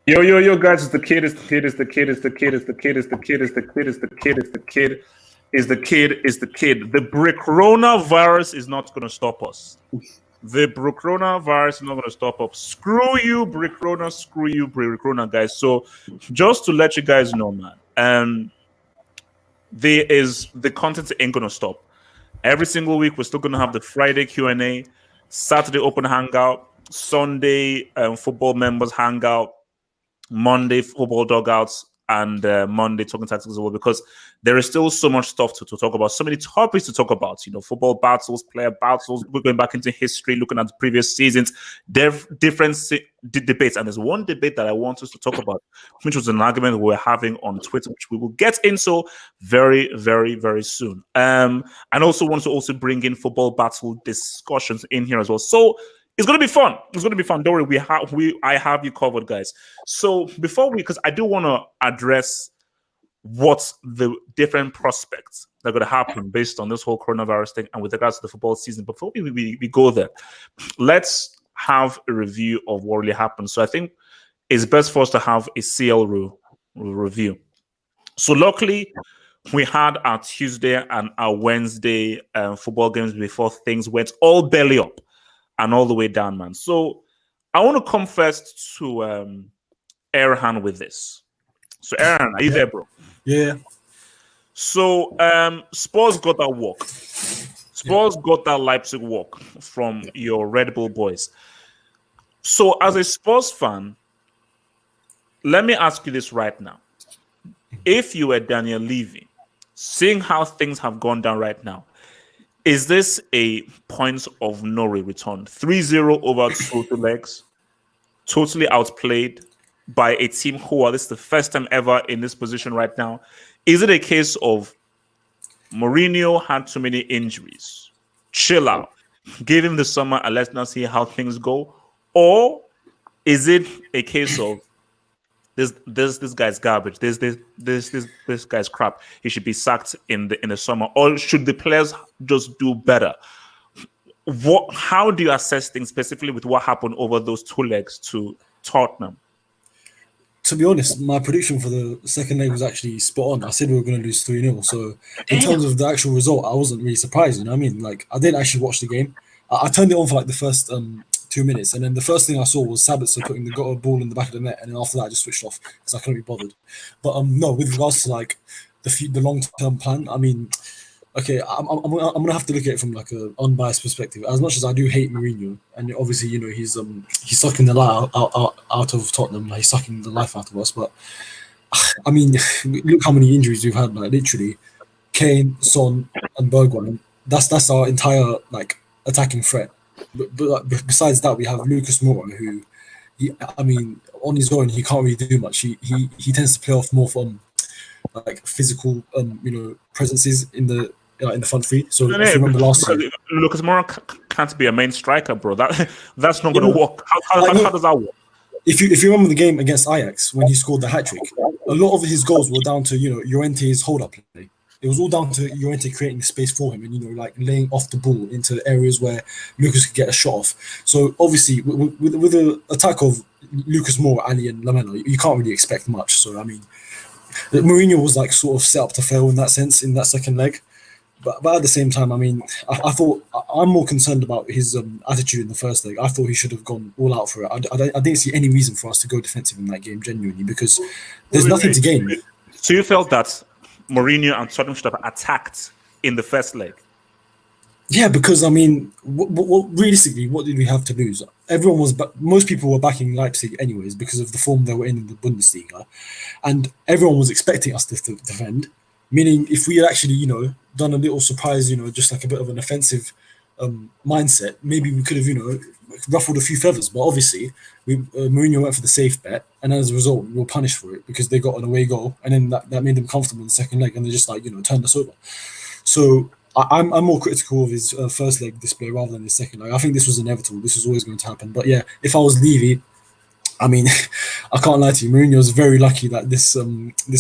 Yo, guys, it's the kid, it's the kid, it's the kid, it's the kid, it's the kid, it's the kid, it's the kid, it's the kid, it's the kid, it's the kid, it's the kid. The coronavirus is not going to stop us. The coronavirus is not going to stop us. Screw you, Corona, screw you, Corona, guys. So just to let you guys know, man, the content ain't going to stop. Every single week, we're still going to have the Friday Q&A, Saturday open hangout, Sunday football members hangout, Monday football dugouts, and Monday talking tactics as well, because there is still so much stuff to talk about, so many topics to talk about, football battles, player battles, we're going back into history, looking at the previous seasons, different debates. And there's one debate that I want us to talk about, which was an argument we were having on Twitter, which we will get into very, very, very soon. And also want to also bring in football battle discussions in here as well. So it's going to be fun. It's going to be fun. Don't worry. I have you covered, guys. So because I do want to address what the different prospects that are going to happen based on this whole coronavirus thing and with regards to the football season. Before we go there, let's have a review of what really happened. So I think it's best for us to have a CL review. So luckily, we had our Tuesday and our Wednesday football games before things went all belly up and all the way down, man. So I want to come first to Erhan with this. So Erhan, are you there, bro? Yeah. So Spurs got that walk. Spurs got that Leipzig walk from your Red Bull boys. So as a Spurs fan, let me ask you this right now. If you were Daniel Levy, seeing how things have gone down right now, is this a point of no return? 3-0 over total legs, totally outplayed by a team who this is the first time ever in this position right now. Is it a case of Mourinho had too many injuries? Chill out. Give him the summer and let's now see how things go. Or is it a case of this guy's garbage, this guy's crap, he should be sacked in the summer? Or should the players just do better? How do you assess things specifically with what happened over those two legs to Tottenham? To be honest, my prediction for the second leg was actually spot on. I said we were going to lose 3-0. So in terms of the actual result, I wasn't really surprised. You know what I mean? Like, I didn't actually watch the game. I turned it on for like the first 2 minutes, and then the first thing I saw was Sabitzer putting the ball in the back of the net, and then after that I just switched off because I couldn't be bothered. But no, with regards to like the long-term plan, I mean, okay, I'm gonna have to look at it from like an unbiased perspective. As much as I do hate Mourinho, and obviously he's sucking the life out of Tottenham, like he's sucking the life out of us. But I mean, look how many injuries we've had. Like literally, Kane, Son, and Bergwijn. That's our entire like attacking threat. But besides that, we have Lucas Moura, who, on his own he can't really do much. He tends to play off more from like physical presences in the front three. So if you remember last year, Lucas Moura can't be a main striker, bro. That's not going to work. How does that work? If you remember the game against Ajax when he scored the hat trick, a lot of his goals were down to Llorente's hold up play. It was all down to Llorente creating space for him and like laying off the ball into areas where Lucas could get a shot off. So obviously with the attack of Lucas Moura, Ali, and Lamela, you can't really expect much. So I mean, Mourinho was like sort of set up to fail in that sense in that second leg. But at the same time, I mean, I thought I'm more concerned about his attitude in the first leg. I thought he should have gone all out for it. I didn't see any reason for us to go defensive in that game, genuinely, because there's nothing to gain. So you felt that Mourinho and Tottenham should have attacked in the first leg? Yeah, because I mean, realistically, what did we have to lose? Most people were backing Leipzig anyways because of the form they were in the Bundesliga, and everyone was expecting us to defend. Meaning, if we had actually, done a little surprise, just like a bit of an offensive mindset, maybe we could have, ruffled a few feathers. But obviously, Mourinho went for the safe bet, and as a result, we were punished for it because they got an away goal, and then that made them comfortable in the second leg, and they just turned us over. So I'm more critical of his first leg display rather than his second leg. I think this was inevitable. This was always going to happen. But yeah, if I was Levy, I mean, I can't lie to you. Mourinho was very lucky that this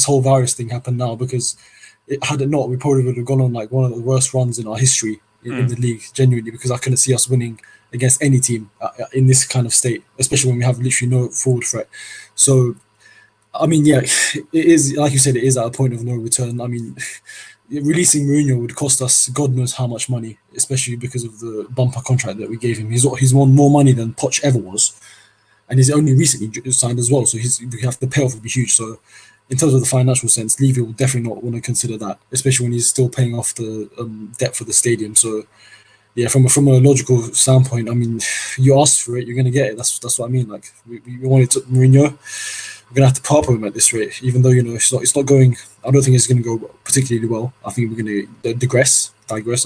whole virus thing happened now, because had it not, we probably would have gone on like one of the worst runs in our history in the league, genuinely, because I couldn't see us winning against any team in this kind of state, especially when we have literally no forward threat. So, I mean, yeah, it is, like you said, it is at a point of no return. I mean, releasing Mourinho would cost us God knows how much money, especially because of the bumper contract that we gave him. He's won more money than Poch ever was, and he's only recently signed as well. So we have the payoff would be huge. So, in terms of the financial sense, Levy will definitely not want to consider that, especially when he's still paying off the debt for the stadium. So, yeah, from a logical standpoint, I mean, you asked for it, you're going to get it. That's what I mean. Like we wanted to Mourinho, we're going to have to part with him at this rate, even though it's not going. I don't think it's going to go particularly well. I think we're going to digress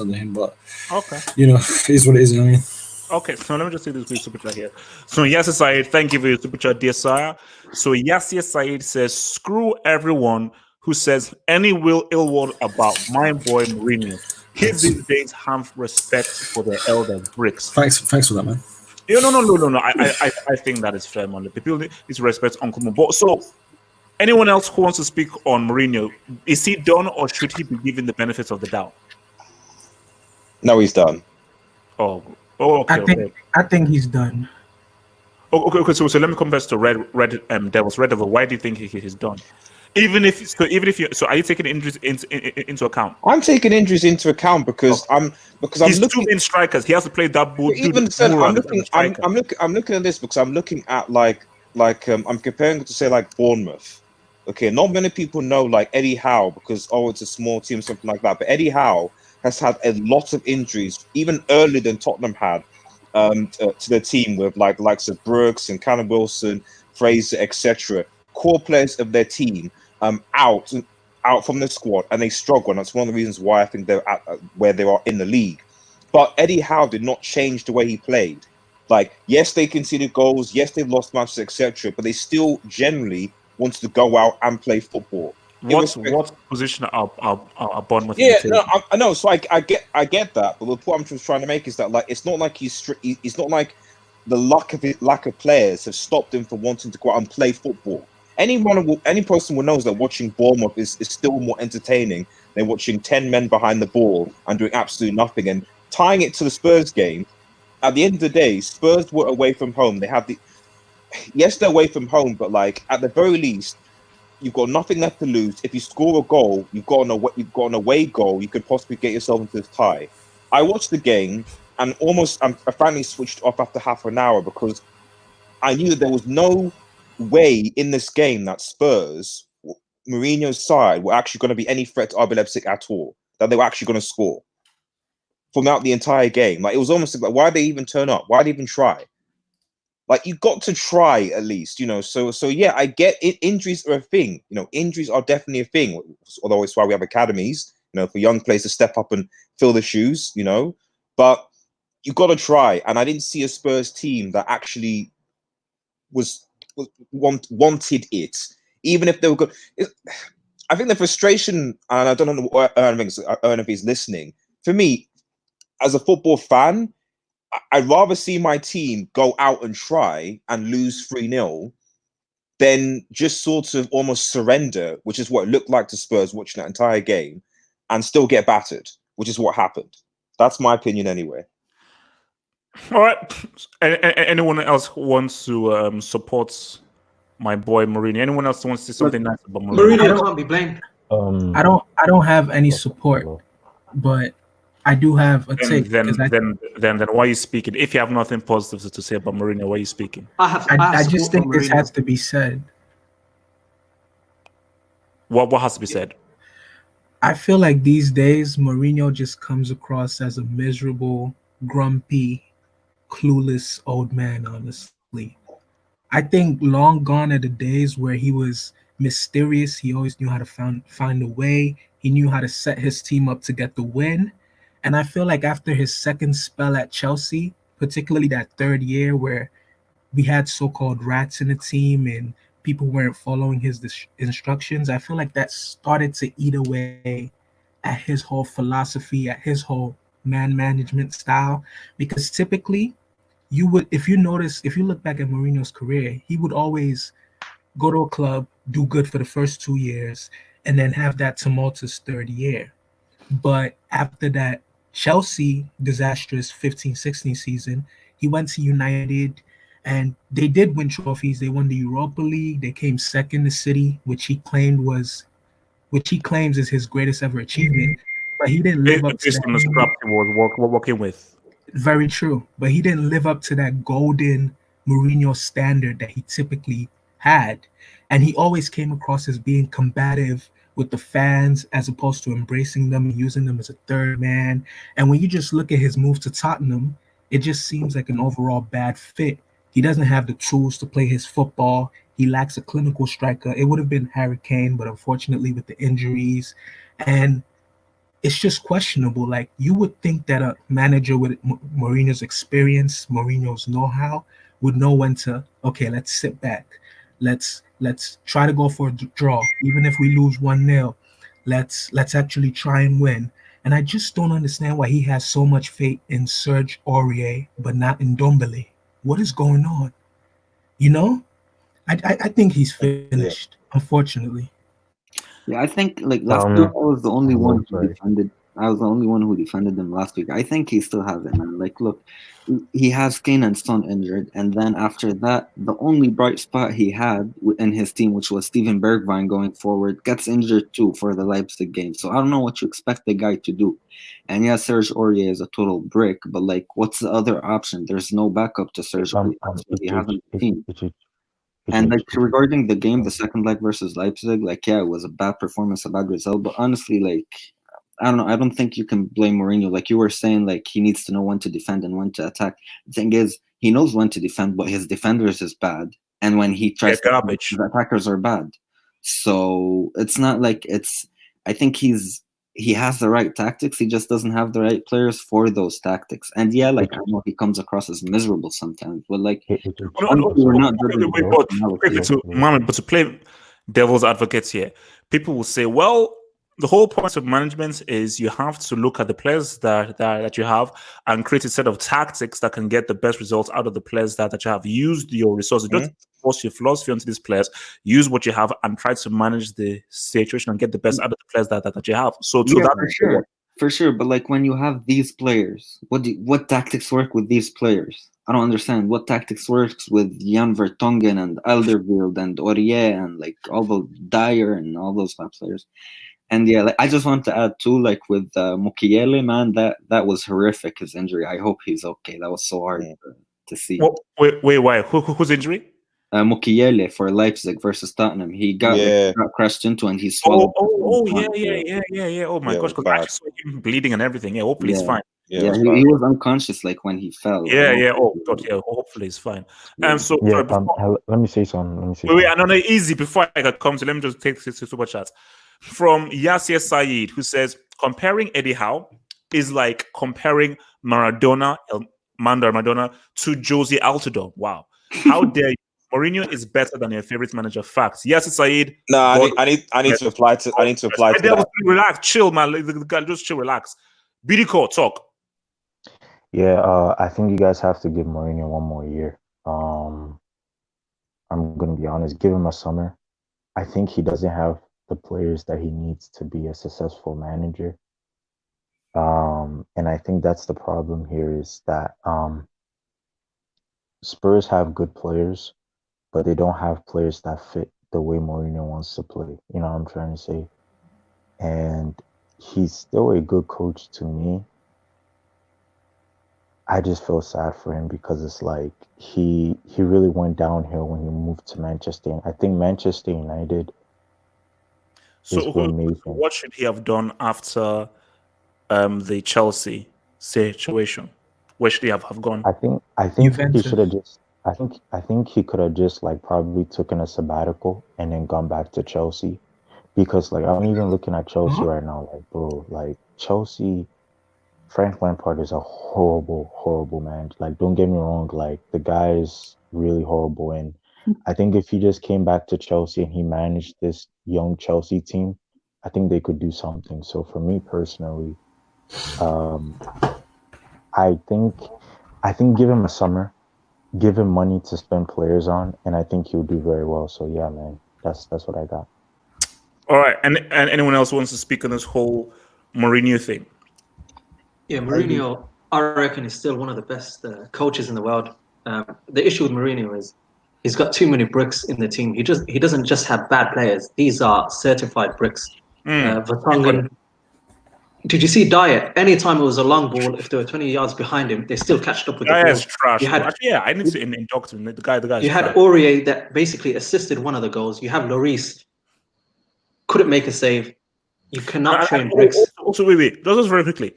under him. But okay, it is what it is. You know what I mean? Okay, so let me just say this quick super chat here. So Yasir Said, thank you for your super chat, dear sire. So Yasir Said says, "Screw everyone who says any ill word about my boy Mourinho. Kids these days have respect for their elders, bricks." Thanks for that, man. No. I think that is fair, man. The people need to respect Uncle Mo. But so, anyone else who wants to speak on Mourinho, is he done or should he be given the benefits of the doubt? No, he's done. Oh, okay. I think he's done. Okay. So let me confess to Red Devil. Why do you think he's done? Even if are you taking injuries into account? I'm taking injuries into account because I'm he's looking two main strikers. He has to play that ball. Even said, I'm looking at this because I'm looking at I'm comparing it to say like Bournemouth. Okay, not many people know like Eddie Howe because it's a small team, something like that. But Eddie Howe has had a lot of injuries, even earlier than Tottenham had, to the team with likes of Brooks and Callum Wilson, Fraser, etc. Core players of their team out from the squad, and they struggle. And that's one of the reasons why I think they're at where they are in the league. But Eddie Howe did not change the way he played. Like, yes, they conceded goals, yes, they've lost matches, etc. But they still generally wanted to go out and play football. What position are Bournemouth? Yeah, no, I know. So I get that, but the point I'm just trying to make is that it's not like he's not like the lack of players have stopped him from wanting to go out and play football. Any person who knows that watching Bournemouth is still more entertaining than watching 10 men behind the ball and doing absolutely nothing. And tying it to the Spurs game, at the end of the day, Spurs were away from home. They have they're away from home, but at the very least, you've got nothing left to lose. If you score a goal, you've got an away goal. You could possibly get yourself into this tie. I watched the game and I finally switched off after half an hour because I knew that there was no way in this game that Spurs, Mourinho's side, were actually going to be any threat to RB Leipzig at all. That they were actually going to score throughout the entire game. It was almost like, why did they even turn up? Why did they even try? You got to try at least, So yeah, I get it. Injuries are a thing, Injuries are definitely a thing. Although it's why we have academies, for young players to step up and fill the shoes, But you got to try. And I didn't see a Spurs team that actually wanted it, even if they were good. I think the frustration, and I don't know what if he's listening. For me, as a football fan, I'd rather see my team go out and try and lose 3-0 than just sort of almost surrender, which is what it looked like to Spurs watching that entire game, and still get battered, which is what happened. That's my opinion anyway. All right. Anyone else who wants to support my boy Mourinho? Anyone else who wants to say something nice about Mourinho? Mourinho can't be blamed. I don't have any support, but I do have a take. Then why are you speaking? If you have nothing positive to say about Mourinho, why are you speaking? I just think this has to be said. What has to be said? I feel like these days Mourinho just comes across as a miserable, grumpy, clueless old man, honestly. I think long gone are the days where he was mysterious. He always knew how to find a way. He knew how to set his team up to get the win. And I feel like after his second spell at Chelsea, particularly that third year where we had so-called rats in the team and people weren't following his instructions, I feel like that started to eat away at his whole philosophy, at his whole man management style. Because typically, if you look back at Mourinho's career, he would always go to a club, do good for the first 2 years, and then have that tumultuous third year. But after that Chelsea, disastrous 15-16 season. He went to United and they did win trophies. They won the Europa League. They came second to City, which he claims is his greatest ever achievement. But he didn't live up to Based on the that. scrap he was working with. Very true. But he didn't live up to that golden Mourinho standard that he typically had. And he always came across as being combative with the fans as opposed to embracing them and using them as a third man. And when you just look at his move to Tottenham, it just seems like an overall bad fit. He doesn't have the tools to play his football. He lacks a clinical striker. It would have been Harry Kane, but unfortunately with the injuries. And it's just questionable. Like, you would think that a manager with Mourinho's experience, Mourinho's know-how, would know when to, okay, let's sit back. Let's try to go for a draw, even if we lose 1-0. Let's actually try and win. And I just don't understand why he has so much faith in Serge Aurier, but not in Ndombele. What is going on? You know, I think he's finished, unfortunately. Yeah, I think like last week I was the only one who defended. I was the only one who defended them last week. I think he still has it, man. Like, look, he has Kane and Son injured, and then after that, the only bright spot he had in his team, which was Steven Bergwijn going forward, gets injured too for the Leipzig game. So I don't know what you expect the guy to do. And yeah, Serge Aurier is a total brick, but like, what's the other option? There's no backup to Serge Aurier. He hasn't team. And like regarding the game, the second leg versus Leipzig, like yeah, it was a bad performance, a bad result. But honestly, like I don't know, I don't think you can blame Mourinho. Like you were saying, like he needs to know when to defend and when to attack. The thing is, he knows when to defend, but his defenders is bad. And when he tries to garbage, the attackers are bad. So it's not like it's. I think he has the right tactics. He just doesn't have the right players for those tactics. And yeah, like I know he comes across as miserable sometimes, but like we're not but to play devil's advocate here, people will say, well, the whole point of management is you have to look at the players that you have and create a set of tactics that can get the best results out of the players that you have. Used your resources, don't force your philosophy onto these players. Use what you have and try to manage the situation and get the best out of the players that you have. So to that, for sure. But like when you have these players, what tactics work with these players? I don't understand what tactics works with Jan Vertonghen and Alderweireld and Aurier and like all the Dyer and all those top players. And yeah, like, I just want to add too, like with Mukiele, man, that was horrific, his injury. I hope he's okay. That was so hard to see. Wait, why? Whose injury? Mukiele for Leipzig versus Tottenham. He got crashed into and he swallowed. Yeah. Oh my gosh, because I actually saw him bleeding and everything. Yeah, hopefully he's fine. He was unconscious like when he fell. Yeah. Oh god, yeah. Hopefully he's fine. Let me say something. Wait, no, easy. Before I come to, let me just take this super chat from Yasir Saeed, who says comparing Eddie Howe is like comparing Maradona to Josie Altidore. Wow, how dare you? Mourinho is better than your favorite manager. Facts. Yes, it's Saeed. No, I need to apply to that. Relax, chill, man. The guy just chill, relax. BD talk. Yeah, I think you guys have to give Mourinho one more year. I'm gonna be honest. Give him a summer. I think he doesn't have the players that he needs to be a successful manager. And I think that's the problem here is that Spurs have good players, but they don't have players that fit the way Mourinho wants to play. You know what I'm trying to say? And he's still a good coach to me. I just feel sad for him because it's like he really went downhill when he moved to Manchester. I think Manchester United. So what should he have done after the Chelsea situation? Where should he have gone? I think he should have just. I think he could have just like probably taken a sabbatical and then gone back to Chelsea, because like I'm even looking at Chelsea right now, like bro, like Chelsea, Frank Lampard is a horrible man. Like don't get me wrong, like the guy is really horrible, and I think if he just came back to Chelsea and he managed this young Chelsea team, I think they could do something. So for me personally, I think give him a summer. Give him money to spend players on, and I think he'll do very well. So yeah, man, that's what I got. All right, and anyone else wants to speak on this whole Mourinho thing? Yeah, Mourinho, I reckon, is still one of the best coaches in the world. The issue with Mourinho is he's got too many bricks in the team. He doesn't just have bad players. These are certified bricks. Vertonghen. Did you see Dyer? Anytime it was a long ball, if they were 20 yards behind him, they still catched up with the ball. Is trash. I need to indoctrinate the guy. The guy. You had Aurier that basically assisted one of the goals. You have Lloris, couldn't make a save. You cannot train bricks. Also, wait. Just very quickly.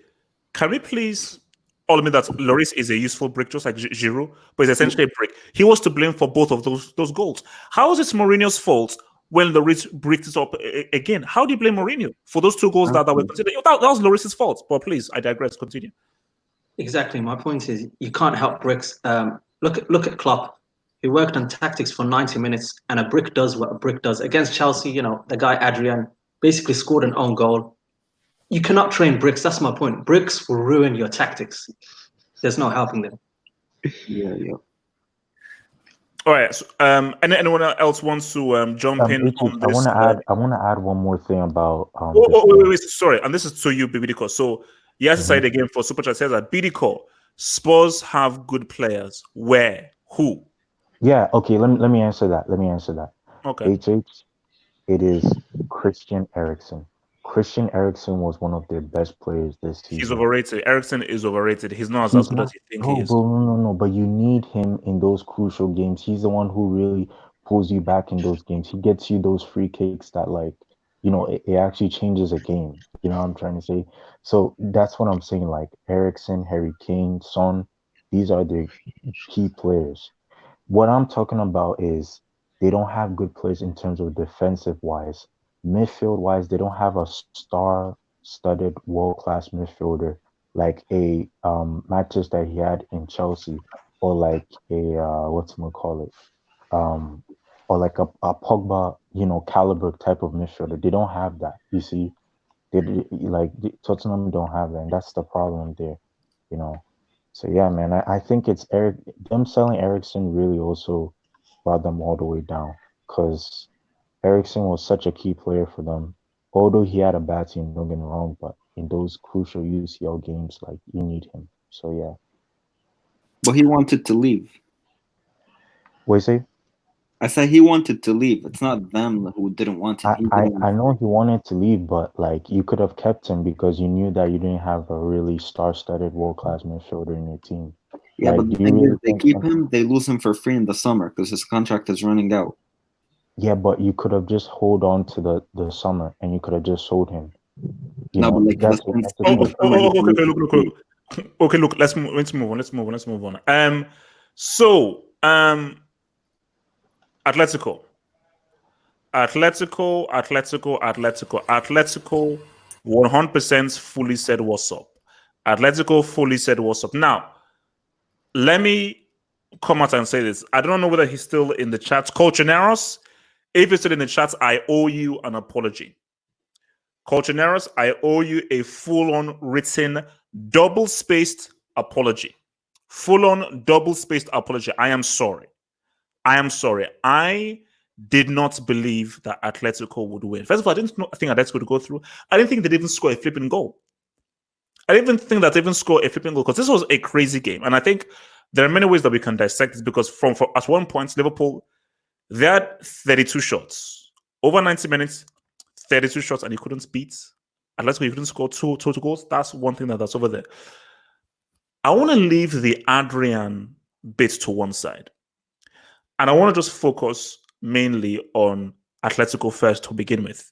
Can we please all admit that Lloris is a useful brick, just like Giroud, but it's essentially a brick. He was to blame for both of those goals. How is it Mourinho's fault when Lloris bricked it up again? How do you blame Mourinho for those two goals that were considered? That was Lloris's fault. But please, I digress. Continue. Exactly. My point is you can't help bricks. Look at Klopp. He worked on tactics for 90 minutes, and a brick does what a brick does. Against Chelsea, the guy Adrian basically scored an own goal. You cannot train bricks. That's my point. Bricks will ruin your tactics. There's no helping them. Yeah. All right. So, anyone else wants to jump in on this? I want to add one more thing about. Wait. Sorry, and this is to you, Bidiko. So he has decided again for Super Chat says that Bidiko, Spurs have good players. Where? Who? Yeah. Okay. Let me answer that. Okay. HH, it is Christian Eriksen. Christian Eriksen was one of their best players this season. He's overrated. Eriksen is overrated. He's not as good as you think he is. No. But you need him in those crucial games. He's the one who really pulls you back in those games. He gets you those free kicks that, it actually changes a game. You know what I'm trying to say? So that's what I'm saying. Like Eriksen, Harry Kane, Son, these are the key players. What I'm talking about is they don't have good players in terms of defensive-wise. Midfield-wise, they don't have a star-studded world-class midfielder like a matches that he had in Chelsea, or like a or like a Pogba, caliber type of midfielder. They don't have that. You see, Tottenham don't have that, and that's the problem there. So yeah, man, I think it's them selling Eriksen really also brought them all the way down, because Eriksen was such a key player for them. Although he had a bad team, don't get me wrong, but in those crucial UCL games, you need him. So yeah. But he wanted to leave. What you say? I said he wanted to leave. It's not them who didn't want him. I know he wanted to leave, but you could have kept him because you knew that you didn't have a really star-studded world-class midfielder in your team. Yeah, but the thing is, they keep him, they lose him for free in the summer because his contract is running out. Yeah, but you could have just hold on to the summer, and you could have just sold him. Okay, look. Let's move on. Atletico, 100% fully said what's up. Atletico fully said what's up. Now, let me come out and say this. I don't know whether he's still in the chat. Colchoneros, if you're still in the chat, I owe you an apology. Colchoneros, I owe you a full-on written, double-spaced apology. Full-on, double-spaced apology. I am sorry. I did not believe that Atletico would win. First of all, I didn't think Atletico would go through. I didn't think they'd even score a flipping goal. I didn't even think that they even score a flipping goal, because this was a crazy game. And I think there are many ways that we can dissect this, because at one point, Liverpool, they had 32 shots. Over 90 minutes, 32 shots, and you couldn't beat Atletico. You couldn't score two goals. That's one thing that's over there. I want to leave the Adrian bit to one side. And I want to just focus mainly on Atletico first to begin with.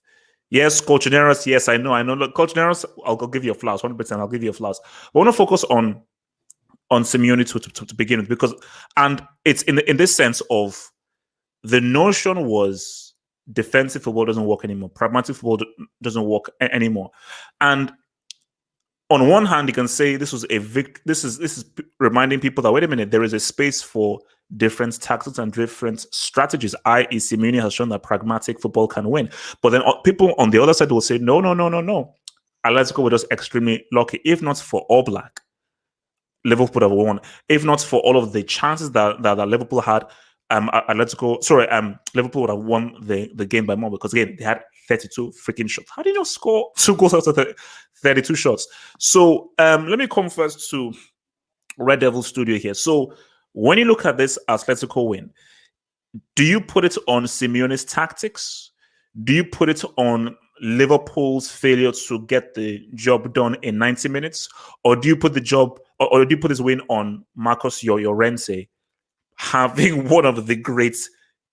Yes, Colchoneros, yes, I know. Look, Colchoneros, I'll give you a flowers, 100%, I'll give you a flowers. I want to focus on Simeone to begin with, because, and it's in this sense of the notion was defensive football doesn't work anymore. Pragmatic football doesn't work anymore. And on one hand, you can say this was a this is reminding people that, wait a minute, there is a space for different tactics and different strategies, i.e. Simeone has shown that pragmatic football can win. But then people on the other side will say, no. Atletico were just extremely lucky. If not for All Black, Liverpool would have won. If not for all of the chances that Liverpool had, Liverpool would have won the game by more, because again, they had 32 freaking shots. How did you score 2 goals out of 32 shots. So let me come first to Red Devil Studio here. So when you look at this Atletico win, do you put it on Simeone's tactics? Do you put it on Liverpool's failure to get the job done in 90 minutes? Or do you put the job, or do you put this win on Marcos Llorente having one of the great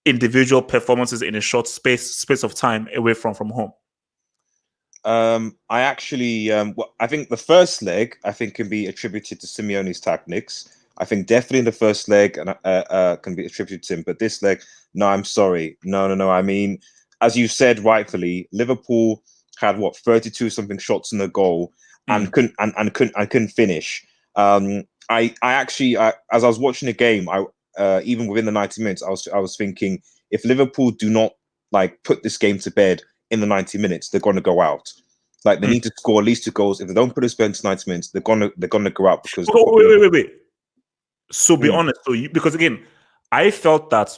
individual performances in a short space of time away from home? I actually, I think the first leg, I think, can be attributed to Simeone's tactics. I think definitely the first leg can be attributed to him, but this leg, no, I'm sorry, no. I mean, as you said rightfully, Liverpool had 32 something shots in the goal and couldn't finish. I actually, as I was watching the game, even within the 90 minutes, I was thinking, if Liverpool do not put this game to bed in the 90 minutes, they're going to go out. They need to score at least 2 goals. If they don't put us to 90 minutes, they're gonna go out because. Wait. So be honest. So because again, I felt that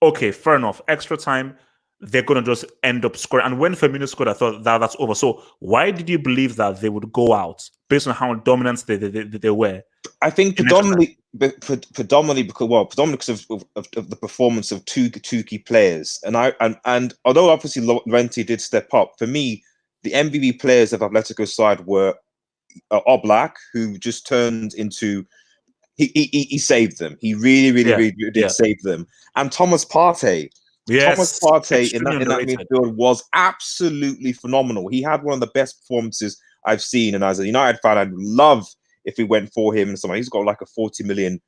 okay, fair enough. Extra time, they're gonna just end up scoring. And when Firmino scored, I thought that's over. So why did you believe that they would go out based on how dominant they were? I think predominantly because of the performance of two key players, and although obviously Llorente did step up, for me, the MVP players of Atletico's side were Oblak, who just turned into he saved them. He really did save them, and Thomas Partey. Yes, Thomas Partey in that midfield was absolutely phenomenal. He had one of the best performances I've seen, and as a United fan, I'd love if we went for him. He's got like a 40 million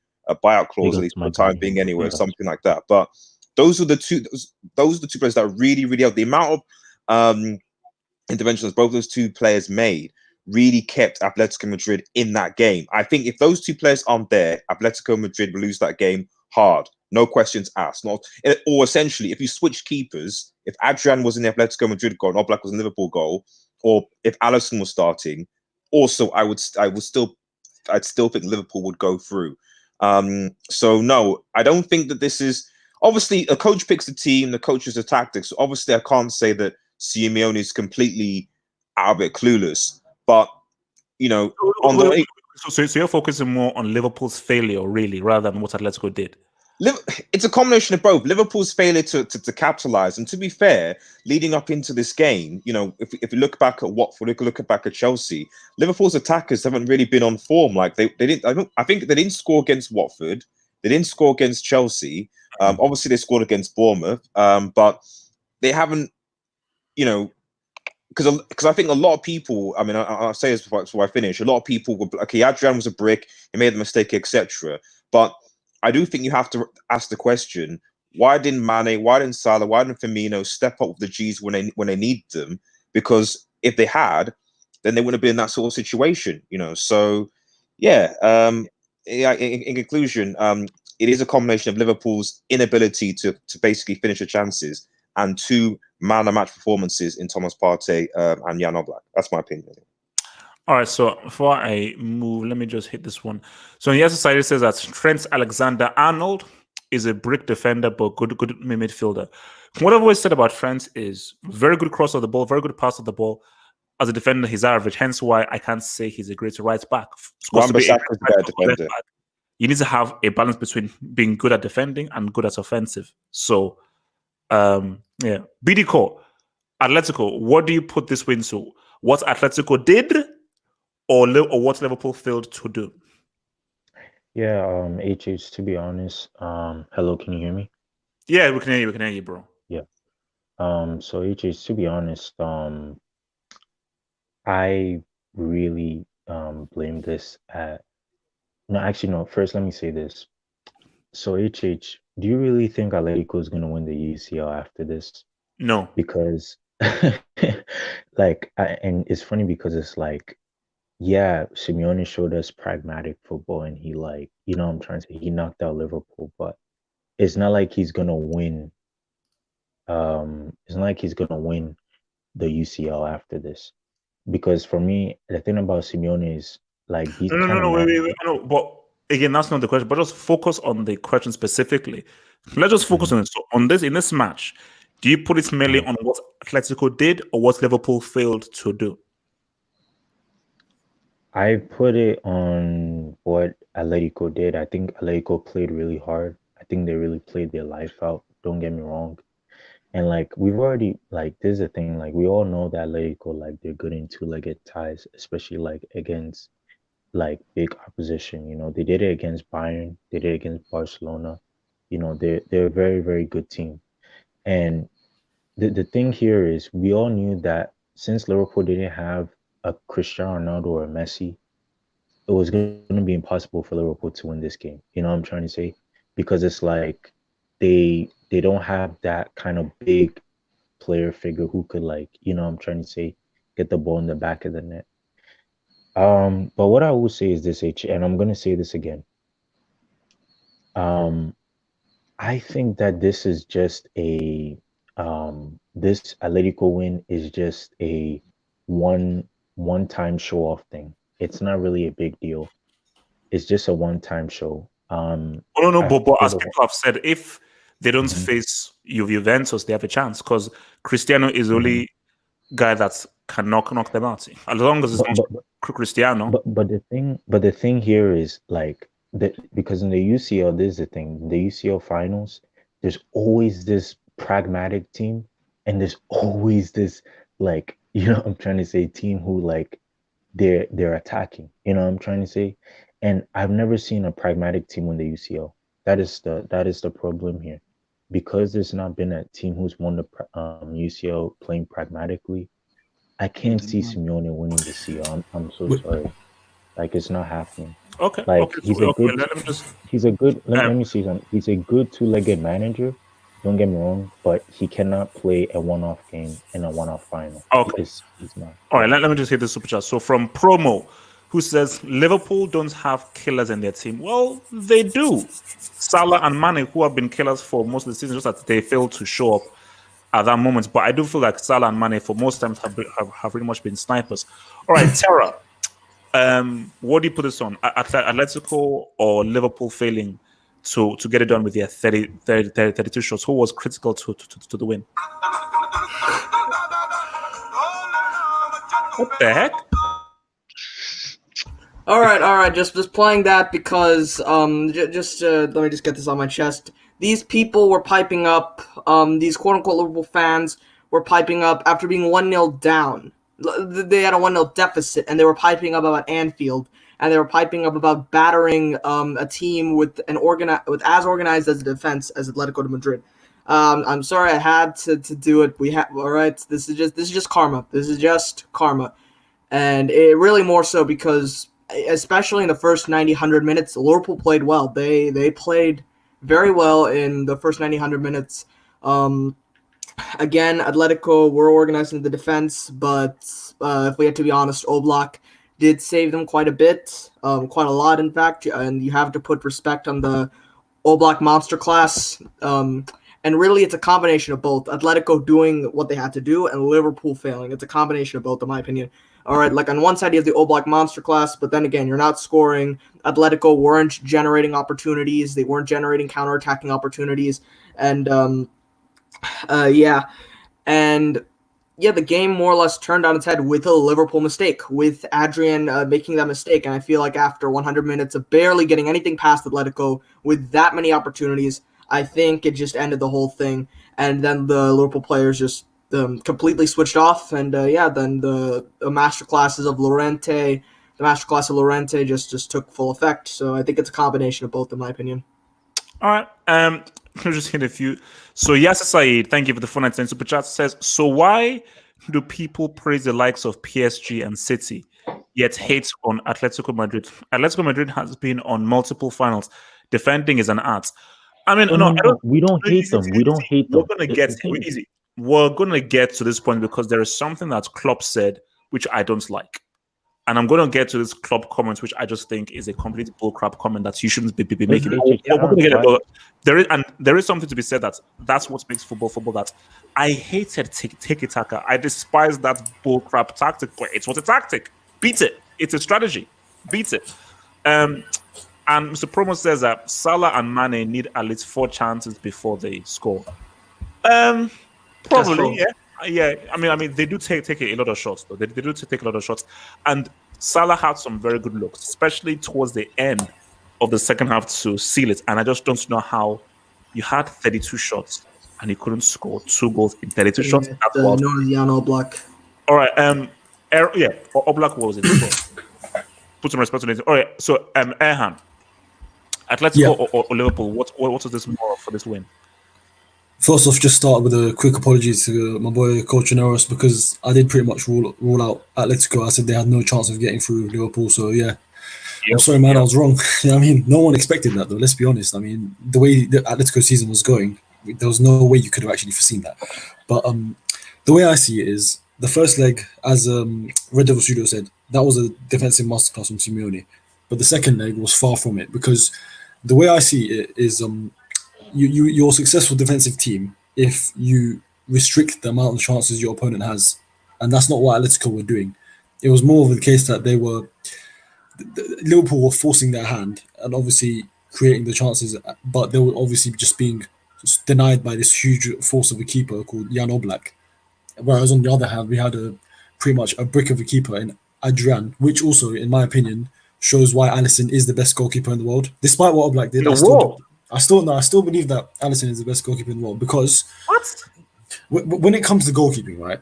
buyout clause at least for the time being, anyway, or something like that. But those are the two players that really helped. The amount of interventions both those two players made really kept Atletico Madrid in that game. I think if those two players aren't there, Atletico Madrid will lose that game hard. No questions asked. Or essentially, if you switch keepers, if Adrian was in the Atletico Madrid goal and Oblak was in the Liverpool goal, or if Alisson was starting, also I'd still think Liverpool would go through. So no, I don't think that this is obviously a coach picks the team, the coach is the tactics. Obviously, I can't say that Simeone is completely out of it, clueless. But so you're focusing more on Liverpool's failure, really, rather than what Atletico did. It's a combination of both. Liverpool's failure to capitalize, and to be fair, leading up into this game, if you look back at Watford, look back at Chelsea, Liverpool's attackers haven't really been on form. They didn't. I think they didn't score against Watford. They didn't score against Chelsea. Obviously, they scored against Bournemouth, but they haven't. Because I think a lot of people. I mean, I'll say this before I finish. A lot of people were okay. Adrian was a brick. He made a mistake, etc. But I do think you have to ask the question: why didn't Mane, why didn't Salah, why didn't Firmino step up with the G's when they need them? Because if they had, then they wouldn't have been in that sort of situation, So, yeah. In conclusion, it is a combination of Liverpool's inability to basically finish the chances and 2 man-of-match performances in Thomas Partey and Jan Oblak. That's my opinion. All right, so before I move, let me just hit this one. So Yes Society says that Trent Alexander-Arnold is a brick defender, but good midfielder. What I've always said about Trent is very good cross of the ball, very good pass of the ball. As a defender, he's average, hence why I can't say he's a great right back. You need to have a balance between being good at defending and good at offensive. So, BD Core, Atletico, what do you put this win to? What Atletico did or what Liverpool failed to do? Yeah, HH, to be honest, hello, can you hear me? Yeah, we can hear you, bro. Yeah. So HH, to be honest, I really blame this at no, first let me say this. So HH, do you really think Atletico is gonna win the UCL after this? No. Because and it's funny because it's yeah, Simeone showed us pragmatic football and he I'm trying to say he knocked out Liverpool, but it's not like he's gonna win. It's not like he's gonna win the UCL after this. Because for me, the thing about Simeone is he's wait. No, but again, that's not the question. But just focus on the question specifically. Let's just focus on it. So in this match, do you put it mainly on what Atletico did or what Liverpool failed to do? I put it on what Atletico did. I think Atletico played really hard. I think they really played their life out. Don't get me wrong. And like we've already like this is the thing, like we all know that Atletico like they're good in two-legged ties, especially like against like big opposition. You know, they did it against Bayern, they did it against Barcelona. You know, they're a very, very good team. And the thing here is we all knew that since Liverpool didn't have a Cristiano Ronaldo or a Messi, it was going to be impossible for Liverpool to win this game. You know what I'm trying to say? Because it's like they don't have that kind of big player figure who could like, you know what I'm trying to say, get the ball in the back of the net. But what I will say is this, H, and I'm gonna say this again. Um, I think that this is just a this Atletico win is just a one-time show off thing. It's not really a big deal. It's just a one-time show. Oh no, I but feel as people have said, if they don't Mhm. face Juventus, they have a chance because Cristiano is the only guy that can knock them out. As long as it's but not but Cristiano. but the thing here is like that because in the UCL, this is the thing. The UCL finals, there's always this pragmatic team, and there's always this like you know I'm trying to say team who like they're attacking. You know what I'm trying to say, and I've never seen a pragmatic team win the UCL. That is the problem here, because there's not been a team who's won the UCL playing pragmatically. I can't see Simeone winning the CL. I'm so Wait, sorry. Like it's not happening. Okay, Like okay, so, okay. Let me just. he's a good Um, let me see something. He's a good two-legged manager. Don't get me wrong, but he cannot play a one-off game in a one-off final. okay. He's not. All right, Yeah. let me just hit the super chat. So from Promo, who says Liverpool don't have killers in their team. Well, they do. Salah and Mane, who have been killers for most of the season, just that they failed to show up at that moment. But I do feel like Salah and Mane, for most times, have pretty much been snipers. All right, Tara, what do you put this on? Atletico or Liverpool failing to get it done with their 32 shots? Who was critical to the win? What the heck? All right. Just playing that because let me just get this on my chest. These people were piping up. These quote unquote Liverpool fans were piping up after being 1-0 down. They had a 1-0 deficit, and they were piping up about Anfield, and they were piping up about battering a team with as organized as a defense as Atletico de Madrid. I'm sorry I had to do it. All right. This is just karma. This is just karma, and it really more so because, especially in the first 100 minutes, Liverpool played well. They played very well in the first 100 minutes. Again, Atletico were organized in the defense, but if we had to be honest, Oblak did save them quite a bit, quite a lot, in fact. And you have to put respect on the Oblak masterclass. And really, it's a combination of both. Atletico doing what they had to do and Liverpool failing. It's a combination of both, in my opinion. All right, like on one side, you have the Oblak monster class, but then again, you're not scoring. Atletico weren't generating opportunities. They weren't generating counterattacking opportunities. And, the game more or less turned on its head with a Liverpool mistake, with Adrian making that mistake. And I feel like after 100 minutes of barely getting anything past Atletico with that many opportunities, I think it just ended the whole thing. And then the Liverpool players just completely switched off. And then the masterclasses of Llorente just took full effect. So I think it's a combination of both, in my opinion. All right. Can I just hit a few? So Yasser Saeed, thank you for the 499 super chat. Says, so why do people praise the likes of PSG and City, yet hate on Atletico Madrid? Atletico Madrid has been on multiple finals. Defending is an art. I mean, We don't hate them. We don't hate them. We're gonna get easy. We're gonna get to this point because there is something that Klopp said which I don't like. And I'm going to get to this Klopp comment, which I just think is a complete bullcrap comment that you shouldn't be making. There is something to be said that's what makes football. That I hated tiki-taka. I despise that bullcrap tactic. But it's what a tactic. Beat it. It's a strategy. Beat it. And Mr. Promo says that Salah and Mane need at least 4 chances before they score. Probably, yeah. Yeah, I mean, they do take a lot of shots, though. They do take a lot of shots, and Salah had some very good looks, especially towards the end of the second half to seal it. And I just don't know how you had 32 shots and you couldn't score 2 goals in 32 shots. That's wild. No, Jan Oblak. All right. Oblak was it as well. Put some respect on it. All right. So, Erhan, Atletico or Liverpool? What was this more for this win? First off, just start with a quick apology to my boy Coach Neros, because I did pretty much rule out Atletico. I said they had no chance of getting through Liverpool. So yeah, I'm sorry, man, I was wrong. I mean, no one expected that though. Let's be honest. I mean, the way the Atletico season was going, there was no way you could have actually foreseen that. But the way I see it is, the first leg, as Red Devil Studio said, that was a defensive masterclass from Simeone. But the second leg was far from it, because the way I see it is, you're a successful defensive team if you restrict the amount of chances your opponent has, and that's not what Atletico were doing. It was more of the case that Liverpool were forcing their hand and obviously creating the chances, but they were obviously just being denied by this huge force of a keeper called Jan Oblak. Whereas on the other hand, we had pretty much a brick of a keeper in Adrian, which also, in my opinion, shows why Alisson is the best goalkeeper in the world. Despite what Oblak did, I still believe that Alisson is the best goalkeeper in the world, because when it comes to goalkeeping, right?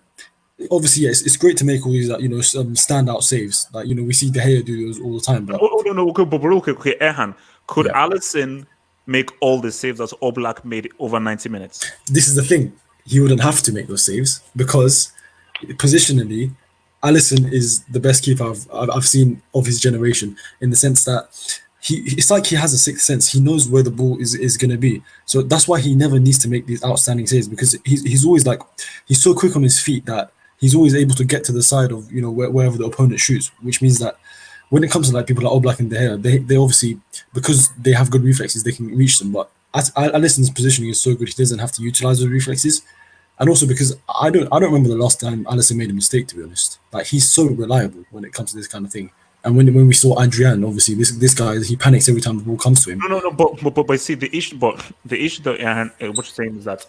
Obviously, yes, it's great to make all these standout saves. Like, we see De Gea do those all the time. But Okay, Erhan, could Alisson make all the saves that Oblak made over 90 minutes? This is the thing. He wouldn't have to make those saves, because positionally, Alisson is the best keeper I've seen of his generation, in the sense that it's like he has a sixth sense. He knows where the ball is going to be. So that's why he never needs to make these outstanding saves, because he's always he's so quick on his feet that he's always able to get to the side of wherever the opponent shoots, which means that when it comes to people like Oblak and De Gea, they obviously, because they have good reflexes, they can reach them. But Alisson's positioning is so good, he doesn't have to utilize those reflexes. And also because I don't remember the last time Alisson made a mistake, to be honest. He's so reliable when it comes to this kind of thing. And when we saw Adrian, obviously this guy, he panics every time the ball comes to him. No. But see, the issue that what you're saying is that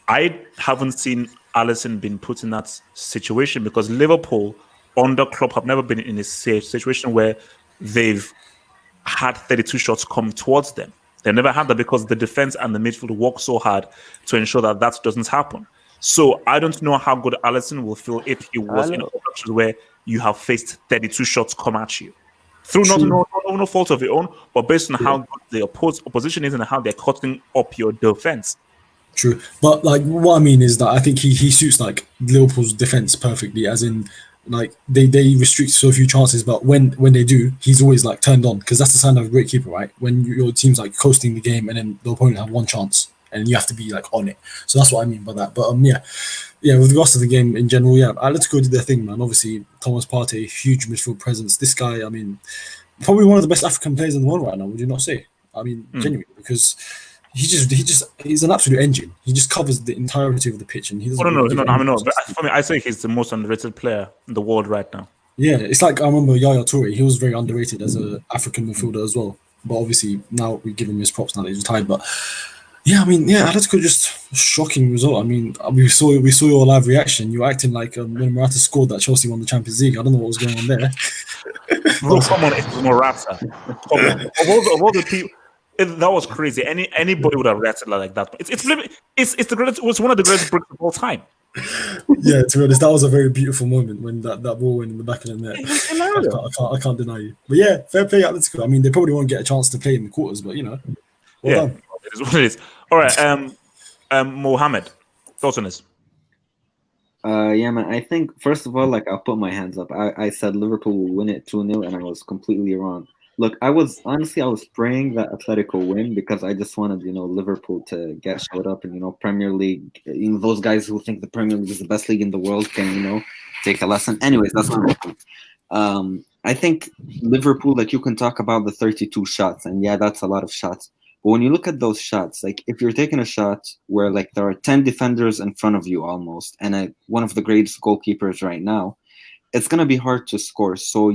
I haven't seen Alisson been put in that situation, because Liverpool under Klopp have never been in a situation where they've had 32 shots come towards them. They've never had that, because the defense and the midfield work so hard to ensure that doesn't happen. So I don't know how good Alisson will feel if he was in a situation where you have faced 32 shots come at you. Through no fault of your own, but based on how good the opposition is and how they're cutting up your defense. True. But what I mean is that I think he suits Liverpool's defense perfectly, as in they restrict so few chances, but when they do, he's always turned on, because that's the sign of a great keeper, right? When your team's coasting the game and then the opponent have one chance and you have to be on it. So that's what I mean by that. But with regards to the game in general, Atletico did their thing, man. Obviously, Thomas Partey, huge midfield presence. This guy, I mean, probably one of the best African players in the world right now. Would you not say? I mean, genuinely, because he's an absolute engine. He just covers the entirety of the pitch, and he doesn't. But for me, I say he's the most underrated player in the world right now. Yeah, it's I remember Yaya Toure. He was very underrated as an African midfielder as well. But obviously now we give him his props now that he's retired. But Atletico, just shocking result. I mean, we saw your live reaction. You were acting like when Morata scored that Chelsea won the Champions League. I don't know what was going on there. Bro, come on, it's Morata. Of all the people. That was crazy. Anybody would have reacted like that. It's the greatest. It was one of the greatest bricks of all time. Yeah, to be honest, that was a very beautiful moment when that ball went in the back of the net. I can't deny you. But yeah, fair play Atletico. I mean, they probably won't get a chance to play in the quarters, but well done. It is what it is. All right, Mohammed, thoughts on this? Man, I think first of all, I'll put my hands up. I said Liverpool will win it 2-0, and I was completely wrong. Look, I was praying that Atletico win, because I just wanted, Liverpool to get showed up, and Premier League. Those guys who think the Premier League is the best league in the world can, take a lesson. Anyways, that's not my point. I think Liverpool, you can talk about the 32 shots, and that's a lot of shots. But when you look at those shots, if you're taking a shot where there are 10 defenders in front of you almost, and one of the greatest goalkeepers right now, it's going to be hard to score. So,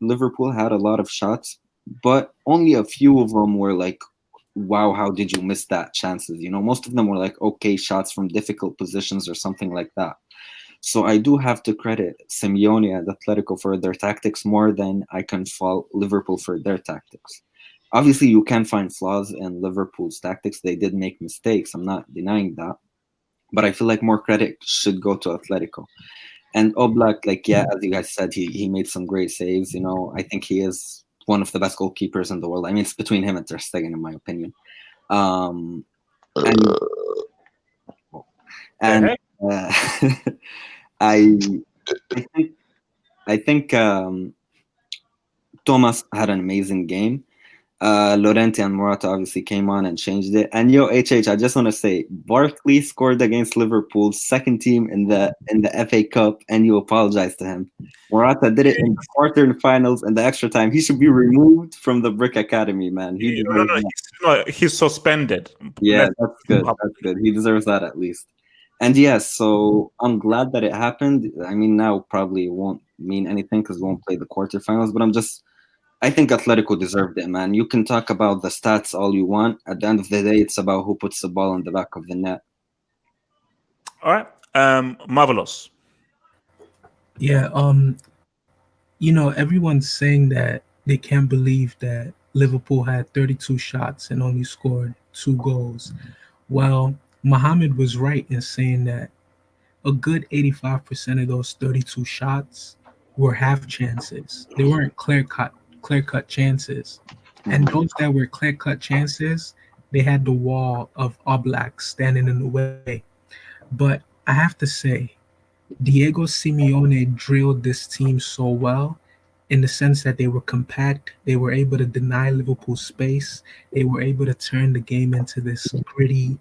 Liverpool had a lot of shots, but only a few of them were wow, how did you miss that chances? Most of them were okay shots from difficult positions or something like that. So I do have to credit Simeone and Atletico for their tactics more than I can fault Liverpool for their tactics. Obviously, you can find flaws in Liverpool's tactics. They did make mistakes. I'm not denying that. But I feel like more credit should go to Atletico. And Oblak, like, yeah, as you guys said, he made some great saves. You know, I think he is one of the best goalkeepers in the world. I mean, it's between him and Ter Stegen, in my opinion. And I think Thomas had an amazing game. Llorente and Morata obviously came on and changed it. And I just want to say, Barkley scored against Liverpool's second team in the FA Cup, and you apologize to him. Morata did it in the quarterfinals and the extra time. He should be removed from the Brick Academy, man. He's suspended. Yeah, that's good. That's good. He deserves that at least. And yes, so I'm glad that it happened. I mean, now probably it won't mean anything because we won't play the quarterfinals, but I think Atletico deserved it, man. You can talk about the stats all you want. At the end of the day, it's about who puts the ball in the back of the net. All right. Marvelous. Yeah. Everyone's saying that they can't believe that Liverpool had 32 shots and only scored 2 goals. Well, Mohamed was right in saying that a good 85% of those 32 shots were half chances. They weren't clear-cut chances. And those that were clear-cut chances, they had the wall of Oblak standing in the way. But I have to say, Diego Simeone drilled this team so well in the sense that they were compact. They were able to deny Liverpool space. They were able to turn the game into this gritty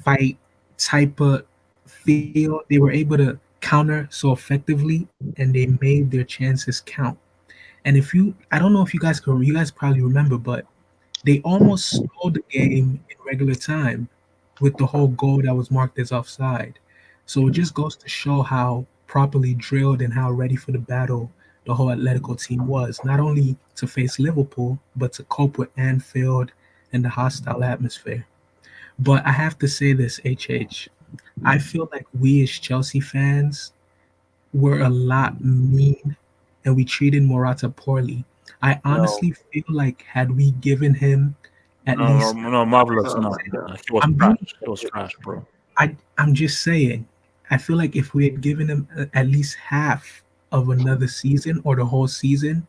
fight type of feel. They were able to counter so effectively, and they made their chances count. And I don't know if you guys probably remember, but they almost stole the game in regular time with the whole goal that was marked as offside. So it just goes to show how properly drilled and how ready for the battle the whole Atletico team was, not only to face Liverpool, but to cope with Anfield and the hostile atmosphere. But I have to say this, HH. I feel like we as Chelsea fans were a lot mean and we treated Morata poorly. I honestly feel like had we given him at least Marvelous. No. He was trash. He was trash, bro. I'm just saying, I feel like if we had given him at least half of another season or the whole season,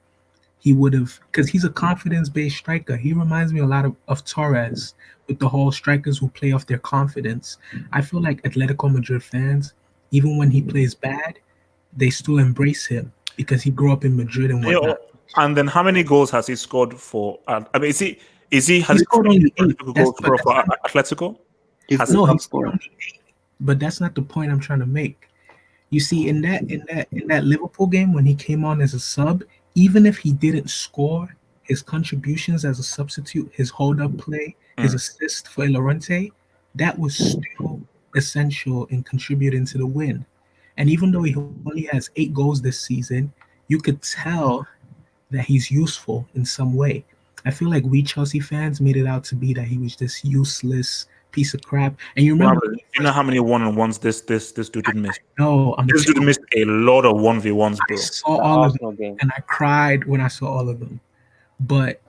he would have, because he's a confidence-based striker. He reminds me a lot of Torres with the whole strikers who play off their confidence. I feel like Atletico Madrid fans, even when he plays bad, they still embrace him because he grew up in Madrid and whatnot. And then how many goals has he scored for? I mean, has he scored only 8 goals for Atletico? He scored only 8. But that's not the point I'm trying to make. You see, in that Liverpool game when he came on as a sub, even if he didn't score, his contributions as a substitute, his hold-up play, his assist for Llorente, that was still essential in contributing to the win. And even though he only has 8 goals this season, you could tell that he's useful in some way. I feel like we Chelsea fans made it out to be that he was this useless piece of crap. And you remember, you know how many 1-on-1s this dude did miss? No, this dude missed a lot of 1v1s, bro. I saw all of them, and I cried when I saw all of them. But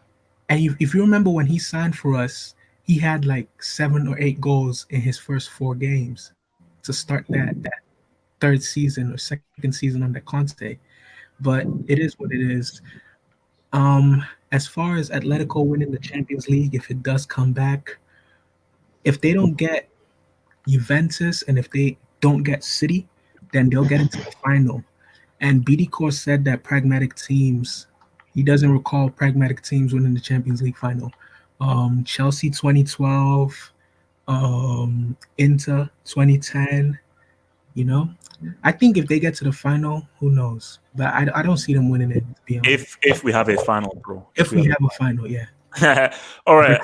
if you remember when he signed for us, he had like 7 or 8 goals in his first 4 games to start that third season or second season under Conte. But it is what it is. As far as Atletico winning the Champions League, if it does come back, if they don't get Juventus and if they don't get City, then they'll get into the final. And BD Core said that he doesn't recall pragmatic teams winning the Champions League final. Chelsea 2012, Inter 2010, I think if they get to the final, who knows? But I don't see them winning it, to be honest. If we have a final, bro. If we have a final, yeah. All right.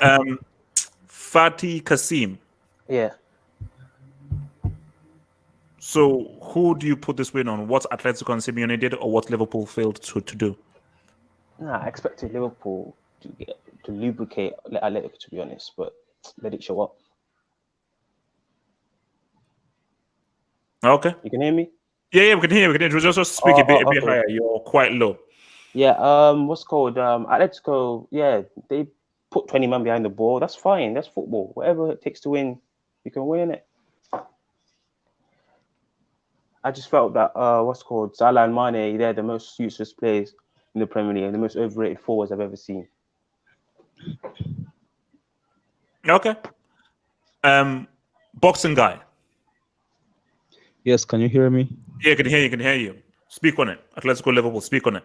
Fatih Kasim. Yeah. So who do you put this win on? What Atletico and Simeone did or what Liverpool failed to do? I expected Liverpool to lubricate Atletico, to be honest, but let it show up. Okay. You can hear me? Yeah, we can hear you. We can hear you. Just speak a bit Okay. higher. You're quite low. Yeah, what's called Atletico, yeah, they put 20 men behind the ball. That's fine. That's football. Whatever it takes to win, you can win it. I just felt that Salah and Mane, they're the most useless players in the Premier League and the most overrated forwards I've ever seen. Okay. Boxing guy. Yes, can you hear me? Yeah, can hear you. Speak on it. Atletico Liverpool, speak on it.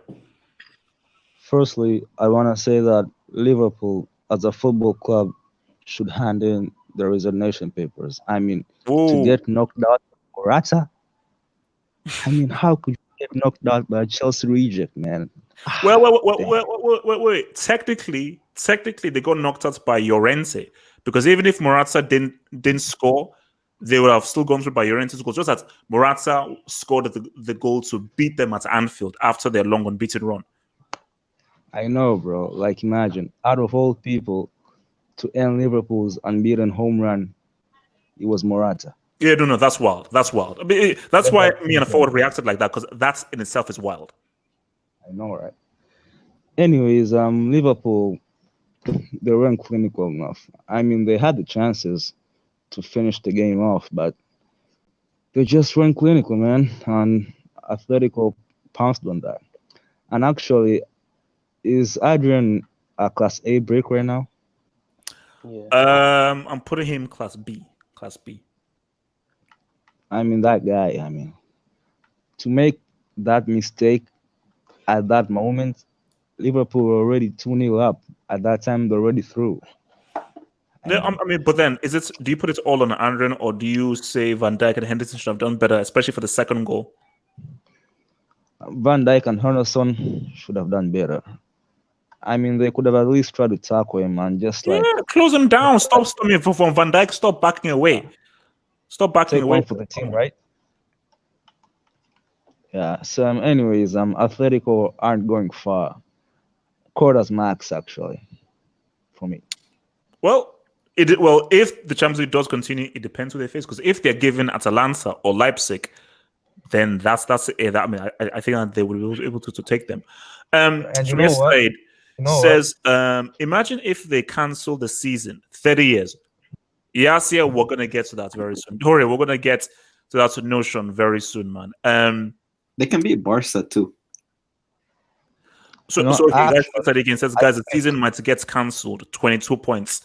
Firstly, I want to say that Liverpool, as a football club, should hand in the resignation papers. I mean, to get knocked out by Morata. I mean, how could you get knocked out by a Chelsea reject, man? Wait. Technically, they got knocked out by Llorente, because even if Morata didn't score, they would have still gone through by Llorente's goal. Just that Morata scored the goal to beat them at Anfield after their long unbeaten run. I know, bro. Like, imagine, out of all people, to end Liverpool's unbeaten home run, it was Morata. Yeah, no, that's wild. That's wild. I mean, that's why me and Forward reacted like that, because that in itself is wild. I know, right? Anyways, Liverpool, they weren't clinical enough. I mean, they had the chances to finish the game off, but they just weren't clinical, man. And Atletico pounced on that. And actually, is Adrian a Class A break right now? Yeah. I'm putting him Class B. I mean, that guy, to make that mistake at that moment, Liverpool were already 2-0 up. At that time, they're already through. But then, do you put it all on Adrian, or do you say Van Dijk and Henderson should have done better, especially for the second goal? Van Dijk and Henderson should have done better. I mean, they could have at least tried to tackle him and just close him down. Stop from Van Dijk. Stop backing away. Stop backing away. Take one for the team, right? Yeah. So, anyways, Atletico aren't going far. Quarters max, actually, for me. Well, if the Champions League does continue, it depends who they face. Because if they're given Atalanta or Leipzig, then that's it. I mean, I think that they will be able to take them. Says, imagine if they cancel the season 30 years. Yes, we're going to get to that very soon. Don't worry, we're going to get to that notion very soon, man. They can beat Barca too. So guys, says, guys, the season might get cancelled. 22 points.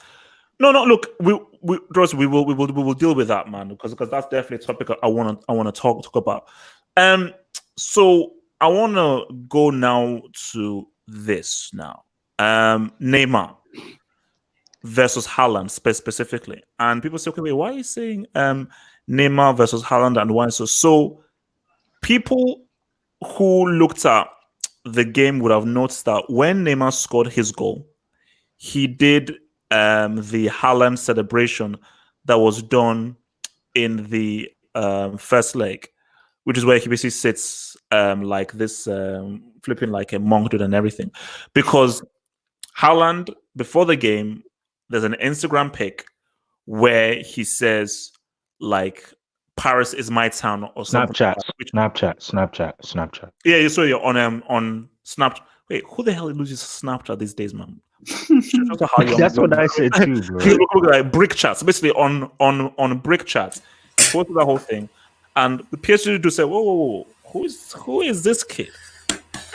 No. Look, we will deal with that, man, because that's definitely a topic I want to talk about. So I want to go now to this now. Neymar versus Haaland specifically, and people say, okay, wait, why are you saying Neymar versus Haaland, and why so? People who looked at the game would have noticed that when Neymar scored his goal, he did the Haaland celebration that was done in the first leg, which is where he basically sits like this, flipping like a monk dude and everything. Because Haaland, before the game, there's an Instagram pic where he says, like, Paris is my town or something. Snapchat. Yeah, you saw you're on Snapchat. Wait, who the hell uses Snapchat these days, man? That's what I said too, bro. Look like brick chats, basically on brick chats. Go through that whole thing, and the PSG do say, "Whoa, who is this kid?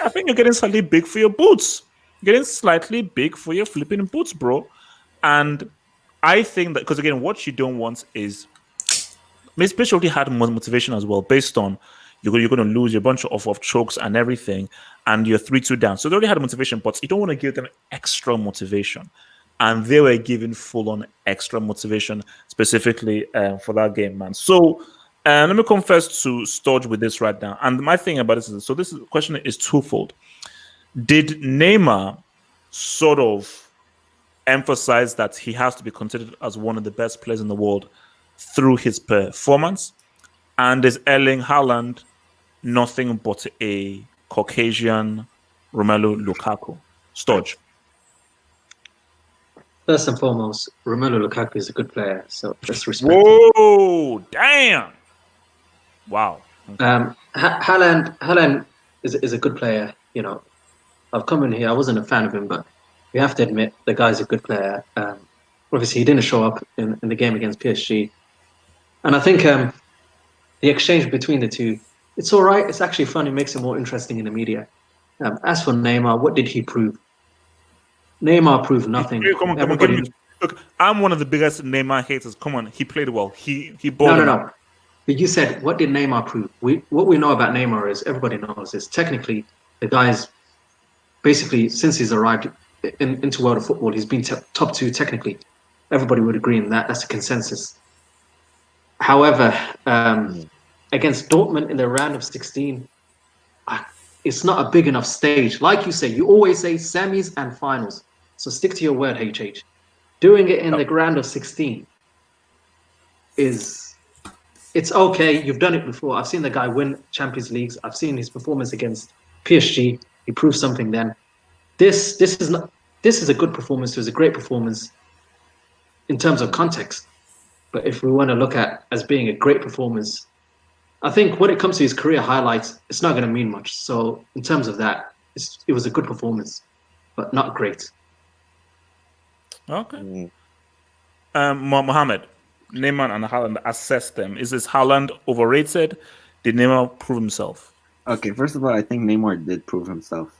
I think you're getting slightly big for your boots. You're getting slightly big for your flipping boots, bro." And I think that because again, what you don't want is. PSG already had motivation as well, based on you're going to lose a bunch of chokes and everything, and you're 3-2 down. So they already had motivation, but you don't want to give them extra motivation. And they were given full-on extra motivation specifically for that game, man. So let me confess to Storge with this right now. And my thing about this is, so this question is twofold. Did Neymar sort of emphasize that he has to be considered as one of the best players in the world through his performance? And is Erling Haaland nothing but a Caucasian Romelu Lukaku? Storge. First and foremost, Romelu Lukaku is a good player, so just respect. Whoa, damn! Wow. Haaland is a good player. You know, I've come in here. I wasn't a fan of him, but we have to admit the guy's a good player. Obviously, he didn't show up in the game against PSG, and I think the exchange between the two, it's all right. It's actually fun. It makes it more interesting in the media. As for Neymar, what did he prove? Neymar proved nothing. Come on. Look, I'm one of the biggest Neymar haters. Come on, he played well. He balled. No. But you said, what did Neymar prove? What we know about Neymar is, everybody knows, is technically the guy's basically, since he's arrived into world of football, he's been top two technically. Everybody would agree on that. That's a consensus. However, against Dortmund in the round of 16, it's not a big enough stage. Like you say, you always say semis and finals. So stick to your word, HH. Doing it in the round of 16 it's okay. You've done it before. I've seen the guy win Champions Leagues. I've seen his performance against PSG. He proved something then. This is a good performance. It was a great performance in terms of context. But if we want to look at as being a great performance, I think when it comes to his career highlights, it's not going to mean much. So in terms of that, it was a good performance, but not great. Okay. Mohammed, Neymar and Haaland, assess them. Is this Haaland overrated? Did Neymar prove himself? Okay, first of all, I think Neymar did prove himself.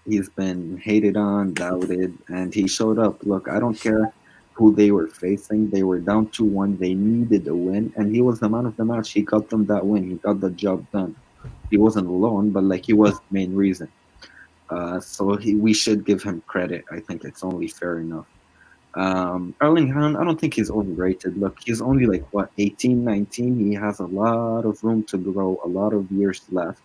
He's been hated on, doubted, and he showed up. Look, I don't care who they were facing. They were down 2-1. They needed a win, and he was the man of the match. He got them that win. He got the job done. He wasn't alone, but he was the main reason. So we should give him credit. I think it's only fair enough. Erling Haaland, I don't think he's overrated. Look, he's only 18, 19. He has a lot of room to grow, a lot of years left.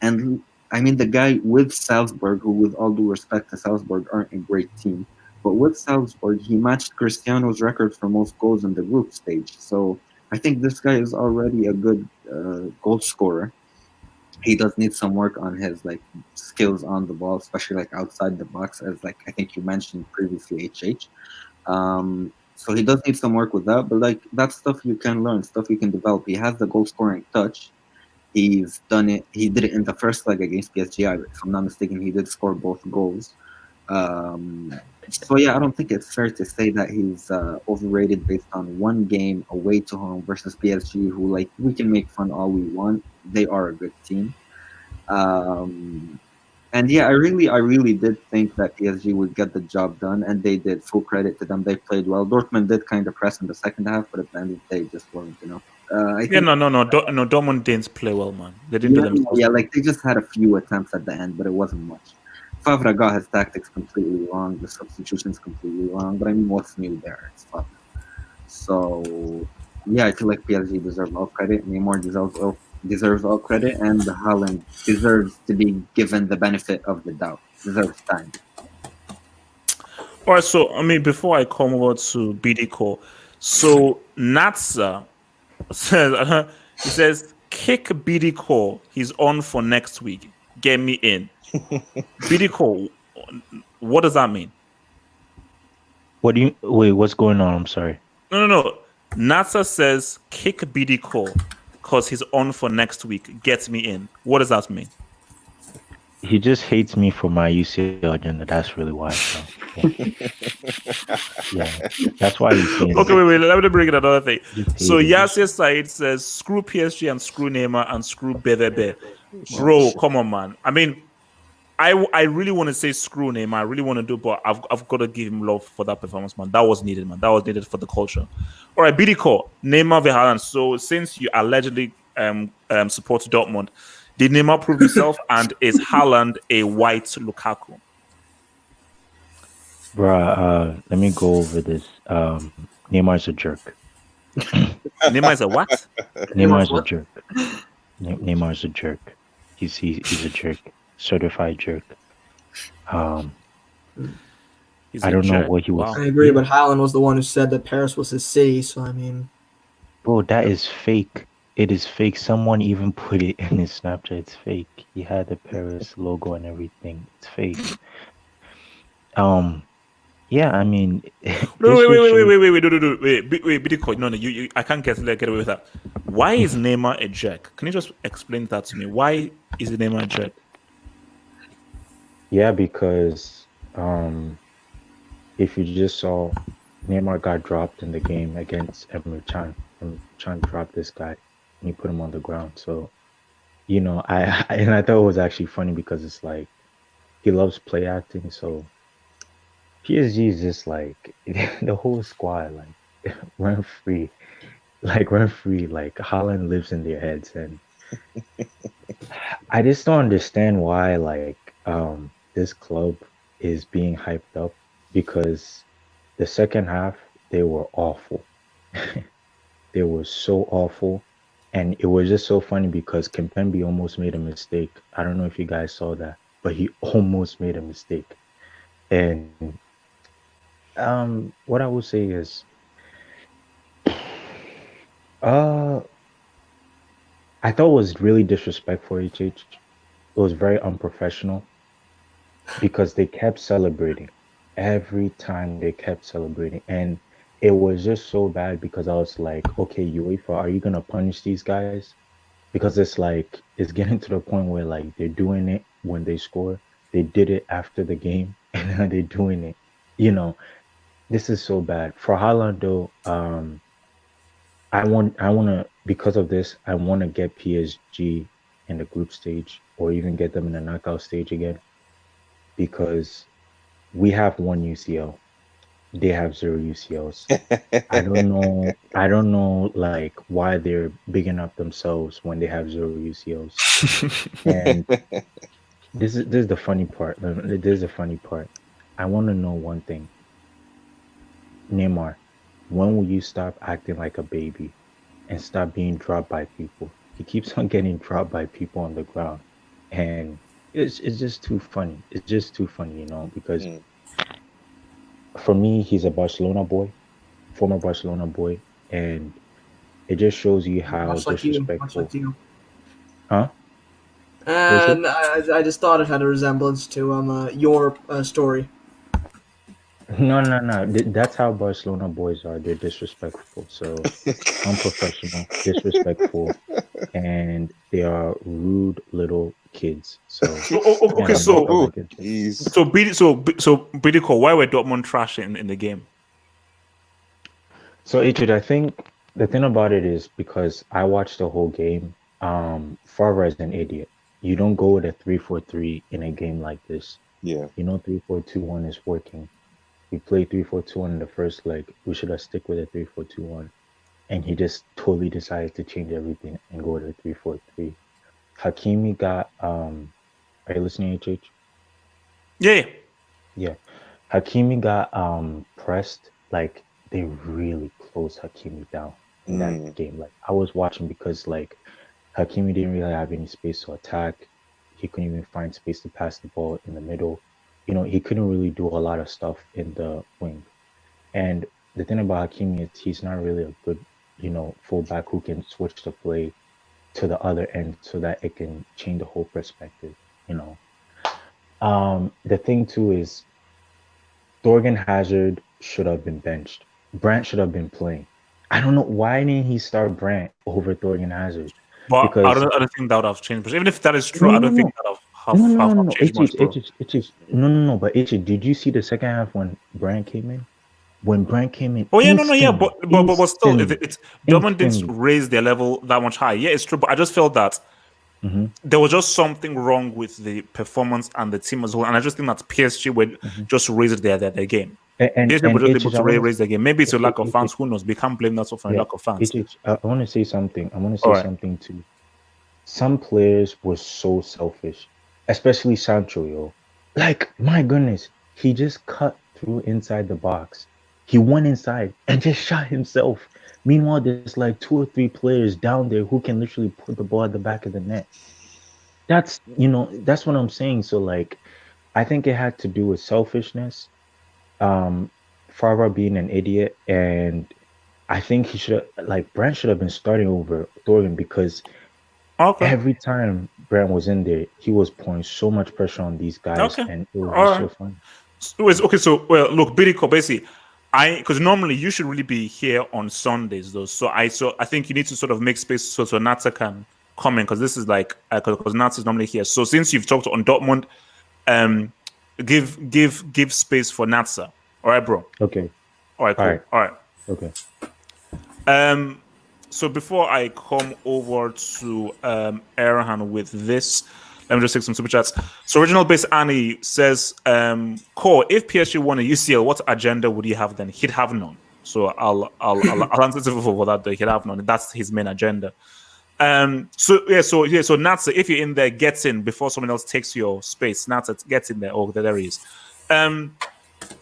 And I mean, the guy with Salzburg, who with all due respect to Salzburg aren't a great team, but with Salzburg, he matched Cristiano's record for most goals in the group stage. So I think this guy is already a good goal scorer. He does need some work on his skills on the ball, especially outside the box, as I think you mentioned previously, HH. So he does need some work with that, but that's stuff you can learn, stuff you can develop. He has the goal scoring touch. He's done it. He did it in the first leg against PSG. If I'm not mistaken, he did score both goals. So yeah, I don't think it's fair to say that he's overrated based on one game away to home versus PSG, who we can make fun all we want. They are a good team. And yeah, I really did think that PSG would get the job done, and they did. Full credit to them. They played well. Dortmund did kind of press in the second half, but at the end of the day, just weren't enough. Dortmund didn't play well, man. They didn't do themselves. Yeah, they just had a few attempts at the end, but it wasn't much. Favre got his tactics completely wrong. The substitutions completely wrong. But I mean, what's new there? It's Favre. So yeah, I feel like PSG deserves all credit. Neymar deserves all credit, and Haaland deserves to be given the benefit of the doubt. Deserves time. All right, so before I come over to BD so Natsa says he says kick BD he's on for next week. Get me in. BD what does that mean? What's going on? I'm sorry. No. Natsa says kick BD because he's on for next week. Gets me in. What does that mean? He just hates me for my UCL agenda. That's really why. So, yeah, that's why he's saying. Okay, wait. Let me bring in another thing. So Yasir Said says screw PSG and screw Neymar and screw Bebe. Bro, come on, man. I really want to say screw Neymar. I really want to do, but I've got to give him love for that performance, man. That was needed, man. That was needed for the culture. All right, BD Neymar v Haaland. So since you allegedly support Dortmund, did Neymar prove himself, and is Haaland a white Lukaku? Bruh, let me go over this. Neymar's a jerk. Neymar's a what? Neymar's a jerk. Neymar's a jerk. He's a jerk. Certified jerk. I don't know what he was. I agree, but Haaland was the one who said that Paris was his city, so I mean. Bro, that is fake. It is fake. Someone even put it in his Snapchat. It's fake. He had the Paris logo and everything. It's fake. Yeah, I mean, No, this wait, just wait, wait, shows. wait, wait, wait, no, wait, Bitcoin. No, I can't get away with that. Why is Neymar a jerk? Can you just explain that to me? Why is Neymar a jerk? Yeah, because if you just saw, Neymar got dropped in the game against Emre Can. Emre Can dropped this guy and he put him on the ground. So, I thought it was actually funny because it's like he loves play acting. So PSG is just like the whole squad, like run free, run free. Like Haaland lives in their heads, and I just don't understand why this club is being hyped up because the second half they were awful. They were so awful. And it was just so funny because Kimpembe almost made a mistake. I don't know if you guys saw that, but he almost made a mistake. And what I would say is uh I thought it was really disrespectful, HH. It was very unprofessional because they kept celebrating. Every time they kept celebrating. And it was just so bad because I was like, okay, UEFA, are you gonna punish these guys? Because it's like it's getting to the point where like they're doing it when they score. They did it after the game, and now they're doing it. You know, this is so bad. For Haaland though, I wanna because of this, I wanna get PSG in the group stage or even get them in the knockout stage again because we have one UCL. They have zero UCLs. I don't know like why they're bigging up themselves when they have zero UCLs. And this is the funny part. This is the funny part. I want to know one thing. Neymar, when will you stop acting like a baby and stop being dropped by people? He keeps on getting dropped by people on the ground. And it's just too funny. It's just too funny, because for me, he's a Barcelona boy, former Barcelona boy, and it just shows you how Much like you. Much disrespectful. like you. Huh? And I just thought it had a resemblance to your story. No. That's how Barcelona boys are. They're disrespectful. So unprofessional, disrespectful, and they are rude little kids. So Okay, that's all I can say. so Bidico, why were Dortmund trash in the game? So Adrian, I think the thing about it is because I watched the whole game. Favre is an idiot. You don't go with a 3-4-3 in a game like this. Yeah. 3-4-2-1 is working. We played 3-4-2-1 in the first leg. We should have stick with a 3-4-2-1. And he just totally decided to change everything and go to a 3-4-3. Hakimi got are you listening, HH? Yeah. Yeah. Hakimi got pressed. Like they really closed Hakimi down in that game. Like I was watching because like Hakimi didn't really have any space to attack. He couldn't even find space to pass the ball in the middle. He couldn't really do a lot of stuff in the wing. And the thing about Hakimi is he's not really a good, fullback who can switch the play to the other end so that it can change the whole perspective, The thing too is Thorgan Hazard should have been benched. Brandt should have been playing. I don't know why didn't he start Brandt over Thorgan Hazard? But Because I don't think that would have changed. But even if that is true, I don't think that would have changed much, bro. No. But did you see the second half when Brandt came in? When Brandt came in, but still, it's Dortmund didn't raise their level that much high. Yeah, it's true, but I just felt that there was just something wrong with the performance and the team as well. And I just think that PSG would just raise their game. PSG were just able to raise their game. Maybe it's a lack of fans. Who knows? We can't blame that for a lack of fans. I want to say something. Something too. Some players were so selfish, especially Sancho, yo. Like, my goodness, he just cut through inside the box. He went inside and just shot himself. Meanwhile, there's like 2 or 3 players down there who can literally put the ball at the back of the net. That's what I'm saying. So, like, I think it had to do with selfishness, Favre being an idiot, and I think he should have, like, Brandt should have been starting over Thorgan because every time Brandt was in there, he was pouring so much pressure on these guys, and it was just so fun. Okay, so well, look, Bidiko, basically, because normally you should really be here on Sundays though. So I think you need to sort of make space so Nata can come in, because this is like because Nata is normally here. So since you've talked on Dortmund, give space for Natsa. All right, bro. Okay. All right, cool. All right. Okay. So before I come over to Erhan with this, let me just take some super chats. So Original Base Annie says, Core, if PSG won a UCL, what agenda would he have then? He'd have none. So I'll answer for that. He'd have none. That's his main agenda. So Natsa, if you're in there, get in before someone else takes your space. Natsa, get in there. Oh, there he is.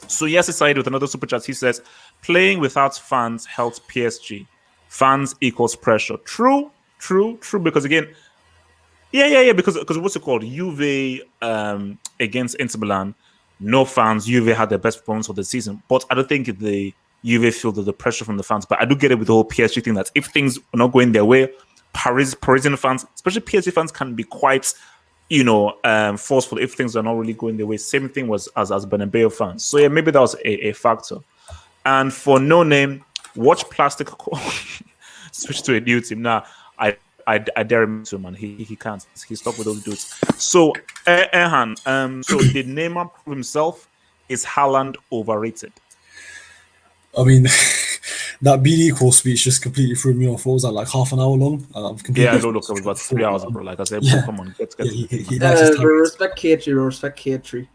So yes, Said with another super chat. He says, playing without fans helps PSG. Fans equals pressure. True. Because again, because what's it called? Juve against Inter Milan, no fans. Juve had their best performance of the season, but I don't think the Juve feel the pressure from the fans. But I do get it with the whole PSG thing that if things are not going their way, Parisian fans, especially PSG fans, can be quite, forceful if things are not really going their way. Same thing was as Bernabeu fans. So yeah, maybe that was a factor. And for No Name, watch Plastic switch to a new team. Nah, I dare him to, man. He can't. He's stuck with those dudes. So Erhan, so did Neymar prove himself? Is Haaland overrated? I mean, that BD call speech just completely threw me off. What was that, like half an hour long? I don't look. It was about 3 hours, bro. Like I said, bro, come on, get he likes his time. Respect Kietri.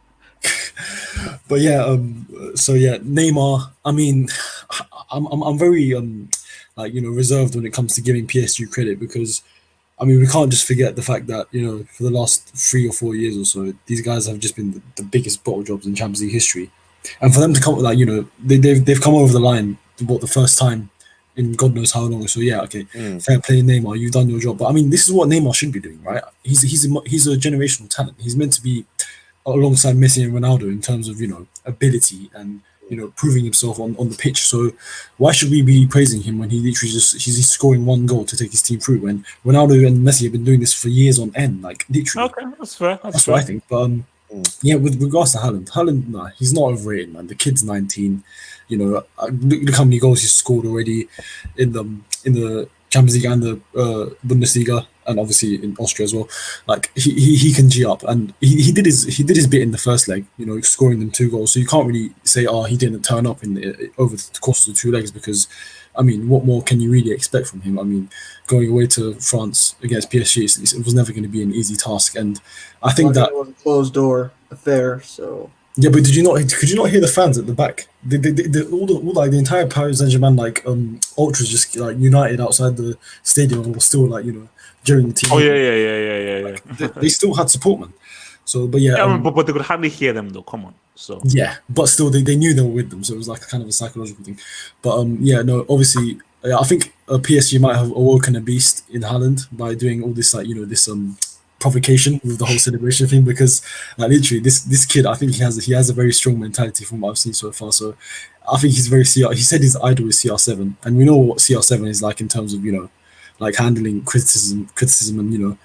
But Neymar. I mean, I'm very reserved when it comes to giving PSG credit, because I mean, we can't just forget the fact that for the last 3 or 4 years or so, these guys have just been the biggest bottle jobs in Champions League history, and for them to come like they've come over the line for the first time in God knows how long. So fair play, Neymar, you've done your job. But I mean, this is what Neymar should be doing, right? He's a generational talent. He's meant to be alongside Messi and Ronaldo in terms of ability and proving himself on the pitch. So why should we be praising him when he literally he's scoring one goal to take his team through, when Ronaldo and Messi have been doing this for years on end, like literally. Okay, that's fair. That's what I think. But with regards to Haaland, nah, he's not overrated, man. The kid's 19. Look how many goals he's scored already in the Champions League and the Bundesliga, and obviously in Austria as well. Like he can G up, and he did his bit in the first leg, scoring them 2 goals. So you can't really say he didn't turn up over the course of the 2 legs, because I mean, what more can you really expect from him? I mean, going away to France against PSG, it was never going to be an easy task, and I think that it was a closed door affair. So. Yeah, but could you not hear the fans at the back? The entire Paris Saint-Germain ultras just united outside the stadium and was still during the team. Oh yeah. They still had support, man. So, but but they could hardly hear them though. Come on. So yeah, but still they knew they were with them, so it was like kind of a psychological thing. But obviously, I think PSG might have awoken a beast in Haaland by doing all this provocation with the whole celebration thing, because literally this kid, I think he has a very strong mentality from what I've seen so far. So I think he's very he said his idol is CR7, and we know what CR7 is like in terms of handling criticism and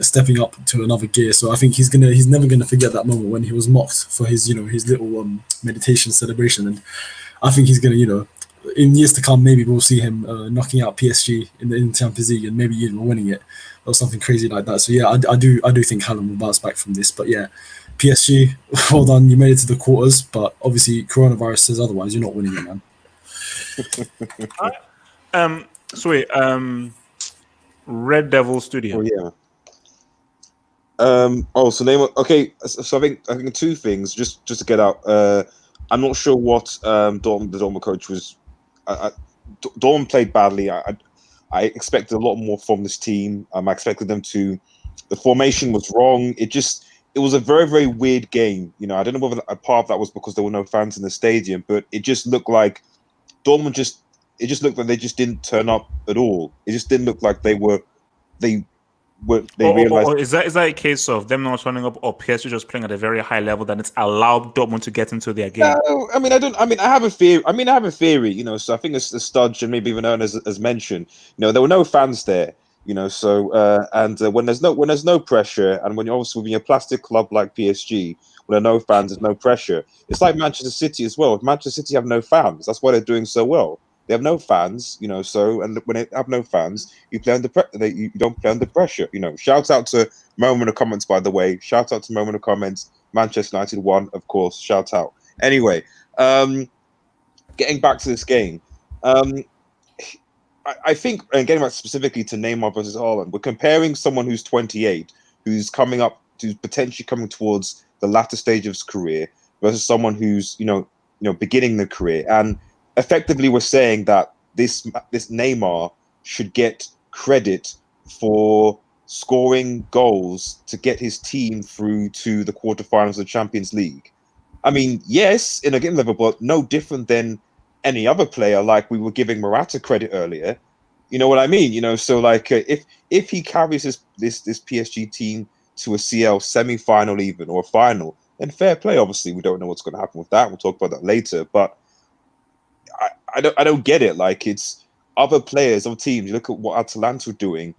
stepping up to another gear. So I think he's never gonna forget that moment when he was mocked for his his little meditation celebration, and I think he's gonna in years to come, maybe we'll see him knocking out PSG in the Champions League and maybe even winning it or something crazy like that. So yeah, I do think Haaland will bounce back from this. But yeah, PSG, well done, you made it to the quarters, but obviously coronavirus says otherwise. You're not winning it, man. Red Devil Studio. Oh yeah. So Neymar. Okay, so I think 2 things just to get out. I'm not sure what the Dortmund coach was. Dortmund played badly. I expected a lot more from this team. I expected them to. The formation was wrong. It was a very, very weird game. I don't know whether a part of that was because there were no fans in the stadium, but it just looked like Dortmund it just looked like they just didn't turn up at all. It just didn't look like they realized. Is that a case of them not turning up, or PSG just playing at a very high level that it's allowed Dortmund to get into their game? No, I have a theory. So I think as Studge and maybe even Ernest has mentioned, there were no fans there. So and when there's no pressure, and when you're a plastic club like PSG, when there are no fans, there's no pressure. It's like Manchester City as well. If Manchester City have no fans, that's why they're doing so well. They have no fans, So and when they have no fans, you play under you don't play under pressure. Shout out to Moment of Comments, by the way. Shout out to Moment of Comments. Manchester United won, of course. Shout out. Anyway, getting back to this game. I think, and getting back specifically to Neymar versus Haaland, we're comparing someone who's 28, who's potentially coming towards the latter stage of his career, versus someone who's beginning the career. And effectively, we're saying that this Neymar should get credit for scoring goals to get his team through to the quarterfinals of the Champions League. I mean, yes, in a game level, but no different than any other player, like we were giving Morata credit earlier. You know what I mean? So like if he carries this PSG team to a CL semi-final even, or a final, then fair play. Obviously, we don't know what's going to happen with that. We'll talk about that later. But I don't get it. Like, it's other players or teams. You look at what Atalanta are doing,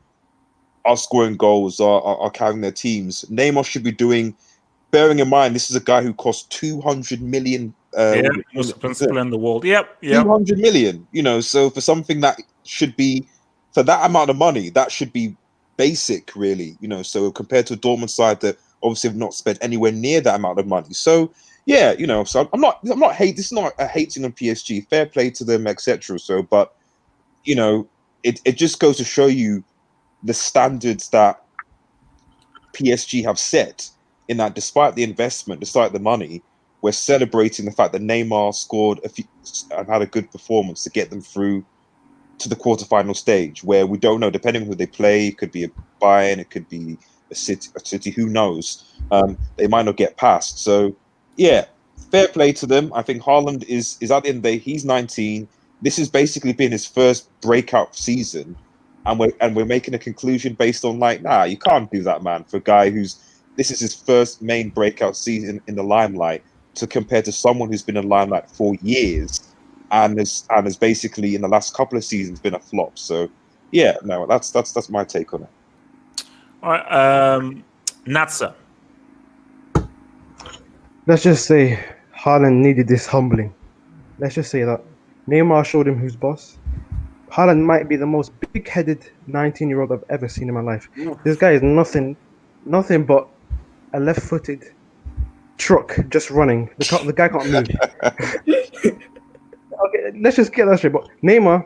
are scoring goals, are carrying their teams. Neymar should be doing. Bearing in mind, this is a guy who cost 200 million. Most expensive player in the world. Yep. 200 million. So for something that should be, for that amount of money, that should be basic, really. So compared to a Dortmund side that obviously have not spent anywhere near that amount of money. So yeah, so I'm not hate. This is not a hating on PSG. Fair play to them, etc. So, but it just goes to show you the standards that PSG have set. In that, despite the investment, despite the money, we're celebrating the fact that Neymar scored and had a good performance to get them through to the quarterfinal stage, where we don't know, depending on who they play, it could be a Bayern, it could be a City, who knows? They might not get past. So, yeah, fair play to them. I think Haaland is at the end of the day, he's 19. This has basically been his first breakout season, and we're making a conclusion based on you can't do that, man, for a guy this is his first main breakout season in the limelight, to compare to someone who's been in limelight for years and has basically in the last couple of seasons been a flop. So yeah, no, that's my take on it. All right, Natsa. Let's just say Haaland needed this humbling. Let's just say that Neymar showed him who's boss. Haaland might be the most big-headed 19-year-old I've ever seen in my life. This guy is nothing but a left-footed truck just running. The guy can't move. Okay, let's just get that straight. But Neymar,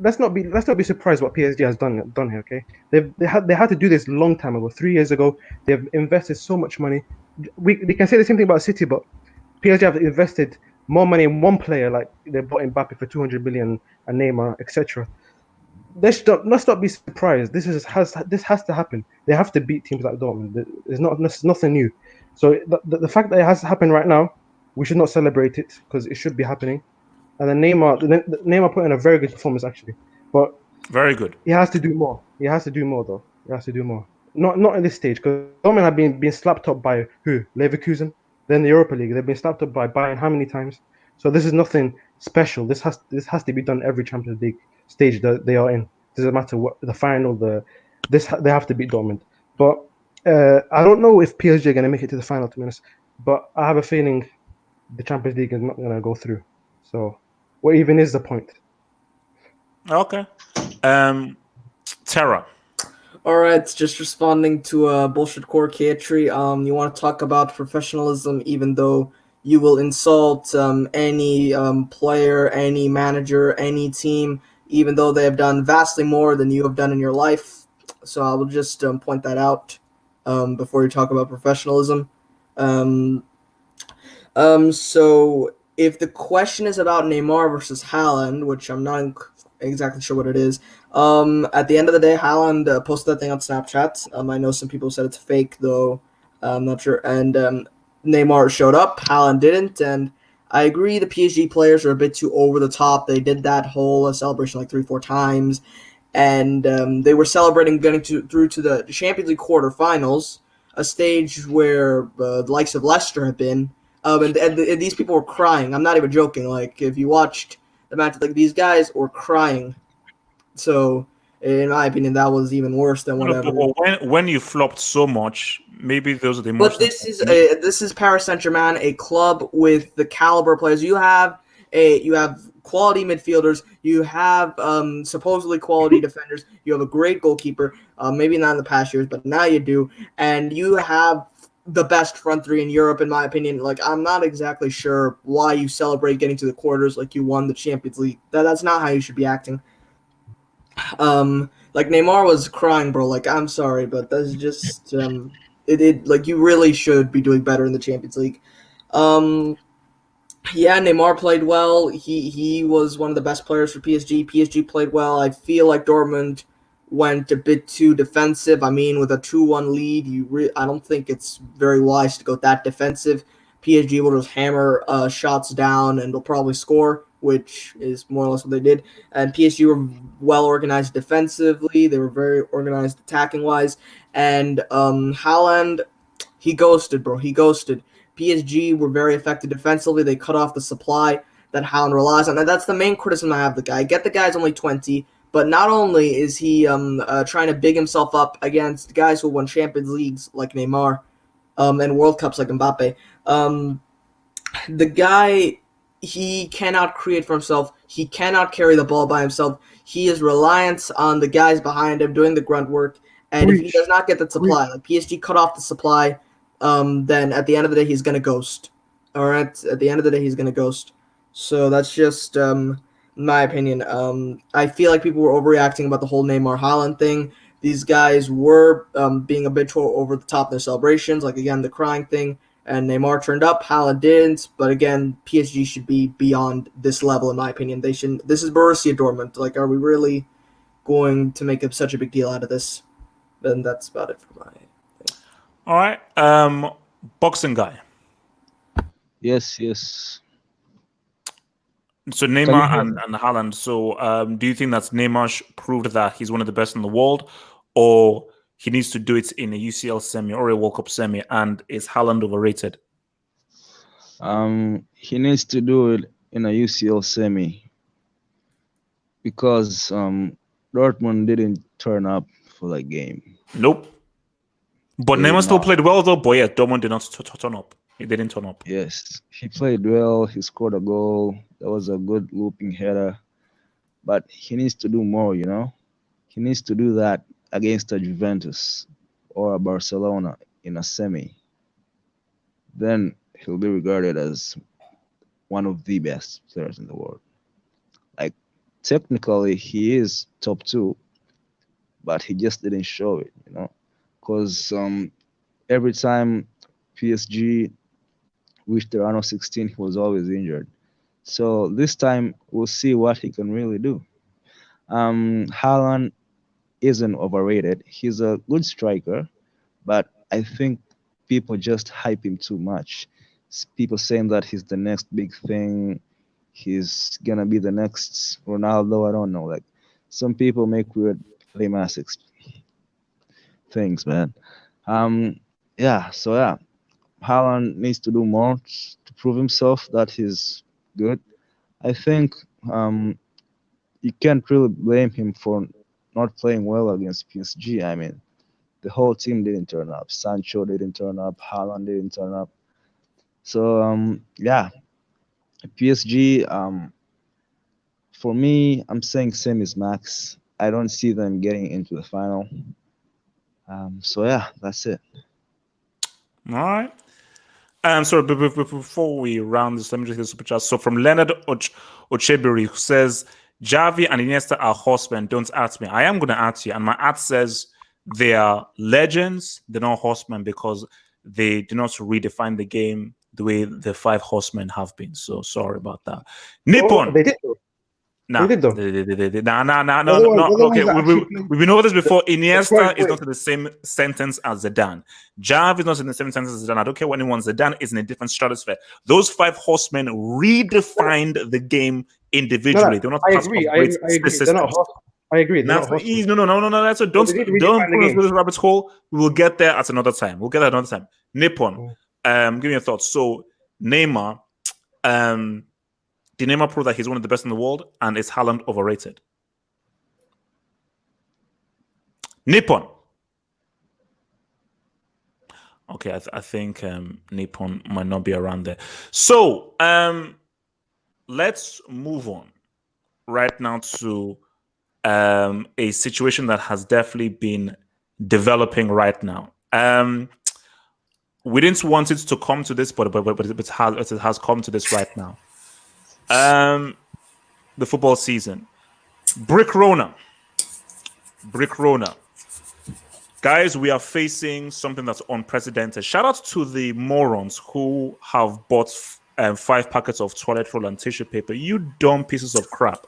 let's not be surprised what PSG has done here. Okay, they had to do this a long time ago, 3 years ago. They've invested so much money. We can say the same thing about City, but PSG have invested more money in one player, like they bought Mbappe for 200 million and Neymar, etc. Let's not be surprised. This has to happen. They have to beat teams like Dortmund. It's nothing new. So the fact that it has to happen right now, we should not celebrate it because it should be happening. And then Neymar put in a very good performance actually, but very good. He has to do more. He has to do more though. He has to do more. Not in this stage because Dortmund have been slapped up by who? Leverkusen. Then the Europa League. They've been slapped up by Bayern how many times? So this is nothing special. This has to be done every Champions League stage that they are in. Doesn't matter what the final. They have to beat Dortmund. But I don't know if PSG are going to make it to the final, to be honest. But I have a feeling the Champions League is not going to go through. So what even is the point? Okay. Tara. All right, just responding to bullshit core Katri. You want to talk about professionalism, even though you will insult any player, any manager, any team, even though they have done vastly more than you have done in your life. So I will just point that out before you talk about professionalism. So if the question is about Neymar versus Haaland, which I'm not exactly sure what it is, at the end of the day, Haaland posted that thing on Snapchat. I know some people said it's fake, though. I'm not sure. And Neymar showed up. Haaland didn't. And I agree the PSG players are a bit too over the top. They did that whole celebration like 3-4 times. And they were celebrating getting through to the Champions League quarterfinals, a stage where the likes of Leicester have been. And these people were crying. I'm not even joking. Like, if you watched the match, like, these guys were crying. So In my opinion, that was even worse than whatever. When you flopped so much, maybe those are the But emotions. this is Paris Saint-Germain, a club with the caliber of players. You have quality midfielders. You have supposedly quality defenders. You have a great goalkeeper. Maybe not in the past years, but now you do. And you have the best front three in Europe, in my opinion. Like, I'm not exactly sure why you celebrate getting to the quarters like you won the Champions League. That's not how you should be acting. Like Neymar was crying, bro. Like, I'm sorry, but that's just like you really should be doing better in the Champions League. Yeah, Neymar played well. He was one of the best players for PSG. PSG played well. I feel like Dortmund went a bit too defensive. I mean, with a 2-1 lead, I don't think it's very wise to go that defensive. PSG will just hammer shots down and they'll probably score, which is more or less what they did. And PSG were well organized defensively. They were very organized attacking-wise. And Haaland, he ghosted, bro. He ghosted. PSG were very effective defensively. They cut off the supply that Haaland relies on. And that's the main criticism I have of the guy. I get the guy's only 20, but not only is he trying to big himself up against guys who won Champions Leagues like Neymar and World Cups like Mbappe, the guy, he cannot create for himself. He cannot carry the ball by himself. He is reliant on the guys behind him doing the grunt work. And if he does not get the supply, like PSG cut off the supply, then at the end of the day, he's going to ghost. All right? At the end of the day, he's going to ghost. So that's just my opinion. I feel like people were overreacting about the whole Neymar Haaland thing. These guys were being a bit over the top in their celebrations, like, again, the crying thing. And Neymar turned up, Haaland didn't. But again, PSG should be beyond this level, in my opinion. They shouldn't. This is Borussia Dortmund. Like, are we really going to make such a big deal out of this? Then that's about it for my thing. All right. Boxing guy. Yes. So Neymar and Haaland. So do you think that Neymar proved that he's one of the best in the world, or he needs to do it in a UCL semi or a World Cup semi? And is Haaland overrated? He needs to do it in a UCL semi because Dortmund didn't turn up for that game. Nope. But Neymar still played well, though. But yeah, Dortmund did not turn up. He didn't turn up. Yes, he played well. He scored a goal. That was a good looping header. But he needs to do more, you know? He needs to do that against a Juventus or a Barcelona in a semi. Then he'll be regarded as one of the best players in the world. Like, technically, he is top 2, but he just didn't show it, you know? Because every time PSG reached the round of 16, he was always injured. So this time, we'll see what he can really do. Haaland isn't overrated. He's a good striker, but I think people just hype him too much. People saying that he's the next big thing. He's going to be the next Ronaldo. I don't know. Like, some people make weird famous things, man. So Haaland needs to do more to prove himself that he's good. I think you can't really blame him for not playing well against PSG. I mean, the whole team didn't turn up. Sancho didn't turn up. Haaland didn't turn up. So PSG. For me, I'm saying same as Max. I don't see them getting into the final. That's it. All right. So before we round this, let me just get super chat. So from Leonard Ochebiri, who says, Xavi and Iniesta are horsemen. Don't ask me. I am going to ask you. And my ad says they are legends. They're not horsemen because they do not redefine the game the way the 5 horsemen have been. So sorry about that. Nippon. They did though. Nah, they did though. No. Okay, we've been over this before. Iniesta is not in the same sentence as Zidane. Xavi is not in the same sentence as Zidane. I don't care what anyone. Zidane is in a different stratosphere. Those 5 horsemen redefined the game individually. They're not. I agree. They're not horsemen. I agree. They're not horsemen. No. That's a, don't put us through this rabbit hole. We will get there at another time. Nippon, give me your thoughts. So Neymar, did Neymar prove that he's one of the best in the world, and is Haaland overrated? Nippon. Okay, I think Nippon might not be around there. So let's move on right now to a situation that has definitely been developing right now. We didn't want it to come to this, but it has come to this right now. The football season. Brick Rona. Guys, we are facing something that's unprecedented. Shout out to the morons who have bought 5 packets of toilet roll and tissue paper. You dumb pieces of crap.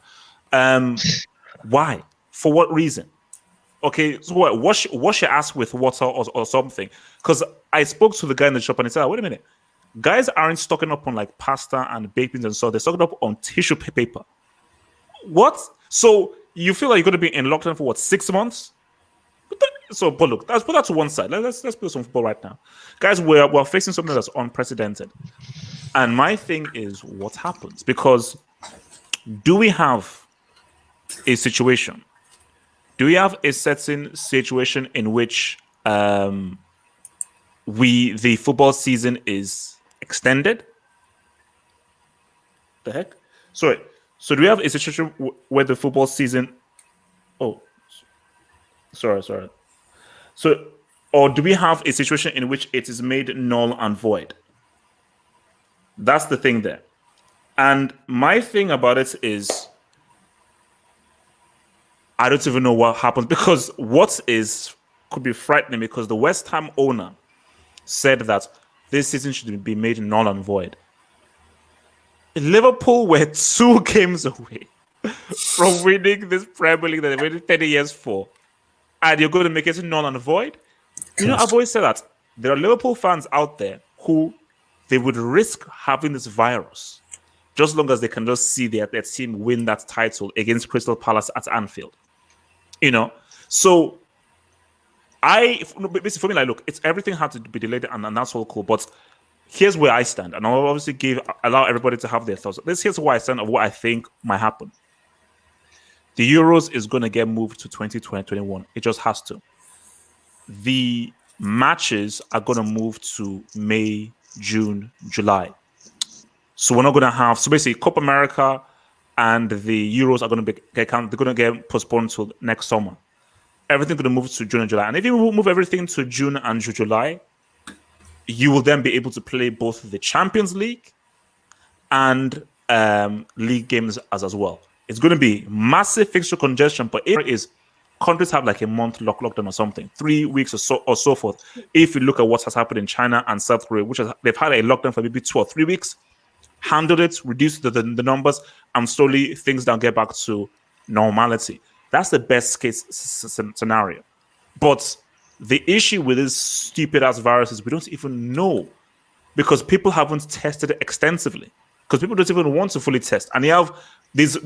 Why? For what reason? Okay, so what? Wash your ass with water or something. Because I spoke to the guy in the shop and he said, wait a minute. Guys aren't stocking up on like pasta and baked beans and so they're stocking up on tissue paper. What? So you feel like you're going to be in lockdown for what, 6 months? But look, let's put that to one side. Let's play some football right now. Guys, we're facing something that's unprecedented. And my thing is what happens? Because do we have a situation? Do we have a certain situation in which the football season is extended? The heck? Sorry. So do we have a situation where the football season... Oh, sorry. So, or do we have a situation in which it is made null and void? That's the thing there. And my thing about it is, I don't even know what happens, because could be frightening, because the West Ham owner said that this season should be made null and void. Liverpool were 2 games away from winning this Premier League that they waited 30 years for. And you're going to make it null and void? You know, I've always said that there are Liverpool fans out there who they would risk having this virus just as long as they can just see their team win that title against Crystal Palace at Anfield. You know? So, basically for me, like, look, everything had to be delayed and that's all cool. But here's where I stand. And I'll obviously allow everybody to have their thoughts. Here's where I stand of what I think might happen. The Euros is going to get moved to 2021. It just has to. The matches are going to move to May, June, July. So we're not going to have... So basically, Copa America and the Euros are going to get postponed till next summer. Everything's going to move to June and July. And if you move everything to June and July, you will then be able to play both the Champions League and league games as well. It's going to be massive fixture congestion, but it is countries have like a month lockdown or something, 3 weeks or so forth. If you look at what has happened in China and South Korea, they've had a lockdown for maybe 2 or 3 weeks, handled it, reduced the numbers, and slowly things now get back to normality. That's the best case scenario. But the issue with this stupid ass virus is we don't even know, because people haven't tested it extensively. Because people don't even want to fully test. And you have this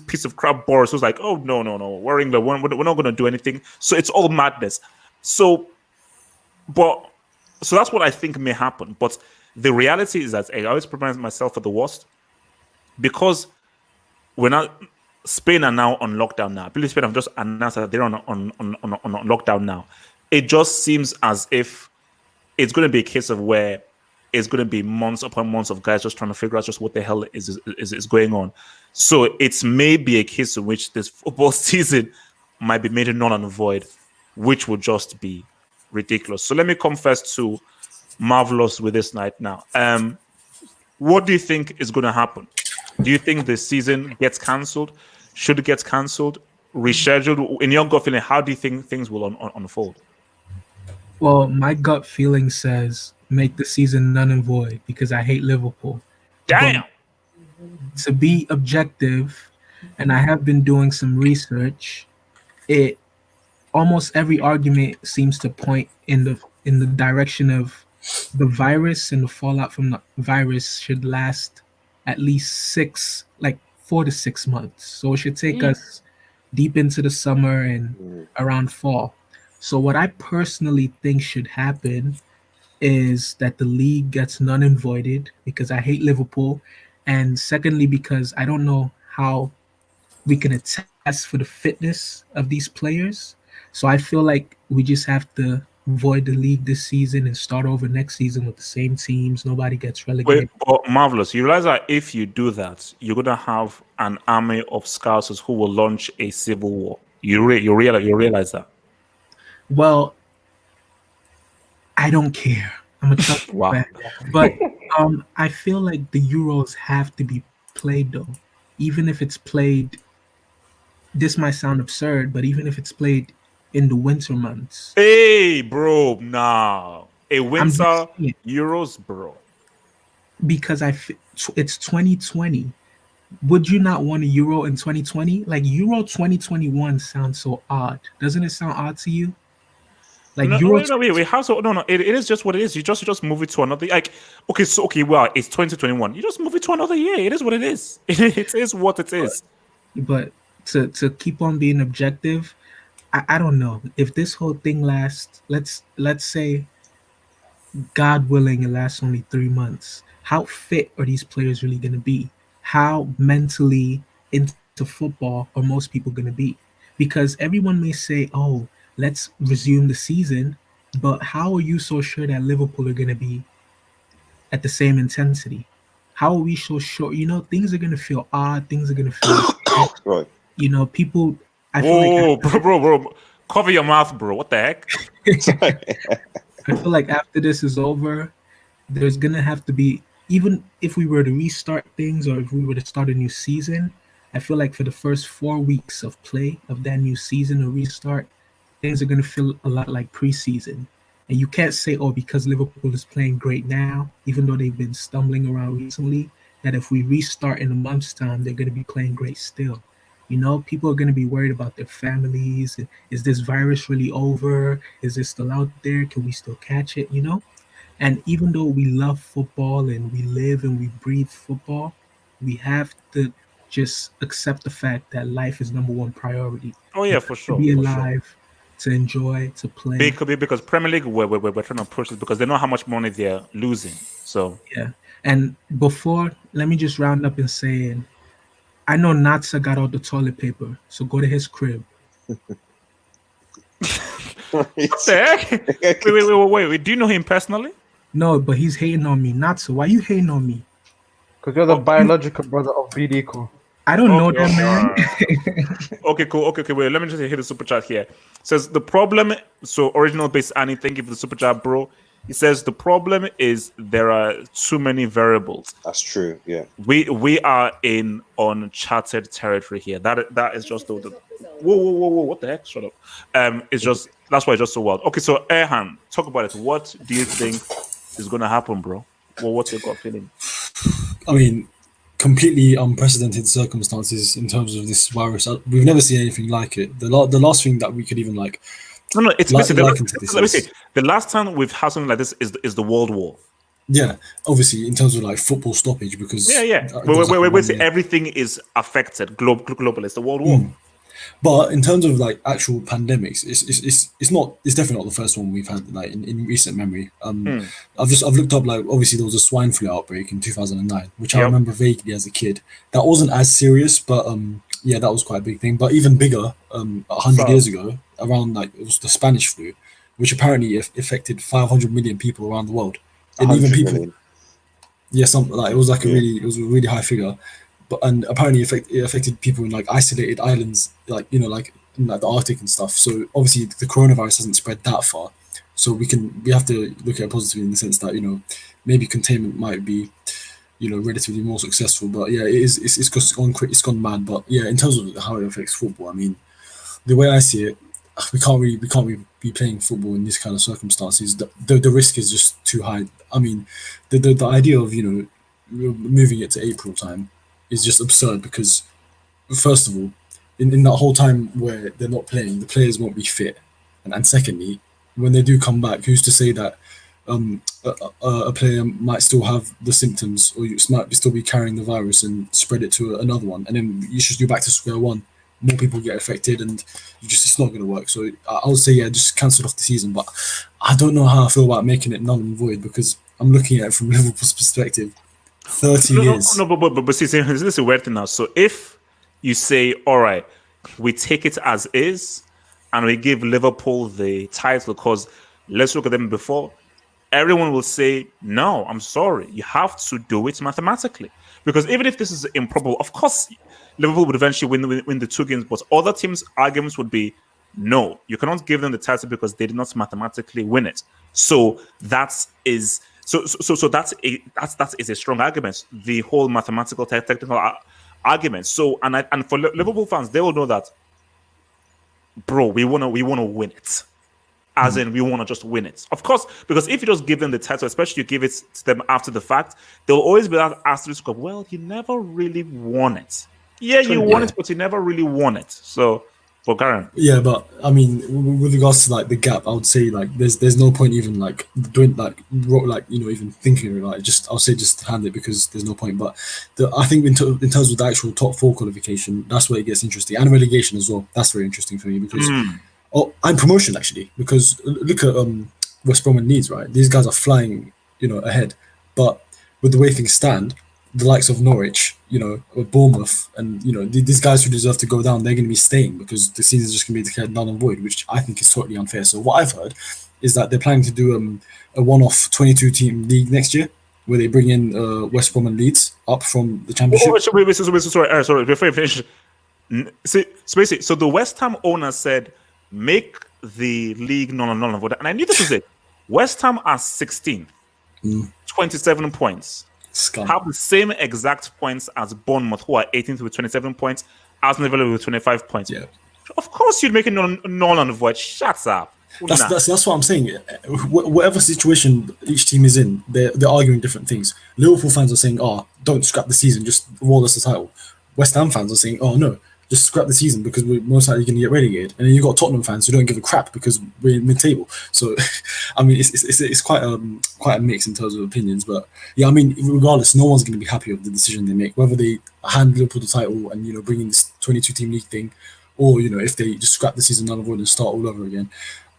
piece of crap Boris who's like, oh, no, we're England. We're not going to do anything. So it's all madness. So that's what I think may happen. But the reality is that I always prepare myself for the worst, because Spain are now on lockdown now. I believe Spain have just announced that they're on lockdown now. It just seems as if it's going to be a case of where it's going to be months upon months of guys just trying to figure out just what the hell is going on. So it's maybe a case in which this football season might be made null and void, which would just be ridiculous. So let me come first to Marvelous with this night now. What do you think is going to happen? Do you think the season gets cancelled? Should it get cancelled? Rescheduled? In your gut feeling, how do you think things will unfold? Well, my gut feeling says make the season null and void, because I hate Liverpool. Damn! But to be objective, and I have been doing some research, almost every argument seems to point in the direction of the virus and the fallout from the virus should last at least 4 to 6 months. So it should take us deep into the summer and around fall. So what I personally think should happen is that the league gets null and voided, because I hate Liverpool. And secondly, because I don't know how we can attest for the fitness of these players. So I feel like we just have to avoid the league this season and start over next season with the same teams. Nobody gets relegated. Wait, but Marvelous, you realize that if you do that, you're gonna have an army of scousers who will launch a civil war. You realize that? Well, I don't care. I'm a Chelsea Wow. fan, but I feel like the Euros have to be played though, even if it's played. This might sound absurd, but even if it's played in the winter months, Hey, bro, nah. A I'm winter just saying, Euros, bro. because it's 2020. Would you not want a Euro in 2020? Like Euro 2021 sounds so odd. Doesn't it sound odd to you? Like No, Euro wait. How so? No. It is just what it is. You just move it to another. Like, okay. Well, it's 2021. You just move it to another year. It is what it is. It is what it is. But to keep on being objective, I don't know if this whole thing lasts. Let's say, God willing, it lasts only 3 months. How fit are these players really going to be? How mentally into football are most people going to be? Because everyone may say, "Oh, let's resume the season," but how are you so sure that Liverpool are going to be at the same intensity? How are we so sure? Things are going to feel odd. Things are going to feel, Right. people. I feel Whoa, like bro. Cover your mouth, bro. What the heck? I feel like after this is over, there's gonna have to be, even if we were to restart things or if we were to start a new season, I feel like for the first 4 weeks of play of that new season or restart, things are gonna feel a lot like preseason. And you can't say, oh, because Liverpool is playing great now, even though they've been stumbling around recently, that if we restart in a month's time, they're gonna be playing great still. People are going to be worried about their families. Is this virus really over? Is it still out there? Can we still catch it? And even though we love football and we live and we breathe football, we have to just accept the fact that life is number one priority. Oh yeah, for sure. To be for alive, to enjoy, to play. Because Premier League, we're trying to approach it because they know how much money they're losing. So Yeah. And let me just round up and saying, I know Natsa got all the toilet paper, so go to his crib. What the heck? Wait. Do you know him personally? No, but he's hating on me. Natsa, why you hating on me? Because you're the biological brother of BDco. I don't know that, man. Right. Okay, cool. Okay, wait. Let me just hit the super chat here. It says the problem. So original base Annie, thank you for the super chat, bro. He says the problem is there are too many variables. That's true. Yeah. We are in uncharted territory here. That is just the whoa. What the heck? Shut up. It's just that's why it's just so wild. Okay, so Erhan, talk about it. What do you think is gonna happen, bro? Well, what's your gut feeling? I mean, completely unprecedented circumstances in terms of this virus. We've never seen anything like it. The last thing that we could even like. No, it's basically let me say the last time we've had something like this is the World War. Yeah, obviously in terms of like football stoppage because wait, everything is affected globally. It's the World War. But in terms of like actual pandemics, it's definitely not the first one we've had like in recent memory. I've looked up, like, obviously there was a swine flu outbreak in 2009, which I remember vaguely as a kid. That wasn't as serious, but yeah, that was quite a big thing. But even bigger, 100 years ago, around like it was the Spanish flu, which apparently affected 500 million people around the world, and even people. Million. Yeah, something like it was like a really high figure. And apparently it affected people in like isolated islands, like like in like the Arctic and stuff. So obviously the coronavirus hasn't spread that far. So we have to look at it positively in the sense that maybe containment might be relatively more successful. But yeah, it's gone mad. But yeah, in terms of how it affects football, I mean, the way I see it, we can't be playing football in these kind of circumstances. The risk is just too high. I mean, the idea of moving it to April time is just absurd because, first of all, in that whole time where they're not playing, the players won't be fit, and secondly, when they do come back, who's to say that a player might still have the symptoms or might still be carrying the virus and spread it to another one, and then you should go back to square one. More people get affected, and it's not going to work. So I would say, yeah, just cancel off the season. But I don't know how I feel about making it null and void because I'm looking at it from Liverpool's perspective. 30 years. No, but see, this is a weird thing now. So if you say, all right, we take it as is, and we give Liverpool the title because let's look at them before, everyone will say, no, I'm sorry. You have to do it mathematically. Because even if this is improbable, of course, Liverpool would eventually win the 2 games, but other teams' arguments would be, no, you cannot give them the title because they did not mathematically win it. So that is a strong argument. The whole mathematical technical argument. So and for Liverpool fans, they will know that, bro, we wanna win it. As in, we want to just win it. Of course, because if you just give them the title, especially you give it to them after the fact, there will always be that asterisk of, well, you never really won it. Yeah, you won it, but you never really won it. So, for Karen. Yeah, but I mean, with regards to like the gap, I would say like there's no point even like doing even thinking of it. Like just I'll say just hand it because there's no point. But I think in terms of the actual top 4 qualification, that's where it gets interesting, and relegation as well. That's very interesting for me because. Oh, and promotion actually, because look at West Brom and Leeds, right? These guys are flying, ahead. But with the way things stand, the likes of Norwich, or Bournemouth, and these guys who deserve to go down, they're going to be staying because the season is just going to be declared null and void, which I think is totally unfair. So what I've heard is that they're planning to do a one-off 22-team league next year, where they bring in West Brom and Leeds up from the Championship. Sorry, before you finish. So the West Ham owner said, make the league null and void. And I knew this was it. West Ham are 16th, 27 points. Scum. Have the same exact points as Bournemouth, who are 18th with 27 points, Arsenal Villa with 25 points. Yeah. Of course you'd make it null and void. Shut up. That's what I'm saying. Whatever situation each team is in, they're arguing different things. Liverpool fans are saying, oh, don't scrap the season, just award us the title. West Ham fans are saying, oh, no, just scrap the season because we're most likely going to get relegated. And then you've got Tottenham fans who don't give a crap because we're mid-table. So, I mean, it's quite a mix in terms of opinions. But yeah, I mean, regardless, no one's going to be happy with the decision they make, whether they hand Liverpool the title and bring in this 22-team league thing, or if they just scrap the season null and void and start all over again.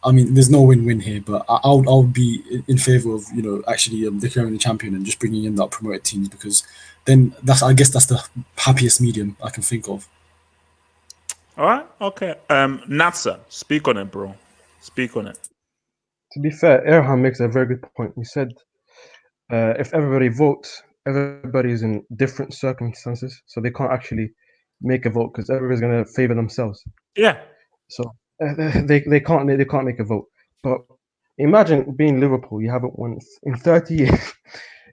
I mean, there's no win-win here, but I would be in favour of actually declaring the champion and just bringing in that promoted teams, because then I guess that's the happiest medium I can think of. All right, okay. Natsa, speak on it, bro. Speak on it. To be fair, Erhan makes a very good point. He said, if everybody votes, everybody's in different circumstances, so they can't actually make a vote because everybody's going to favour themselves. Yeah. So they can't make a vote. But imagine being Liverpool. You haven't won in 30 years.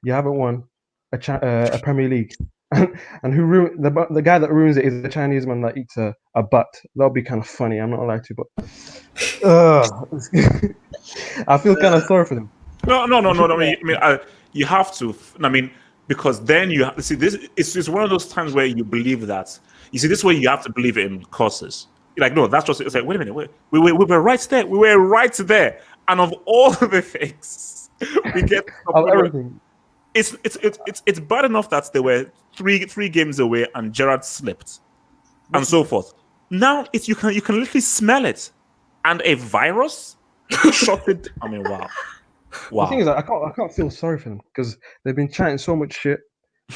You haven't won a Premier League. And who ruined the guy that ruins it is the Chinese man that eats a butt. That'll be kind of funny. I'm not gonna lie to you, but I feel kind of sorry for them. No. I mean, you have to. I mean, because then you see this. It's one of those times where you believe that. You see, this way you have to believe it in causes. Like, no, that's just. It's like, wait a minute, we were right there. We were right there, and of all the things we get of everything. It's bad enough that there were three games away and Gerrard slipped and so forth. Now you can literally smell it, and a virus shot it. I mean, wow. The thing is that I can't feel sorry for them because they've been chatting so much shit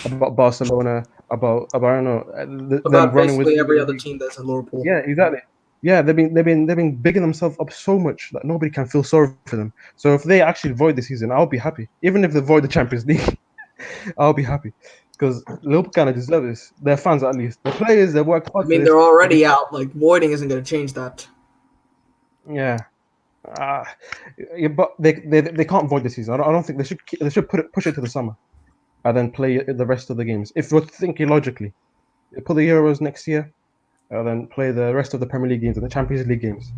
about Barcelona, about I don't know, about running with every other team that's in Liverpool. Yeah, exactly. Yeah, they've been bigging themselves up so much that nobody can feel sorry for them. So if they actually void the season, I'll be happy. Even if they void the Champions League, I'll be happy because Liverpool kind of deserve this. Their fans, at least, the players, they worked hard. I mean, they're already out. Like voiding isn't going to change that. Yeah, but they can't void the season. I don't think they should push it to the summer, and then play the rest of the games. If we're thinking logically, put the Euros next year. Then play the rest of the Premier League games and the Champions League games.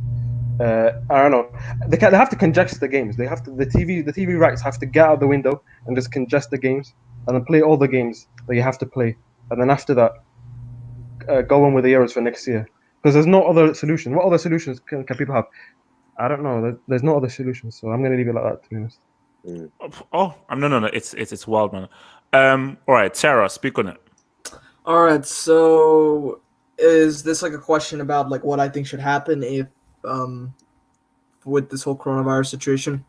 I don't know. They have to congest the games. They have to the TV rights have to get out the window and just congest the games and then play all the games that you have to play. And then after that, go on with the Euros for next year. Because there's no other solution. What other solutions can people have? I don't know. There's no other solutions. So I'm gonna leave it like that, to be honest. Oh, no. It's wild, man. All right, Tara, speak on it. All right, so. Is this like a question about like what I think should happen if with this whole coronavirus situation,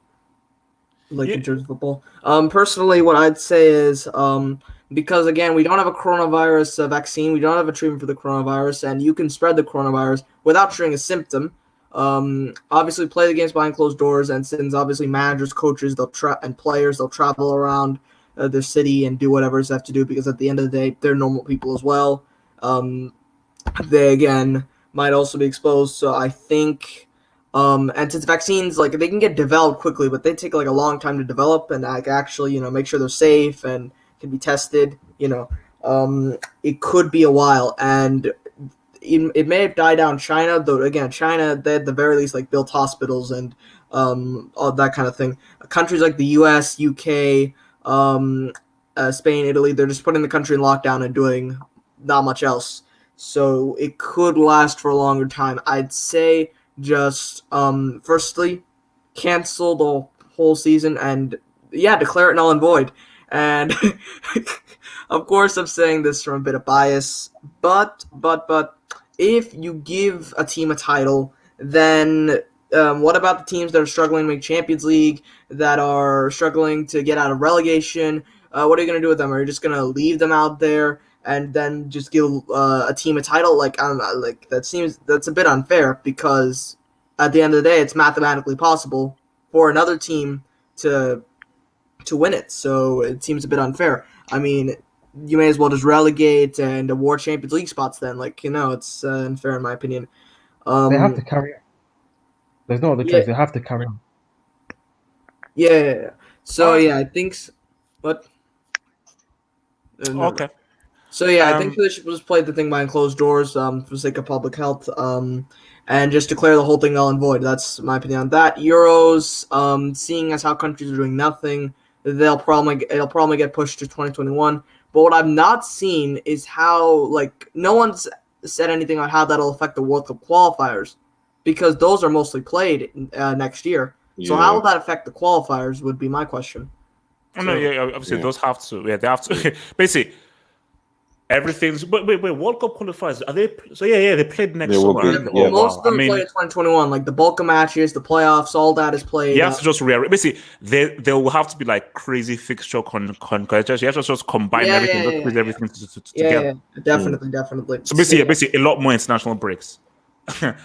like in terms of football? Personally, what I'd say is because again we don't have a coronavirus vaccine, we don't have a treatment for the coronavirus, and you can spread the coronavirus without showing a symptom. Obviously play the games behind closed doors, and since obviously managers, coaches, and players, they'll travel around their city and do whatever they have to do, because at the end of the day, they're normal people as well. They again might also be exposed. So I think, and since vaccines, like, they can get developed quickly, but they take like a long time to develop and like actually, make sure they're safe and can be tested. It could be a while, and it may have died down in China, though. Again, China, they at the very least like built hospitals and all that kind of thing. Countries like the U.S., UK, Spain, Italy, they're just putting the country in lockdown and doing not much else. So it could last for a longer time. I'd say just firstly, cancel the whole season and declare it null and void. And of course, I'm saying this from a bit of bias, but if you give a team a title, then what about the teams that are struggling to make Champions League, that are struggling to get out of relegation? What are you going to do with them? Are you just going to leave them out there and then just give a team a title? That's a bit unfair, because at the end of the day, it's mathematically possible for another team to win it. So it seems a bit unfair. I mean, you may as well just relegate and award Champions League spots then. It's unfair in my opinion. They have to carry on. There's no other choice. They have to carry on. Yeah. So I think. What? Okay. So I think they should just play the thing behind closed doors for the sake of public health, and just declare the whole thing null and void. That's my opinion on that. Euros, seeing as how countries are doing nothing, it'll probably get pushed to 2021. But what I've not seen is how, no one's said anything on how that'll affect the World Cup qualifiers, because those are mostly played next year. Yeah. So how will that affect the qualifiers would be my question. Obviously those have to. Yeah, they have to. Basically, everything's. But wait, World Cup qualifiers, are they? So they played next summer. Most of them play in 2021. Like the bulk of matches, the playoffs, all that is played. You have to just basically they will have to be like crazy fixture conjectures. You have to just combine everything, put everything together. Yeah, definitely. So basically, a lot more international breaks. Right.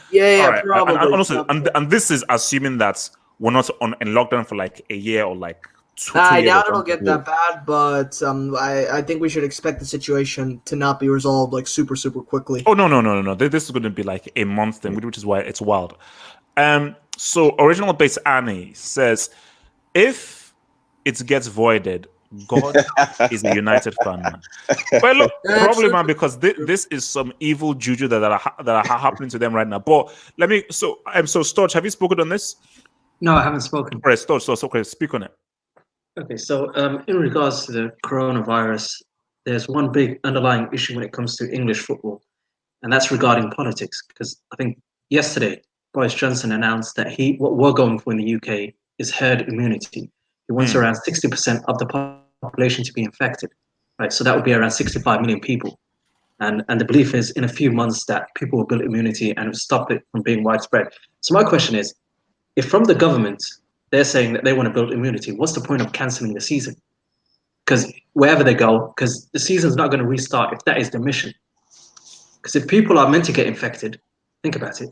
Probably. And this is assuming that we're not in lockdown for like a year or like 2 years. I doubt it'll get that bad, but I think we should expect the situation to not be resolved like super quickly. Oh no! This is going to be like a month thing, which is why it's wild. So original base Annie says, if it gets voided, God is a United fan, man. Well, look, probably, man, because this is some evil juju that are happening to them right now. But let me. So Storch, have you spoken on this? No, I haven't spoken. All right, Storch, okay, speak on it. Okay, so in regards to the coronavirus, there's one big underlying issue when it comes to English football, and that's regarding politics. Because I think yesterday Boris Johnson announced that what we're going for in the UK is herd immunity. He wants around 60% of the population to be infected, right? So that would be around 65 million people, and the belief is in a few months that people will build immunity and stop it from being widespread. So my question is, if from the government they're saying that they want to build immunity, what's the point of cancelling the season? Because wherever they go, because the season's not going to restart if that is the mission. Because if people are meant to get infected, think about it.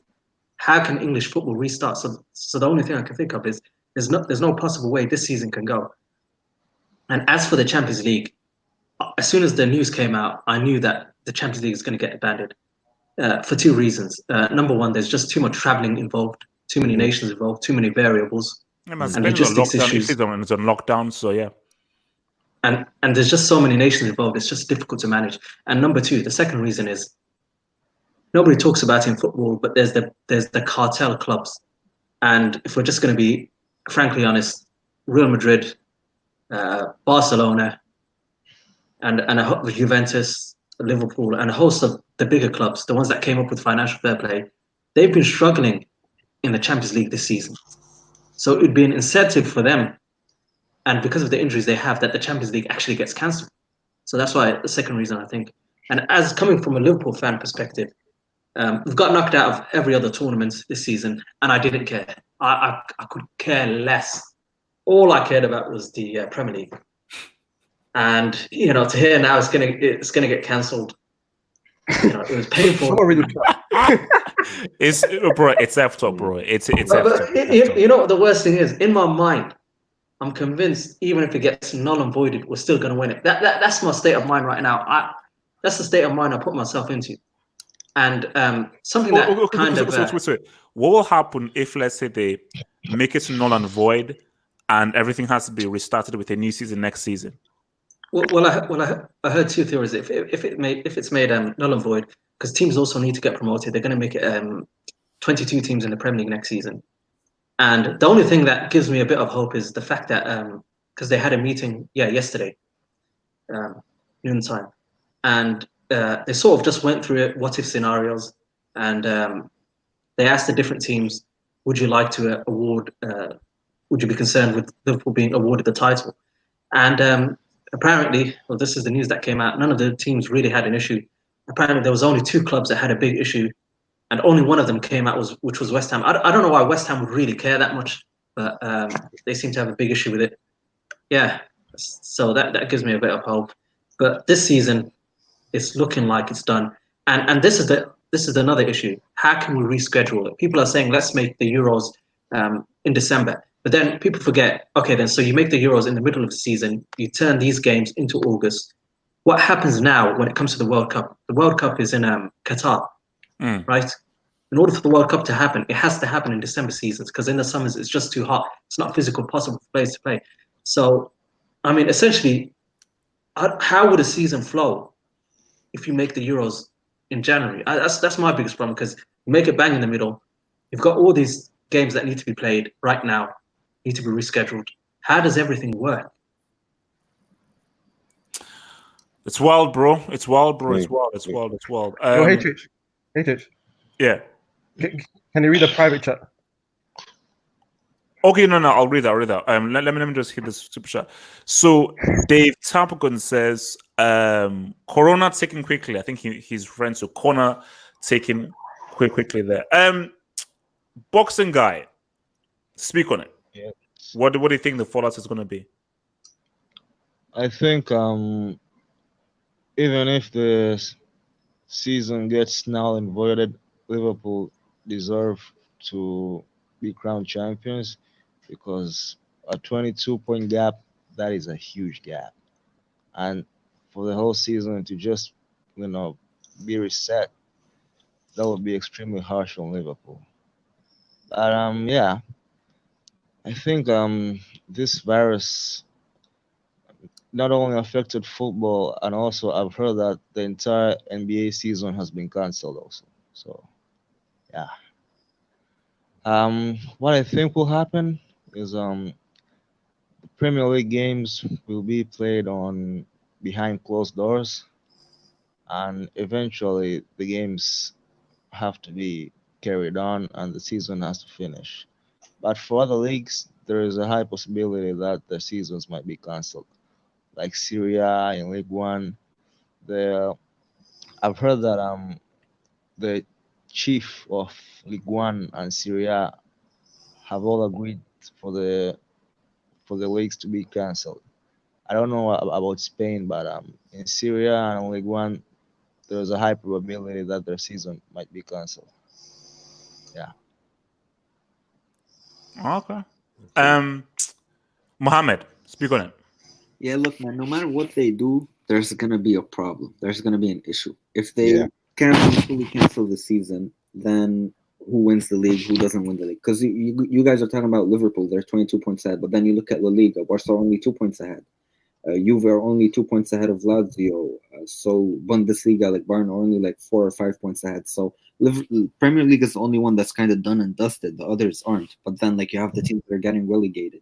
How can English football restart? So the only thing I can think of is there's no possible way this season can go. And as for the Champions League, as soon as the news came out, I knew that the Champions League is going to get abandoned for 2 reasons. Number one, there's just too much traveling involved, too many nations involved, too many variables. And logistics issues. It's on lockdown, so yeah. And there's just so many nations involved. It's just difficult to manage. And number two, the second reason is nobody talks about it in football, but there's the cartel clubs. And if we're just going to be frankly honest, Real Madrid, Barcelona, and Juventus, Liverpool, and a host of the bigger clubs, the ones that came up with financial fair play, they've been struggling in the Champions League this season. So it would be an incentive for them, and because of the injuries they have, that the Champions League actually gets cancelled. So that's why the second reason, I think. And as coming from a Liverpool fan perspective, we've got knocked out of every other tournament this season, and I didn't care. I could care less. All I cared about was the Premier League. And to hear now it's gonna get cancelled. It was painful. It's bro. It's effed up, bro. It's effed up. You know what the worst thing is? In my mind, I'm convinced even if it gets null and voided, we're still going to win it. That's my state of mind right now. That's the state of mind I put myself into. And something that what will happen if, let's say, they make it null and void, and everything has to be restarted with a new season next season? Well, I heard two theories. If it's made null and void, because teams also need to get promoted, they're going to make it 22 teams in the Premier League next season. And the only thing that gives me a bit of hope is the fact that because they had a meeting, yesterday, noontime, and they sort of just went through it, what if scenarios, and they asked the different teams, would you like to award? Would you be concerned with Liverpool being awarded the title? And apparently, well, this is the news that came out. None of the teams really had an issue. Apparently, there was only two clubs that had a big issue. And only one of them came out, which was West Ham. I don't know why West Ham would really care that much, but they seem to have a big issue with it. Yeah, so that gives me a bit of hope. But this season, it's looking like it's done. And this is another issue. How can we reschedule it? People are saying let's make the Euros in December, but then people forget. Okay, then so you make the Euros in the middle of the season. You turn these games into August. What happens now when it comes to the World Cup? The World Cup is in Qatar. Right? In order for the World Cup to happen, it has to happen in December seasons because in the summers it's just too hot. It's not physically possible for players to play. So, I mean, essentially, how would a season flow if you make the Euros in January? That's my biggest problem because you make it bang in the middle. You've got all these games that need to be played right now, need to be rescheduled. How does everything work? It's wild, bro. It's wild, bro. It's wild. It's wild. It's wild. Hey, Tich. Yeah. Can you read the private chat? Okay, no, I'll read that. Let me just hit this super chat. So Dave Tampagon says, Corona taken quickly. I think he's referring to corner taken quickly there. Boxing guy, speak on it. Yeah. What do you think the fallout is going to be? I think even if the season gets null and voided, Liverpool deserve to be crowned champions because a 22-point gap, that is a huge gap. And for the whole season to just, be reset, that would be extremely harsh on Liverpool. But I think this virus not only affected football, and also I've heard that the entire NBA season has been cancelled also. So, yeah. What I think will happen is the Premier League games will be played on behind closed doors, and eventually the games have to be carried on and the season has to finish. But for other leagues, there is a high possibility that the seasons might be cancelled, like Serie A in League One. I've heard that the chief of League One and Serie A have all agreed for the leagues to be cancelled. I don't know about Spain, but in Serie A and League One, there's a high probability that their season might be cancelled. Yeah. Okay. Mohammed, speak on it. Yeah, look, man, no matter what they do, there's going to be a problem. There's going to be an issue. If they can't fully cancel the season, then who wins the league, who doesn't win the league? Because you guys are talking about Liverpool, they're 22 points ahead, but then you look at La Liga, Barca are only 2 points ahead. Juve are only 2 points ahead of Lazio. So Bundesliga, like Bayern, are only like 4 or 5 points ahead. So Premier League is the only one that's kind of done and dusted. The others aren't. But then like you have the teams that are getting relegated.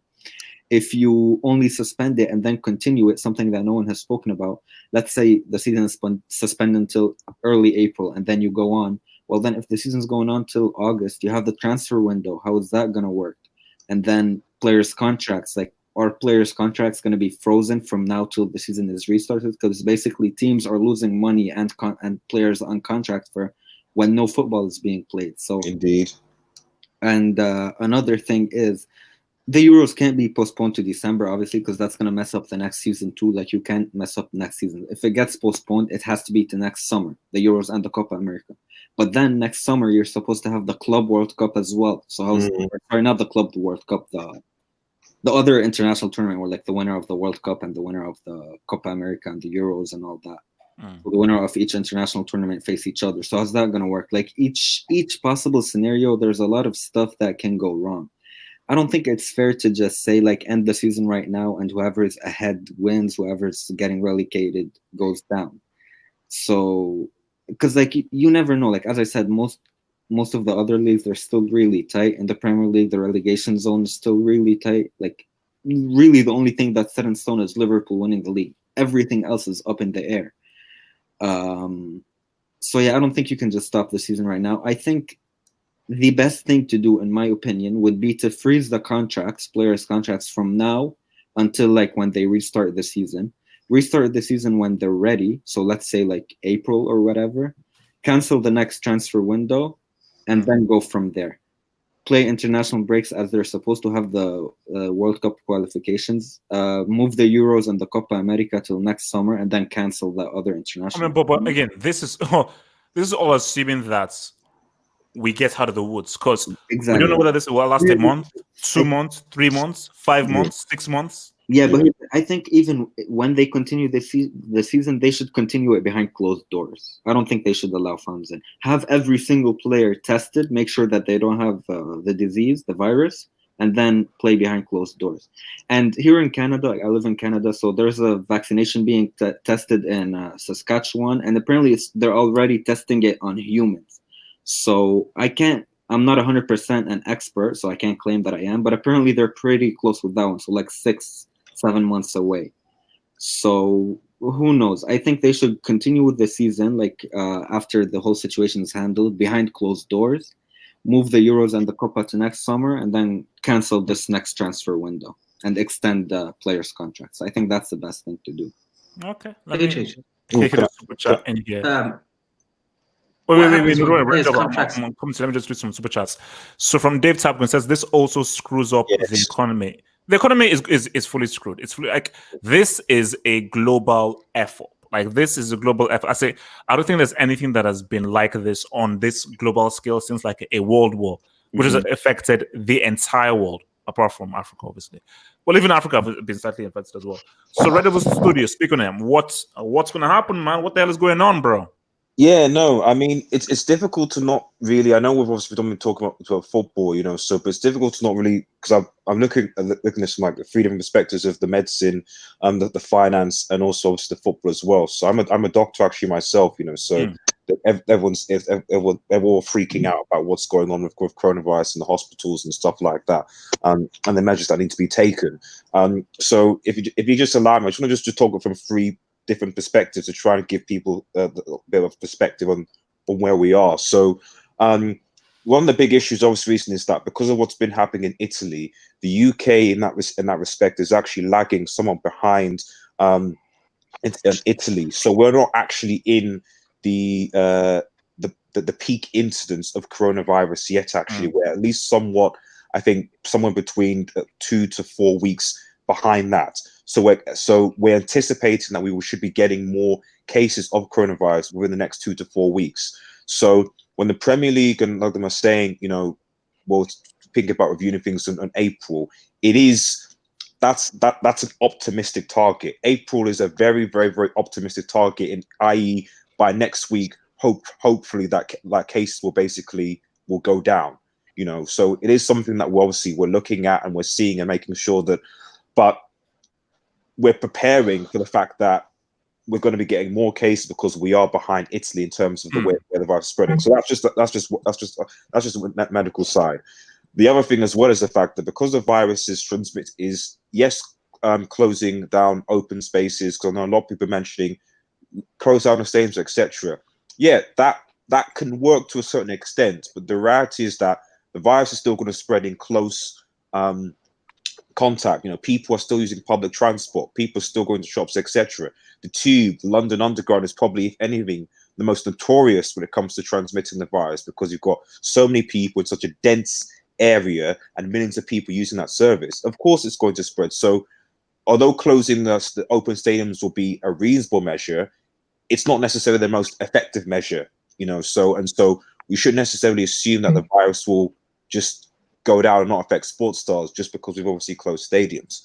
If you only suspend it and then continue it, something that no one has spoken about, let's say the season is suspended until early April and then you go on. Well, then if the season's going on till August, you have the transfer window. How is that going to work? And then players' contracts, like are players' contracts going to be frozen from now till the season is restarted? Because basically teams are losing money and players on contract for when no football is being played. So indeed. And another thing is, the Euros can't be postponed to December, obviously, because that's going to mess up the next season too. Like you can't mess up next season. If it gets postponed, it has to be to next summer, the Euros and the Copa America. But then next summer you're supposed to have the Club World Cup as well. So sorry, not the Club World Cup, the other international tournament where like the winner of the World Cup and the winner of the Copa America and the Euros and all that. So the winner of each international tournament face each other. So how's that gonna work? Like each possible scenario, there's a lot of stuff that can go wrong. I don't think it's fair to just say like end the season right now and whoever is ahead wins, whoever's getting relegated goes down. So because like you never know. Like as I said, most of the other leagues are still really tight. In the Premier League, the relegation zone is still really tight. Like really the only thing that's set in stone is Liverpool winning the league. Everything else is up in the air. So yeah, I don't think you can just stop the season right now. I think the best thing to do, in my opinion, would be to freeze the players' contracts from now until like when they restart the season. Restart the season when they're ready. So let's say like April or whatever. Cancel the next transfer window, and then go from there. Play international breaks as they're supposed to have the World Cup qualifications. Move the Euros and the Copa America till next summer, and then cancel the other international. I mean, but again, this is all assuming that we get out of the woods, because we don't know whether this will last a month, 2 months, 3 months, 5 months, 6 months. Yeah, but I think even when they continue the season, they should continue it behind closed doors. I don't think they should allow fans in. Have every single player tested, make sure that they don't have the disease, the virus, and then play behind closed doors. And here in Canada, I live in Canada, so there's a vaccination being tested in Saskatchewan, and apparently they're already testing it on humans. So I'm not 100% an expert, so I can't claim that I am, but apparently they're pretty close with that one. So like 6-7 months away. So who knows? I think they should continue with the season, like after the whole situation is handled, behind closed doors, move the Euros and the Copa to next summer, and then cancel this next transfer window and extend the players' contracts. I think that's the best thing to do. Okay. Let me change. Wait. Let me just read some super chats. So from Dave Tapkin says this also screws up the economy. The economy is fully screwed. It's fully, like, this is a global effort. Like, this is a global effort. I don't think there's anything that has been like this on this global scale since like a world war, which has affected the entire world, apart from Africa, obviously. Well, even Africa has been slightly affected as well. So Red Devil Studio, speak on him. What's going to happen, man? What the hell is going on, bro? Yeah, no, I mean, it's difficult to not really. I know we've obviously been talking about football, so, but it's difficult to not really, because I'm looking at this from like 3 different perspectives of the medicine, the finance, and also obviously the football as well. So I'm a doctor actually myself, so everyone's all freaking out about what's going on with coronavirus in the hospitals and stuff like that, and the measures that need to be taken. So if you just allow me, I just want to talk from 3 different perspectives to try and give people a bit of perspective on where we are. So one of the big issues obviously recently is that because of what's been happening in Italy, the UK in that respect is actually lagging somewhat behind Italy. So we're not actually in the peak incidence of coronavirus yet, actually. We're at least somewhat, I think, somewhere between 2 to 4 weeks behind that. So we're anticipating that we should be getting more cases of coronavirus within the next 2 to 4 weeks. So when the Premier League and like them are saying, well, thinking about reviewing things in April, that's an optimistic target. April is a very, very, very optimistic target, i.e. by next week, hopefully that case will go down. So it is something that we're looking at and we're seeing and making sure that, but we're preparing for the fact that we're going to be getting more cases because we are behind Italy in terms of the way the virus is spreading. So that's just the medical side. The other thing as well is the fact that because the virus is transmitted is closing down open spaces, because I know a lot of people are mentioning close down the stadiums, etc. Yeah, that can work to a certain extent, but the reality is that the virus is still going to spread in close contact. People are still using public transport, people are still going to shops, etc. The Tube, the London Underground is probably, if anything, the most notorious when it comes to transmitting the virus, because you've got so many people in such a dense area and millions of people using that service. Of course it's going to spread. So although closing the open stadiums will be a reasonable measure, it's not necessarily the most effective measure. So we shouldn't necessarily assume that the virus will just go down and not affect sports stars just because we've obviously closed stadiums.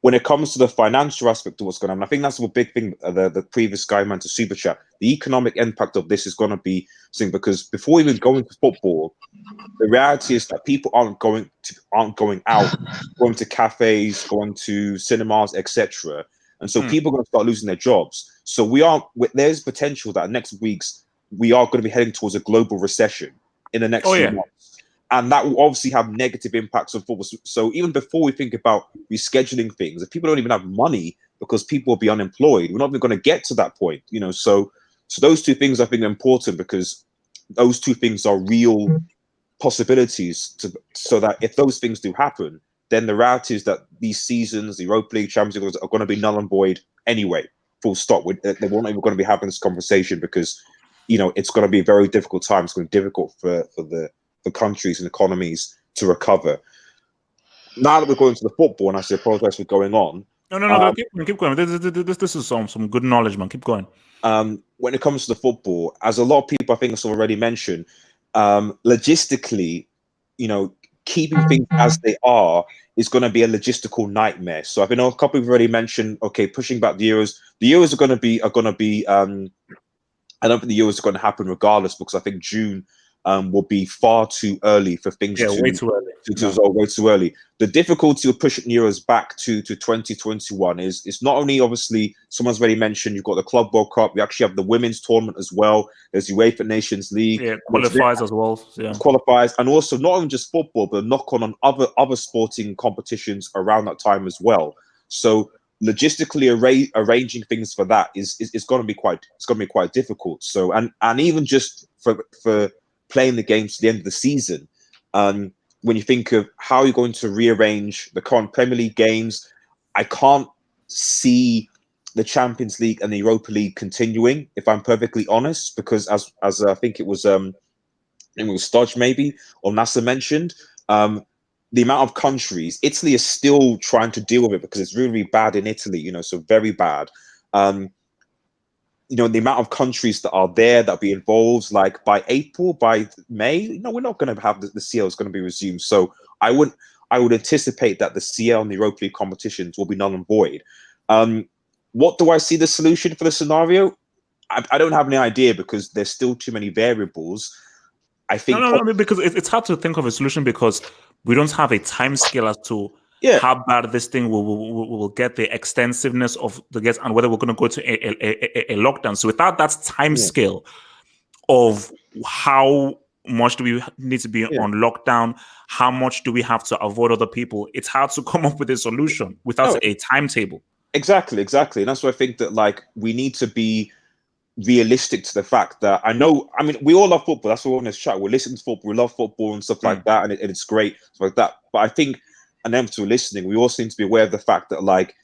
When it comes to the financial aspect of what's going on, I think that's a big thing. The previous guy meant to super chat. The economic impact of this is going to be something, because before even going to football, the reality is that people aren't going out, going to cafes, going to cinemas, etc. And so people are going to start losing their jobs. So there's potential that next weeks we are going to be heading towards a global recession in the next few months. And that will obviously have negative impacts on football. So even before we think about rescheduling things, if people don't even have money because people will be unemployed, we're not even going to get to that point, you know. So those two things I think are important, because those two things are real possibilities so that if those things do happen, then the reality is that these seasons, the Europa League, Champions League, are going to be null and void anyway. Full stop. They won't even going to be having this conversation, because, you know, it's going to be a very difficult time. It's going to be difficult for countries and economies to recover. Now that we're going to the football, and I say apologize for going on. No, keep going. This is some good knowledge, man. Keep going. When it comes to the football, as a lot of people I think have already mentioned, logistically, you know, keeping things as they are is going to be a logistical nightmare. So I think a couple have already mentioned, okay, pushing back the Euros. The Euros are going to be. I don't think the Euros are going to happen regardless, because I think June will be far too early for things way too early. To resolve way too early. The difficulty of pushing Euros back to 2021 is not only, obviously, someone's already mentioned, you've got the Club World Cup, you actually have the women's tournament as well, there's UEFA Nations League. Qualifiers as well. Qualifiers, and also not only just football, but knock on other sporting competitions around that time as well. So logistically arranging things for that is going to be quite difficult. So and even just for playing the games to the end of the season, when you think of how you're going to rearrange the current Premier League games, I can't see the Champions League and the Europa League continuing, if I'm perfectly honest, because as I think it was Stodge maybe, or NASA mentioned, the amount of countries, Italy is still trying to deal with it because it's really, really bad in Italy, you know, so very bad. You know, the amount of countries that are there that'll be involved, like by April, by May, you know, we're not going to have the CL is going to be resumed. So I would anticipate that the CL and the Europa League competitions will be null and void. What do I see the solution for the scenario? I don't have any idea, because there's still too many variables. I think no, because it's hard to think of a solution, because we don't have a time scale as to how bad this thing will get, the extensiveness of the guests, and whether we're going to go to a lockdown. So without that time scale of how much do we need to be on lockdown, how much do we have to avoid other people, it's hard to come up with a solution without a timetable. Exactly. And that's why I think that, like, we need to be realistic to the fact that we all love football. That's what we're on this chat. We're listening to football, we love football and stuff like that, and it's great, stuff like that. But I think, and them to listening, we also need to be aware of the fact that, like,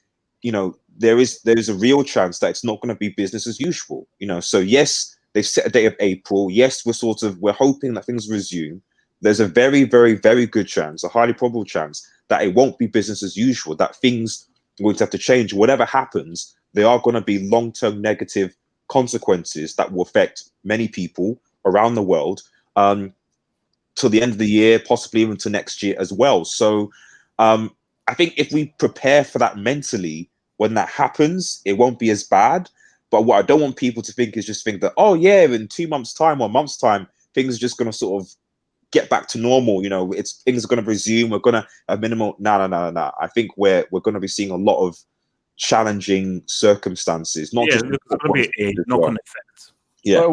you know, there is a real chance that it's not going to be business as usual. You know, so yes, they've set a date of April. Yes, we're hoping that things resume. There's a very, very, very good chance, a highly probable chance, that it won't be business as usual, that things are going to have to change. Whatever happens, there are going to be long-term negative consequences that will affect many people around the world till the end of the year, possibly even to next year as well. So I think if we prepare for that mentally, when that happens, it won't be as bad. But what I don't want people to think is just think that, oh yeah, in 2 months' time or a month's time, things are just going to sort of get back to normal. You know, things are going to resume. We're going to have minimal. No. I think we're going to be seeing a lot of challenging circumstances. Not just there's going to be a knock-on effect. Yeah, it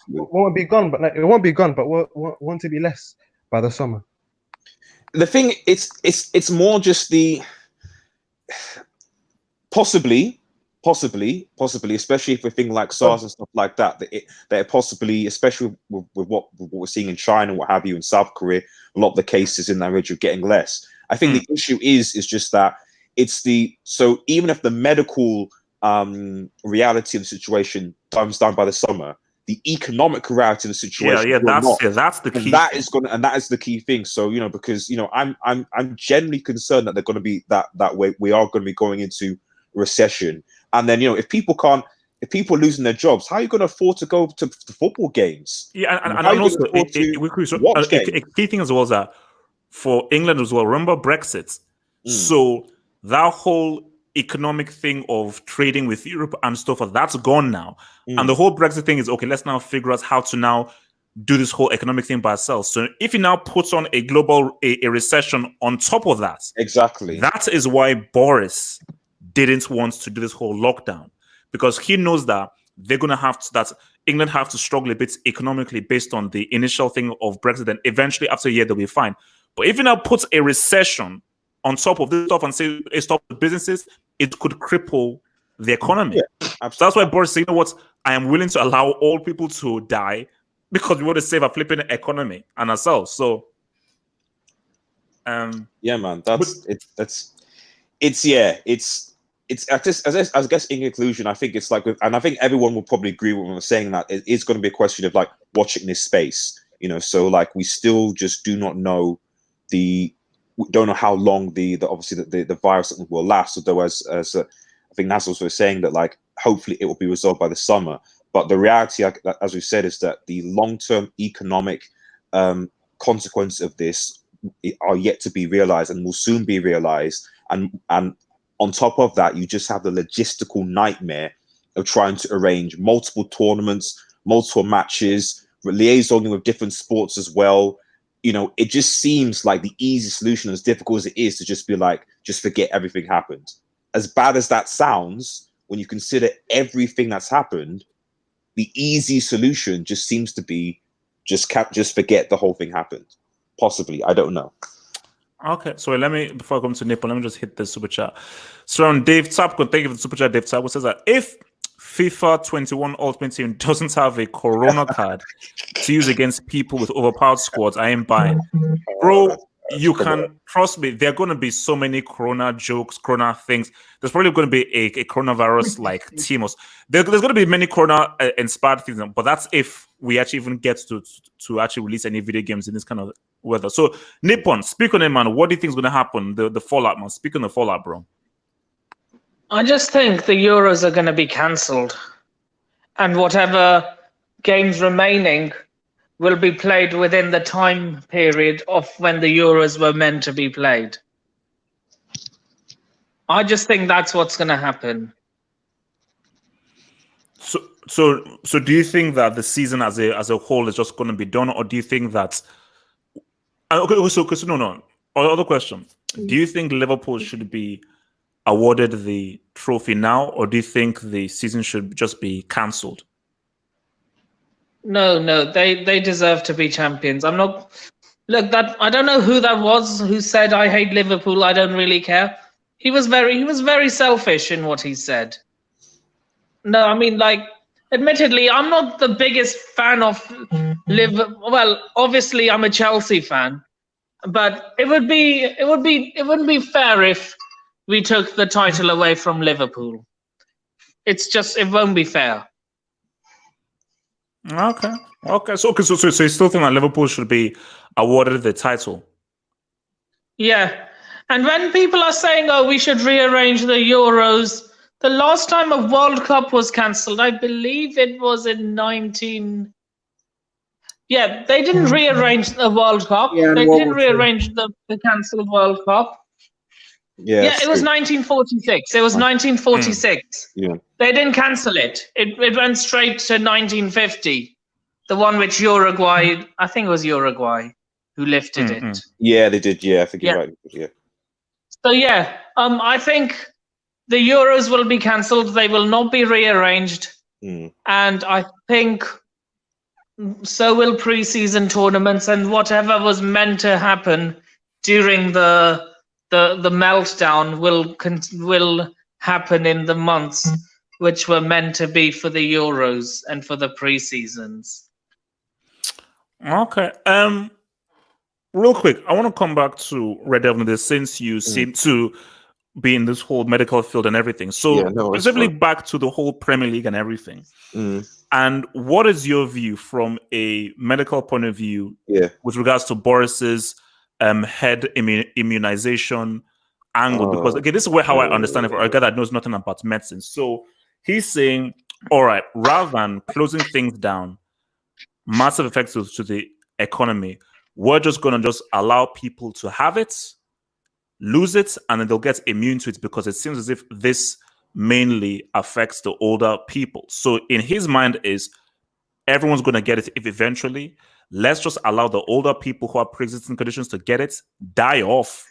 won't be gone, but it won't be gone. But won't it be less by the summer? The thing, it's more just the possibly, especially if a thing like SARS and stuff like that, that possibly, especially with what we're seeing in China and what have you, in South Korea, a lot of the cases in that region are getting less. I think the issue is just that so even if the medical reality of the situation comes down by the summer, the economic reality of the situation that's the key. And that is the key thing. So, you know, because, you know, I'm generally concerned that they're going to be that way. We are going to be going into recession, and then, you know, if people can't, if people are losing their jobs, how are you going to afford to go to football games? Yeah, and how are you also gonna afford to watch games? a key thing as well is that for England as well, remember Brexit. So that whole economic thing of trading with Europe and stuff, that's gone now. And the whole Brexit thing is, okay, let's now figure out how to now do this whole economic thing by ourselves. So if he now puts on a global a recession on top of that, exactly, that is why Boris didn't want to do this whole lockdown, because he knows that they're going to have to, that England have to struggle a bit economically based on the initial thing of Brexit, and eventually after a year they'll be fine. But if he now puts a recession on top of this stuff and say stop the businesses, it could cripple the economy. Yeah, so that's why Boris said, you know what, I am willing to allow all people to die because we want to save our flipping economy and ourselves. So yeah, man, I guess in conclusion, I think it's like, and I think everyone will probably agree when we're saying that it's going to be a question of like watching this space, you know. So like we still just do not know we don't know how long the obviously the virus will last. Although as I think Nas was saying that like hopefully it will be resolved by the summer. But the reality, as we've said, is that the long-term economic consequences of this are yet to be realized and will soon be realized. And on top of that, you just have the logistical nightmare of trying to arrange multiple tournaments, multiple matches, liaisoning with different sports as well. You know, it just seems like the easy solution, as difficult as it is, to just be like, just forget everything happened. As bad as that sounds, when you consider everything that's happened, the easy solution just seems to be just forget the whole thing happened. Possibly, I don't know. Okay, so before I come to Nipple, let me just hit the super chat. So on Dave Tapco, thank you for the super chat. Dave Tapco says that if FIFA 21 Ultimate Team doesn't have a Corona card to use against people with overpowered squads, I ain't buying. Bro, you can trust me, there are going to be so many Corona jokes, Corona things. There's probably going to be a coronavirus like team. There's going to be many Corona inspired things, but that's if we actually even get to actually release any video games in this kind of weather. So Nippon, speak on it, man. What do you think is going to happen? The fallout, man. Speak on the fallout, bro. I just think the Euros are going to be cancelled, and whatever games remaining will be played within the time period of when the Euros were meant to be played. I just think that's what's going to happen. So do you think that the season as a whole is just going to be done, or do you think that? No. Other question: do you think Liverpool should be awarded the trophy now, or do you think the season should just be cancelled? No, they deserve to be champions. I'm not. Look, that I don't know who that was who said I hate Liverpool. I don't really care. He was very selfish in what he said. No, I mean, like, admittedly, I'm not the biggest fan of Liverpool. Well, obviously, I'm a Chelsea fan, but it wouldn't be fair if we took the title away from Liverpool. It won't be fair. Okay. So you still think that Liverpool should be awarded the title? Yeah. And when people are saying, "Oh, we should rearrange the Euros," the last time a World Cup was cancelled, I believe it was in 19. Yeah, they didn't rearrange the World Cup. Yeah, they didn't rearrange the cancelled World Cup. Yeah, it was 1946. It was 1946. Yeah. They didn't cancel it. It went straight to 1950. The one which Uruguay, I think it was Uruguay, who lifted it. Yeah, they did. Yeah, I think you're right. Yeah. So yeah, I think the Euros will be cancelled. They will not be rearranged. And I think so will pre-season tournaments, and whatever was meant to happen during the meltdown will happen in the months which were meant to be for the Euros and for the pre-seasons. Okay. Real quick, I want to come back to Red Devil this, since you seem to be in this whole medical field and everything. So specifically back to the whole Premier League and everything. And what is your view from a medical point of view with regards to Boris's head immunization angle? Because again, this is how I understand it for a guy that knows nothing about medicine. So he's saying, all right, rather than closing things down, massive effects to the economy, we're just going to just allow people to have it, lose it, and then they'll get immune to it because it seems as if this mainly affects the older people. So in his mind is everyone's going to get it if eventually. Let's just allow the older people who have pre-existing conditions to get it, die off.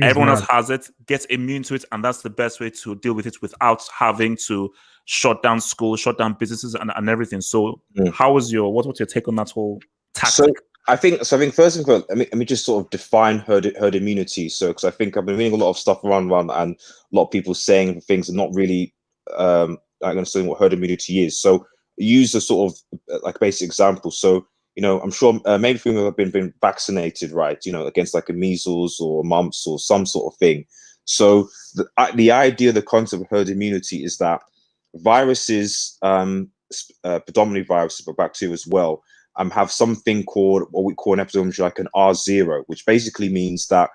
Everyone else has it, gets immune to it, and that's the best way to deal with it without having to shut down schools, shut down businesses, and everything. So, how was what's your take on that whole tactic? So I think first and foremost, let me just sort of define herd immunity. So, because I think I've been reading a lot of stuff around, and a lot of people saying things are not really understanding what herd immunity is. So, use a sort of like basic example. So, I'm sure maybe people have been vaccinated, right? Against like a measles or mumps or some sort of thing. So, the idea, the concept of herd immunity is that viruses, predominantly viruses, but bacteria as well, have something called what we call an epidemiology, like an R0, which basically means that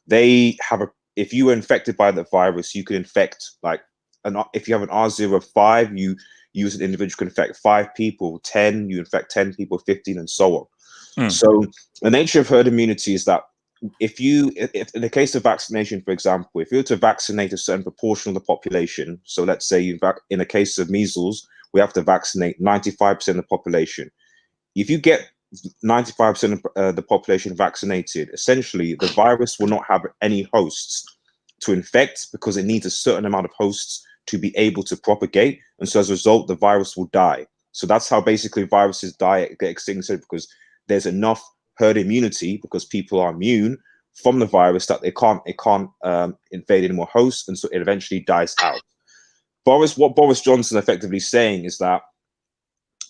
they have if you are infected by the virus, you can infect if you have an R0 of 5, you as an individual can infect 5 people, 10, you infect 10 people, 15, and so on. So the nature of herd immunity is that if in the case of vaccination, for example, if you were to vaccinate a certain proportion of the population, so let's say in the case of measles, we have to vaccinate 95% of the population. If you get 95% of the population vaccinated, essentially the virus will not have any hosts to infect because it needs a certain amount of hosts to be able to propagate. And so as a result, the virus will die. So that's how basically viruses die, get extinguished, because there's enough herd immunity because people are immune from the virus that it can't invade any more hosts, and so it eventually dies out. What Boris Johnson effectively saying is that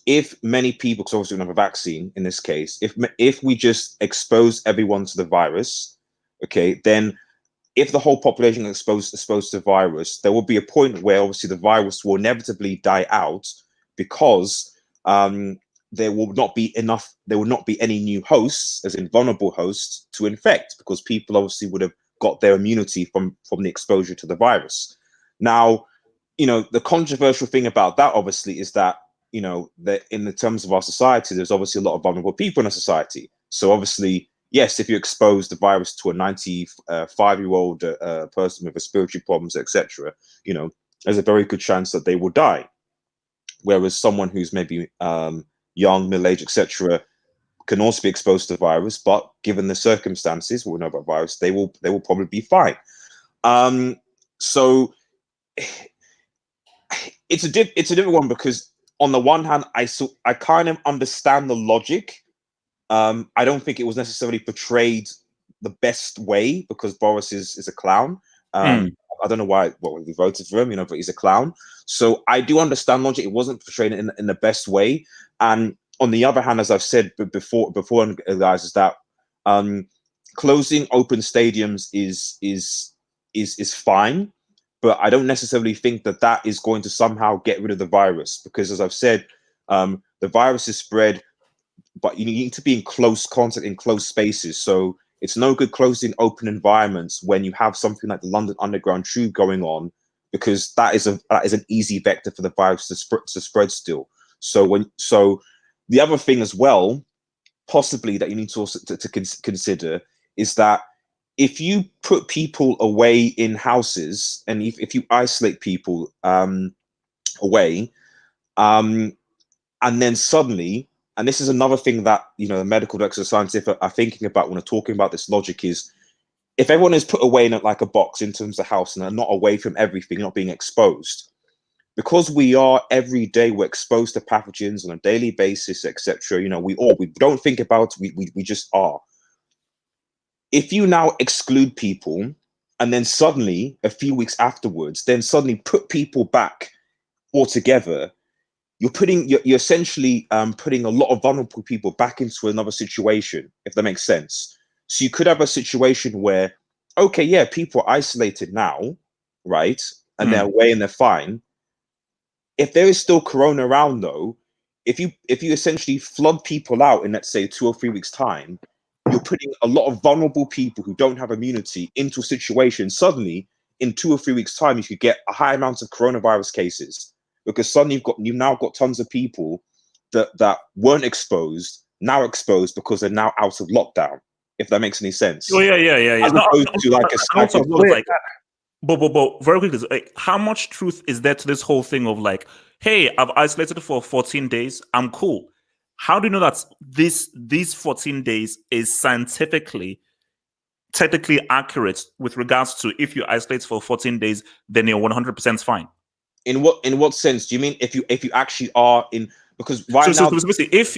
if many people, because obviously we don't have a vaccine in this case, if we just expose everyone to the virus, okay, then if the whole population is exposed to the virus, there will be a point where obviously the virus will inevitably die out because there will not be any new hosts, as in vulnerable hosts, to infect, because people obviously would have got their immunity from the exposure to the virus. Now, the controversial thing about that obviously is that, that in the terms of our society, there's obviously a lot of vulnerable people in a society. So obviously, yes, if you expose the virus to a 95-year-old person with respiratory problems, etc., there's a very good chance that they will die. Whereas someone who's maybe young, middle-aged, etc., can also be exposed to the virus, but given the circumstances, what we know about virus, they will probably be fine. So it's a different one, because on the one hand, I kind of understand the logic. I don't think it was necessarily portrayed the best way, because Boris is a clown. I don't know what we voted for him, but he's a clown. So I do understand logic. It wasn't portrayed in the best way. And on the other hand, as I've said before, guys, is that closing open stadiums is fine, but I don't necessarily think that is going to somehow get rid of the virus, because as I've said, the virus is spread, but you need to be in close contact, in close spaces. So it's no good closing open environments when you have something like the London Underground Tube going on, because that is an easy vector for the virus to spread still. So the other thing as well, possibly, that you need to also to consider is that if you put people away in houses, and if you isolate people away, and then suddenly, and this is another thing that the medical doctors and scientists are thinking about when they're talking about this logic, is if everyone is put away in like a box in terms of the house and they're not away from everything, not being exposed, because we are every day, we're exposed to pathogens on a daily basis, etc. We don't think about it, we just are. If you now exclude people, and then suddenly a few weeks afterwards, then suddenly put people back altogether, you're essentially putting a lot of vulnerable people back into another situation, if that makes sense. So you could have a situation where, okay, yeah, people are isolated now, right, and they're away and they're fine. If there is still corona around, though, if you essentially flood people out in, let's say, 2 or 3 weeks' time, you're putting a lot of vulnerable people who don't have immunity into a situation. Suddenly, in 2 or 3 weeks' time, you could get a high amount of coronavirus cases. because suddenly you've now got tons of people that weren't exposed, now exposed because they're now out of lockdown. If that makes any sense. Oh yeah. As opposed to like a also, staggered. like, but very quickly, like, how much truth is there to this whole thing of like, hey, I've isolated for 14 days, I'm cool. How do you know that these 14 days is scientifically, technically accurate with regards to if you isolate for 14 days, then you're 100% fine? In what sense do you mean? If you actually are in, because right now, so basically, if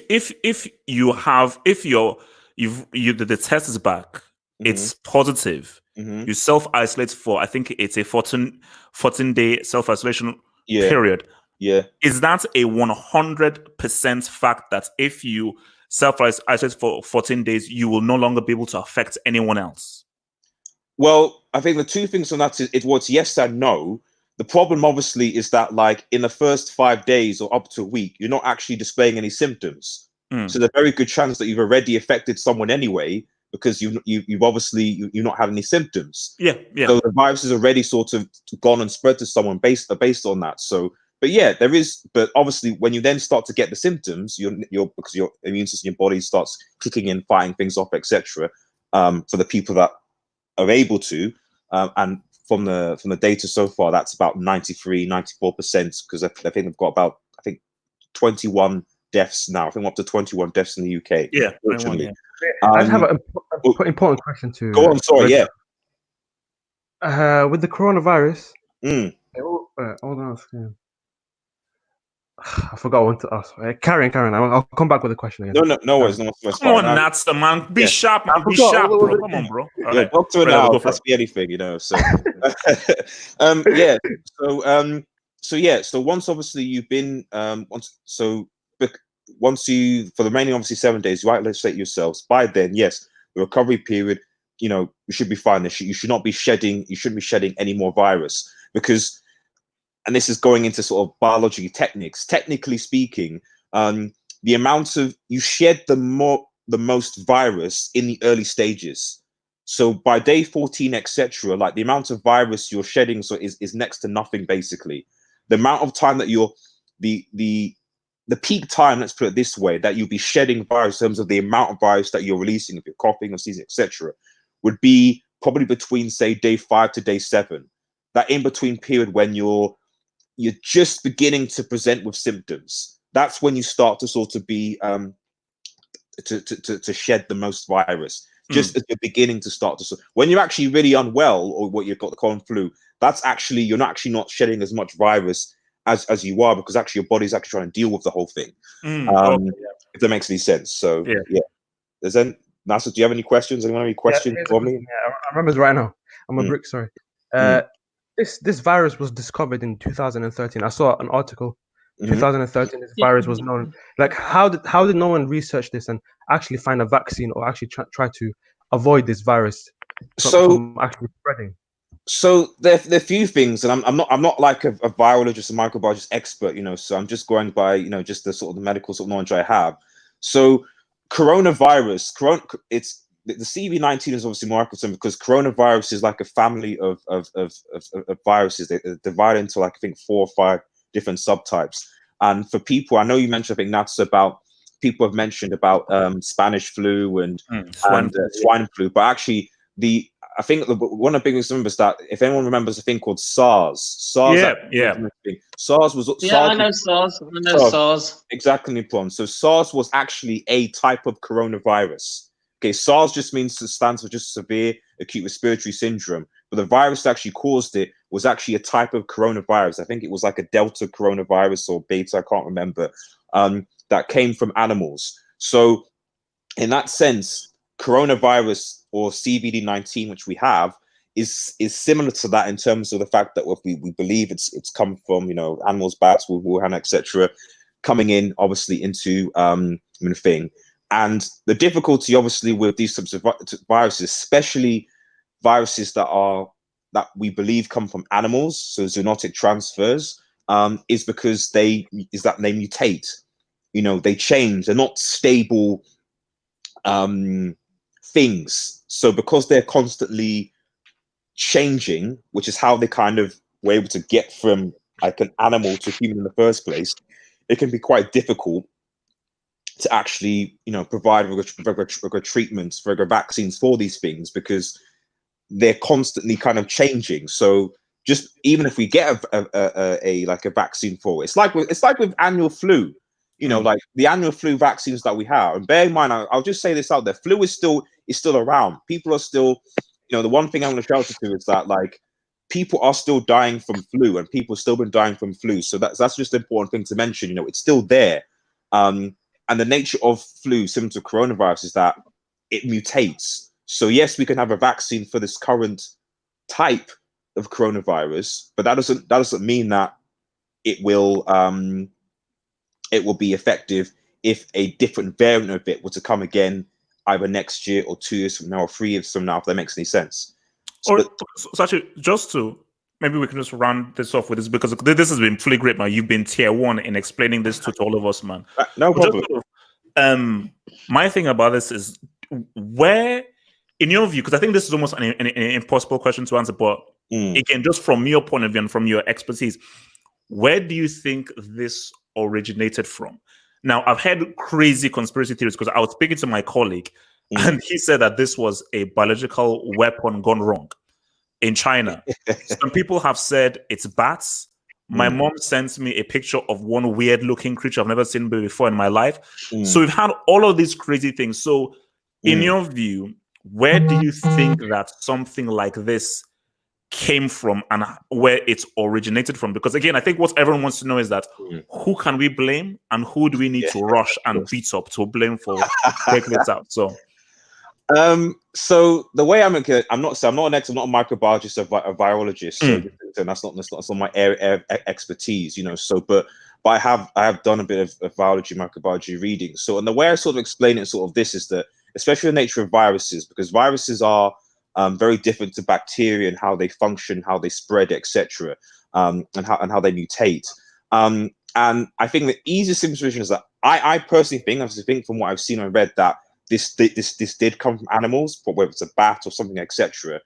the test is back, it's positive. You self-isolate for, I think it's a 14-day self-isolation period. Yeah. Is that a 100% fact that if you self-isolate for 14 days, you will no longer be able to affect anyone else? Well, I think the two things on that is it's yes and no. The problem, obviously, is that like in the first 5 days or up to a week, you're not actually displaying any symptoms. So there's a very good chance that you've already affected someone anyway, because you've obviously you've not had any symptoms. Yeah. So the virus has already sort of gone and spread to someone based on that. So, but yeah, there is. But obviously, when you then start to get the symptoms, you're because your immune system, your body starts kicking in, fighting things off, etc. For the people that are able to, and from the data so far, that's about 94%, because I think they've got about 21 deaths now. I think we're up to 21 deaths in the UK. Yeah, fortunately. I just have an important question to go on. Sorry, yeah. With the coronavirus. Hold on a second. I forgot what to ask. Karen, I'll come back with a question again. No worries. No, come on, Nats, the man. Be sharp, man. Be sharp, bro. Come on, bro. All yeah, right. doctor now. That's be anything, So, yeah. So once obviously you've been once you, for the remaining obviously 7 days, you isolate yourselves. By then, yes, the recovery period, you should be fine. You should not be shedding. You shouldn't be shedding any more virus, because. And this is going into sort of biology techniques. Technically speaking, the amount of you shed the most virus in the early stages. So by day 14, etc., like the amount of virus you're shedding is next to nothing, basically. The amount of time that you're the peak time, let's put it this way, that you'll be shedding virus in terms of the amount of virus that you're releasing, if you're coughing or sneezing, etc., would be probably between, say, day 5 to day 7. That in between period when you're just beginning to present with symptoms. That's when you start to sort of be to shed the most virus. Just as you're beginning to start to, when you're actually really unwell, or what you've got the common flu, that's actually you're not shedding as much virus as you are, because actually your body's actually trying to deal with the whole thing. If that makes any sense. So yeah. Nasser, do you have any questions? Anyone have any questions for me? Yeah, I remember this right now. I'm a brick. Sorry. This virus was discovered in 2013. I saw an article. 2013, this virus was known. Like, how did no one research this and actually find a vaccine, or actually try to avoid this virus from actually spreading? So there are a few things, and I'm not like a virologist, a microbiologist expert, So I'm just going by just the sort of the medical sort of knowledge I have. So coronavirus, it's. The CV19 is obviously more accurate, because coronavirus is like a family of viruses. They're divided into like I think 4 or 5 different subtypes. And for people, I know you mentioned, I think that's about people have mentioned about Spanish flu and swine flu, but actually I think one of the biggest numbers that if anyone remembers a thing called SARS. SARS was I know SARS. Exactly, Plon. So SARS was actually a type of coronavirus. Okay, SARS just stands for just severe acute respiratory syndrome, but the virus that actually caused it was actually a type of coronavirus. I think it was like a Delta coronavirus or Beta, I can't remember, that came from animals. So in that sense, coronavirus or CVD-19, which we have, is similar to that in terms of the fact that we believe it's come from animals, bats, Wuhan, etc., coming in obviously into thing. And the difficulty, obviously, with these types of viruses, especially viruses that we believe come from animals, so zoonotic transfers, is because they mutate. They change. They're not stable things. So because they're constantly changing, which is how they kind of were able to get from like an animal to human in the first place, it can be quite difficult to actually, provide regular treatments, regular vaccines for these things, because they're constantly kind of changing. So just even if we get a vaccine for it, it's like with annual flu, like the annual flu vaccines that we have. And bear in mind, I'll just say this out there: flu is still around. People are still, the one thing I want to shout to is that, like, people are still dying from flu, and people still been dying from flu. So that's just an important thing to mention. It's still there. And the nature of flu, similar to coronavirus, is that it mutates. So yes, we can have a vaccine for this current type of coronavirus, but that doesn't mean that it will be effective if a different variant of it were to come again, either next year or 2 years from now or 3 years from now, if that makes any sense. So actually, just to maybe we can just round this off with this, because this has been fully great, man. You've been tier one in explaining this to all of us, man. No problem. My thing about this is, where, in your view, because I think this is almost an impossible question to answer, but again, just from your point of view and from your expertise, where do you think this originated from? Now, I've heard crazy conspiracy theories, because I was speaking to my colleague, and he said that this was a biological weapon gone wrong in China. Some people have said it's bats. My mom sent me a picture of one weird looking creature I've never seen before in my life. So we've had all of these crazy things. So in your view, where do you think that something like this came from, and where it originated from? Because again, I think what everyone wants to know is that who can we blame, and who do we need to rush and beat up to blame for breaking this out? So the way I'm not an expert, I'm not a microbiologist or a virologist, so that's not my area of expertise, So, but I have done a bit of microbiology reading. So, and the way I sort of explain it, sort of this, is that, especially the nature of viruses, because viruses are very different to bacteria, and how they function, how they spread, etc., and how they mutate. And I think the easiest simplification is that I personally think, from what I've seen and read, that this did come from animals, but whether it's a bat or something, etc.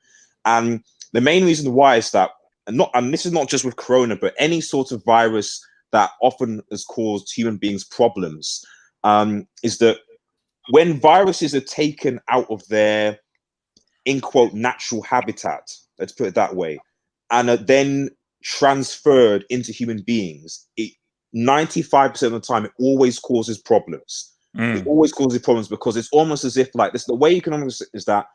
And the main reason why is that, and this is not just with corona, but any sort of virus that often has caused human beings problems, is that when viruses are taken out of their, in quote, natural habitat, let's put it that way, and are then transferred into human beings, 95% of the time, it always causes problems. It always causes problems, because it's almost as if, like, this, the way you can almost is that,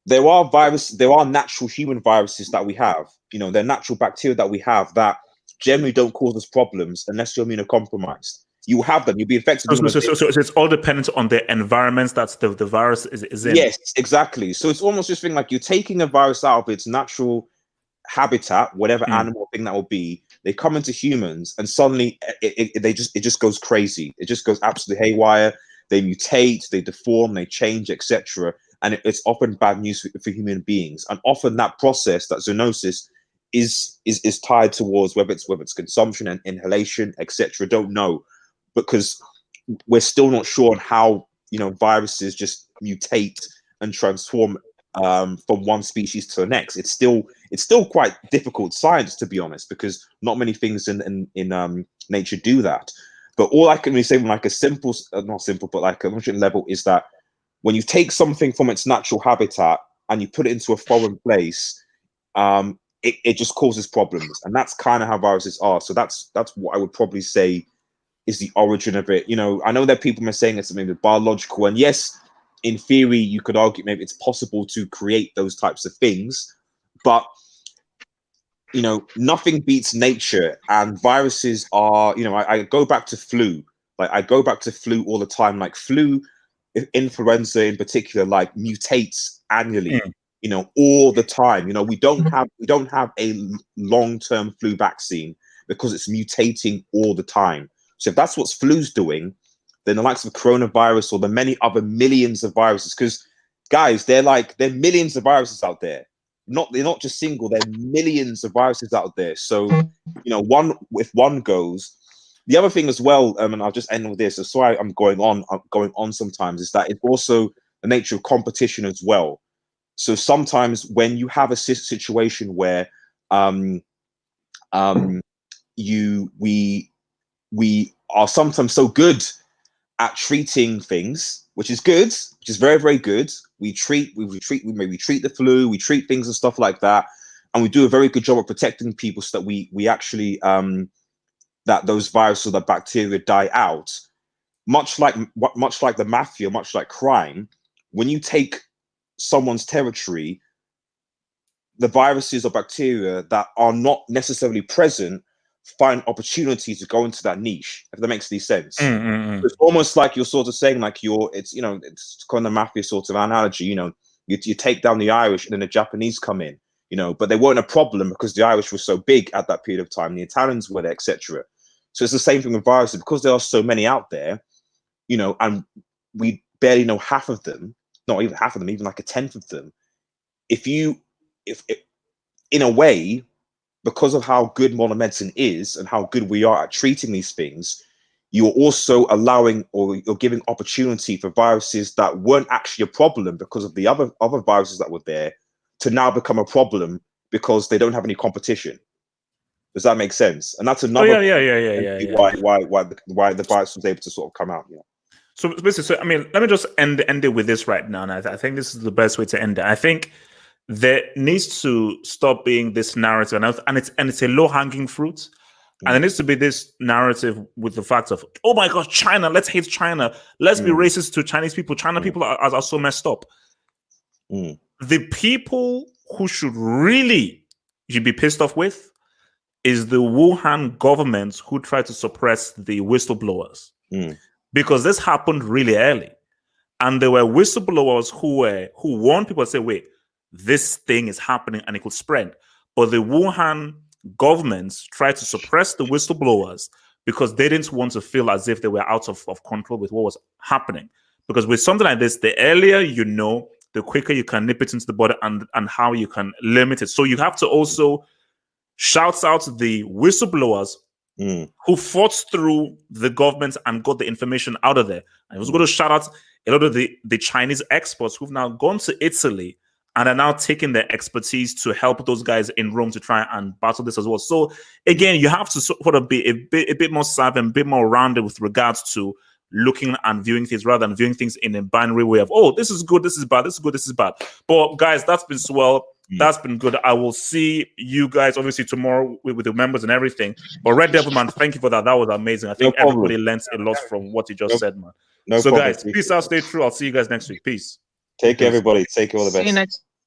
there are natural human viruses that we have, they're natural bacteria that we have that generally don't cause us problems unless you're immunocompromised. You have them, you'll be infected. So it's all dependent on the environments that the virus is in. Yes, exactly. So it's almost just thing like you're taking a virus out of its natural habitat, whatever animal thing that will be. They come into humans, and suddenly it just goes crazy. It just goes absolutely haywire. They mutate, they deform, they change, etc. And it's often bad news for human beings. And often that process, that zoonosis, is tied towards whether it's consumption and inhalation, etc. Don't know, because we're still not sure on how viruses just mutate and transform from one species to the next. It's still quite difficult science, to be honest, because not many things in nature do that. But all I can really say from like a not simple, but like a nutrient level, is that when you take something from its natural habitat and you put it into a foreign place, it just causes problems. And that's kind of how viruses are. So that's what I would probably say is the origin of it. I know that people are saying it's maybe biological, and yes, in theory, you could argue maybe it's possible to create those types of things, but nothing beats nature. And viruses are, I go back to flu. Like, I go back to flu all the time. Like, flu, influenza in particular, like, mutates annually, all the time. We don't have a long-term flu vaccine because it's mutating all the time. So if that's what flu's doing, then the likes of coronavirus, or the many other millions of viruses, because guys, they're millions of viruses out there. They're not just single, they're millions of viruses out there. So, if one goes, the other thing as well, and I'll just end with this. So sorry, I'm going on sometimes, is that it's also the nature of competition as well. So sometimes when you have a situation where We are sometimes so good at treating things, which is good, which is very, very good. We treat the flu, we treat things and stuff like that, and we do a very good job of protecting people so that we actually that those viruses or the bacteria die out. Much like the mafia, much like crime, when you take someone's territory, the viruses or bacteria that are not necessarily present find opportunities to go into that niche, if that makes any sense. It's almost like you're sort of saying, like, it's kind of mafia sort of analogy. You take down the Irish and then the Japanese come in, but they weren't a problem because the Irish were so big at that period of time. The Italians were there, etc. So it's the same thing with viruses, because there are so many out there, and we barely know half of them, not even half of them, even like a tenth of them. If in a way, because of how good modern medicine is and how good we are at treating these things, you're also allowing, or you're giving opportunity for viruses that weren't actually a problem because of the other viruses that were there to now become a problem because they don't have any competition. Does that make sense? And that's another why the virus was able to sort of come out. So basically, I mean, let me just end it with this right now, and I think this is the best way to end it. I think there needs to stop being this narrative, and it's a low-hanging fruit. And there needs to be this narrative with the fact of, oh my gosh, China, let's hate China. Let's be racist to Chinese people. China people are so messed up. The people who you'd be pissed off with is the Wuhan government who tried to suppress the whistleblowers. Because this happened really early. And there were whistleblowers who warned people to say, wait, this thing is happening and it could spread. But the Wuhan governments tried to suppress the whistleblowers because they didn't want to feel as if they were out of control with what was happening. Because with something like this, the earlier you know, the quicker you can nip it into the body and how you can limit it. So you have to also shout out the whistleblowers who fought through the government and got the information out of there. I was going to shout out a lot of the Chinese experts who've now gone to Italy and are now taking their expertise to help those guys in Rome to try and battle this as well. So again, you have to sort of be a bit more savvy and a bit more rounded with regards to looking and viewing things rather than viewing things in a binary way of, oh, this is good, this is bad, this is good, this is bad. But guys, that's been swell. That's been good. I will see you guys obviously tomorrow with the members and everything. But Red Devil, man, thank you for that. That was amazing. I think everybody learned a lot from what you just said, man. So guys, peace out, stay true. I'll see you guys next week. Peace. Take care, everybody. Take care, all the best. See you next